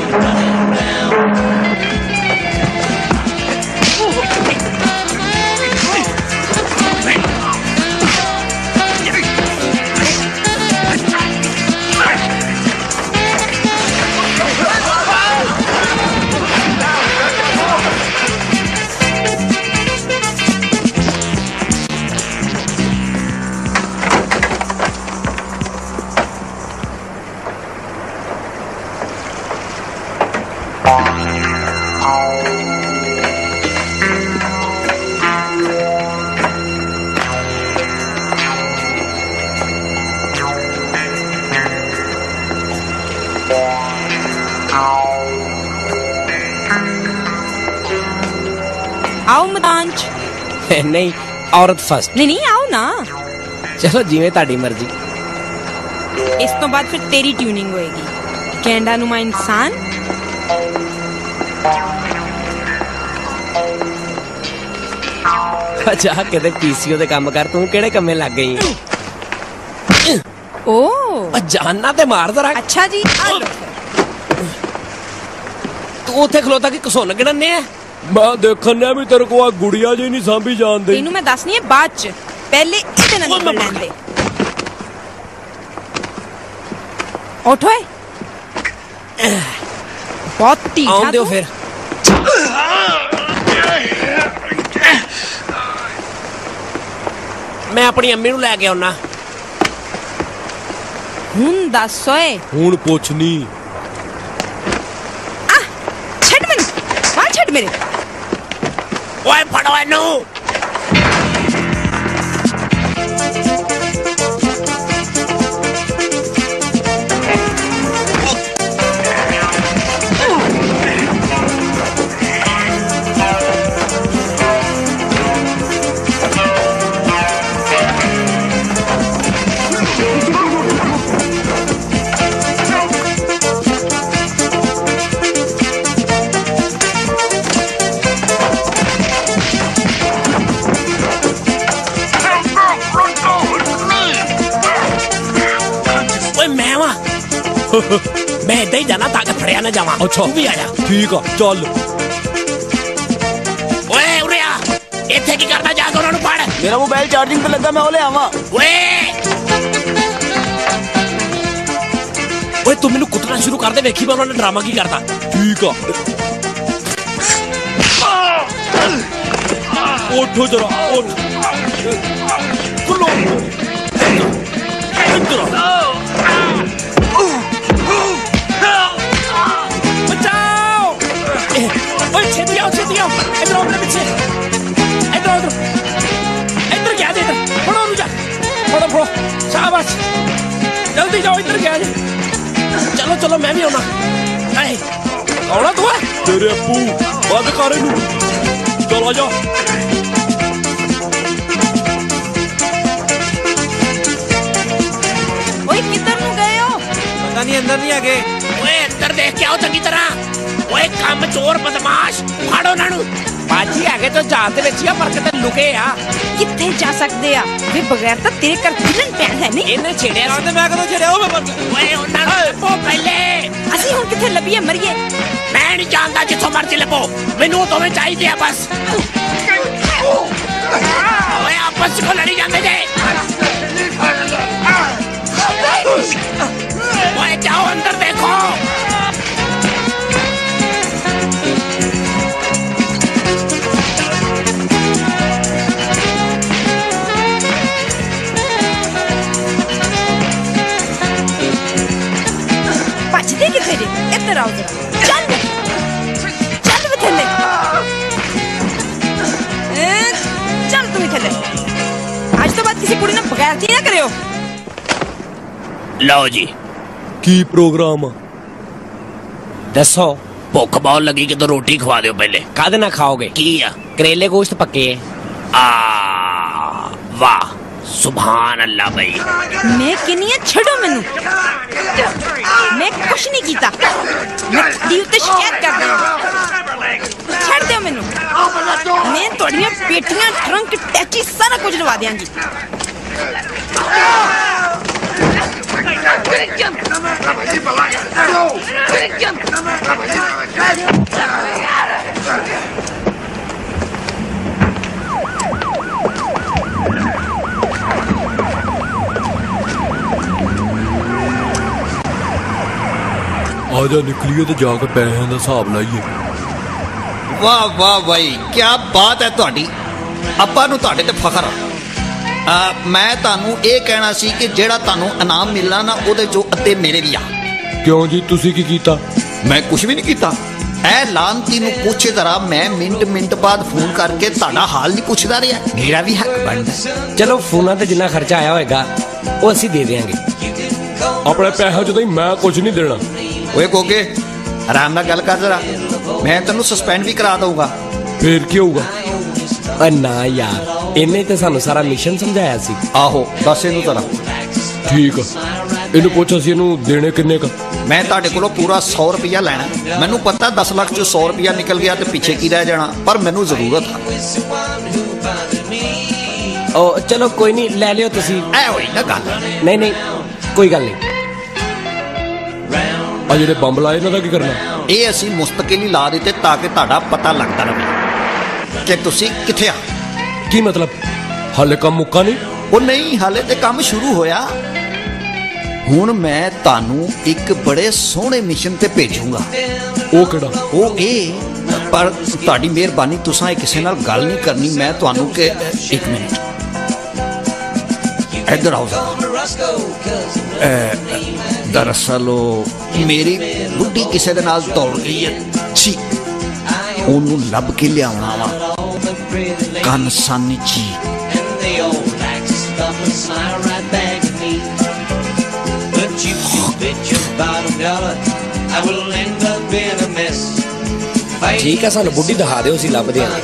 आओ मतांच। नहीं औरत फर्स्ट। नहीं आओ ना। चलो जिवें ताड़ी मर्जी। इस तो बाद फिर तेरी ट्यूनिंग होएगी। कैंडा नुमा इंसान। जा किते पीसीओ दे काम कर, तू केड़े कम्मे लग गई? ओ जानना ते मार जरा। अच्छा जी। तू उत्थे खलोता कि कसुन गिनने है? मैं देखने भी तेरे को गुड़िया जी नहीं सांभी जान दे। तेनू मैं दसनी है बाद च, पहले इहदे नाल निकल लैण दे। उठो बहुत ढीठा आउं दियो फिर। मैं अपनी अम्मी नू लै के आउना। हुण दस ओए। हुण पुछनी। छड़ मैनू, मार छड़ मेरे। ओए फड़ो इनू। मैं इधर ही जाना ताकि फड़िया ना जावा। अच्छा तू भी आ जा। ठीक है चल। ओए उरे आ, इत्थे की करदा जाके उन्हां नू फड़। मेरा मोबाइल चार्जिंग पे लगा, मैं ओले आवा। ओए तू मैनू कुटना शुरू कर दे, वेखी मैं उन्होंने ड्रामा की करता। ठीक है उठो जरा, उठ। बचाओ। ओए छेती आओ, छेती आओ। इधर आओ मेरे पीछे। इधर आओ, इधर क्या दे? इधर फड़ो रुजा, फड़ो फड़ो। शाबाश, जल्दी जाओ, इधर क्या है? चलो चलो मैं भी आना। आना तू है? तेरे अप्पू बंद कर इनू। चल आ जा। ਅਸੀਂ ਅੰਦਰ ਨਹੀਂ ਹੈਗੇ। ਓਏ ਅੰਦਰ ਦੇਖ ਕੇ ਆਓ ਚੰਗੀ ਤਰ੍ਹਾਂ। ਓਏ ਕੰਮ ਚੋਰ ਬਦਮਾਸ਼ ਫੜ ਉਹਨਾਂ ਨੂੰ। ਬਾਜੀ ਹੈਗੇ ਤਾਂ ਜਹਾਜ਼ ਦੇ ਵਿੱਚ ਹੀ ਆ ਪਰ ਕਿਤੇ ਲੁਕੇ ਆ। ਕਿੱਥੇ ਜਾ ਸਕਦੇ ਆ ਵੇ ਬਗੈਰ ਤਾਂ ਤੇਰੇ ਘਰ ਵਿਲਨ ਪੈਣ ਹੈ ਨਹੀਂ। ਇਹਨੇ ਛੇੜਿਆ ਤੇ ਮੈਂ ਕਦੋਂ ਛੇੜਿਆ? ਉਹ ਮੈਂ ਓਏ ਉਹਨਾਂ ਨੂੰ ਲੱਭੋ ਪਹਿਲੇ। ਅਸੀਂ ਹੁਣ ਕਿੱਥੇ ਲੱਭੀਏ ਮਰੀਏ? ਮੈਂ ਨਹੀਂ ਜਾਣਦਾ ਜਿੱਥੋਂ ਮਰਜ਼ੀ ਲੱਭੋ ਮੈਨੂੰ ਉਹ ਦੋਵੇਂ ਚਾਹੀਦੇ ਆ ਬਸ। ਓਏ ਆਪਸ ਚ ਲੜੀ ਜਾਂਦੇ ਜੇ। ਓਏ जाओ अंदर देखो। भजदे किथे जे? इधर आओ जरा। चल चल वे थल्ले। चल तुम थल्ले। आज तो बाद किसी कुड़ी ने बगैरती ना करियो। लो जी की प्रोग्राम दसो। भुख बहुत लगी कि तो रोटी खवा दो पहले। कादे ना खाओगे? की आ करेले गोश्त पक्के है। वाह सुभान अल्लाह भाई। मैं किनिया छड़ो मेनू। मैं कुछ नहीं कीता। मैं दी उत्ते शिकायत कर दूं। छड़ दो मेनू। मैं तोड़ियां पेटियां ट्रंक टैची सारा कुछ लवा देंगी। आजा निकलिए तो जाके पैसे का हिसाब लाइए। वाह वाह भाई क्या बात है तुहाडी। ਆਪਾਂ ਨੂੰ ਤੁਹਾਡੇ ਤੇ ਫਖਰ ਆ। मैं ਤੁਹਾਨੂੰ ਇਹ ਕਹਿਣਾ ਸੀ ਕਿ ਜਿਹੜਾ ਤੁਹਾਨੂੰ ਇਨਾਮ ਮਿਲਣਾ ਨਾ ਉਹਦੇ ਚੋਂ ਅੱਧੇ ਮੇਰੇ ਵੀ ਆ। क्यों जी तुसी की कीता? मैं कुछ भी नहीं कीता। ਐ ਲਾਂਤੀ ਨੂੰ ਪੁੱਛੇ ਜ਼ਰਾ। मैं ਮਿੰਟ ਬਾਅਦ ਫੋਨ ਕਰਕੇ ਤੁਹਾਡਾ ਹਾਲ ਨਹੀਂ ਪੁੱਛਦਾ ਰਿਹਾ। ਮੇਰਾ ਵੀ ਹੱਕ ਬਣਦਾ। चलो फोना ते जिन्ना खर्चा आया होएगा वो ਅਸੀਂ ਦੇ देंगे। अपने पैसे जो मैं कुछ नहीं देना। ਓਏ ਕੋਕੇ ਆਰਾਮ ਨਾਲ ਗੱਲ ਕਰ ਜ਼ਰਾ। मैं ਤੈਨੂੰ ਸਸਪੈਂਡ भी करा दूंगा। फिर की होगा? ना यार इन्हें तो सानू सारा मिशन समझाया सी। आहो दस इनू जरा। ठीक है इनू पूछ असी इनू देने किन्ने का? मैं ਤੁਹਾਡੇ ਕੋਲੋਂ पूरा 100 रुपया ਲੈਣਾ। ਮੈਨੂੰ ਪਤਾ 10 ਲੱਖ ਚੋਂ 100 रुपया निकल गया तो पीछे की रह जाना पर ਮੈਨੂੰ ਜ਼ਰੂਰਤ ਆ। ओ चलो कोई नहीं ले लियो तुसी। ऐ होई ना गल। नहीं नहीं कोई गल नहीं। आ जेडे बंब लाए इन्हां दा की करना? ਇਹ ਅਸੀਂ ਮੁਸਤਕਿਲ ਹੀ ਲਾ ਦਿੱਤੇ ਤਾਂ ਕਿ ਤੁਹਾਡਾ ਪਤਾ ਲੱਗਦਾ ਰਹੇ ਕਿ ਤੁਸੀਂ ਕਿੱਥੇ ਆ। की मतलब हाले काम मुक्का नहीं? ਉਹ ਨਹੀਂ ਹਾਲੇ ਤੇ ਕੰਮ ਸ਼ੁਰੂ ਹੋਇਆ। ਹੁਣ ਮੈਂ ਤੁਹਾਨੂੰ ਇੱਕ ਬੜੇ ਸੋਹਣੇ ਮਿਸ਼ਨ ਤੇ ਭੇਜੂੰਗਾ। ਉਹ ਕਿਹੜਾ? ਉਹ ਇਹ ਪਰ ਤੁਹਾਡੀ ਮਿਹਰਬਾਨੀ ਤੁਸੀਂ ਇਹ ਕਿਸੇ ਨਾਲ ਗੱਲ ਨਹੀਂ ਕਰਨੀ। ਮੈਂ ਤੁਹਾਨੂੰ ਕਿ ਇੱਕ ਮਿੰਟ ਇੱਧਰ ਆਓ ਜ਼ਰਾ। ਦਰਅਸਲ ਮੇਰੀ ਬੁੱਢੀ ਕਿਸੇ ਦੇ ਨਾਲ ਦੌੜ ਗਈ ਹੈ। ਛੀ ਉਹਨੂੰ ਲੱਭ ਕੇ ਲਿਆਉਣਾ ਵਾ ਕੰਨ ਸਾਨੀ ਜੀ। ठीक है सानू बुढ़ी दिखा दो, असीं लभदे हां।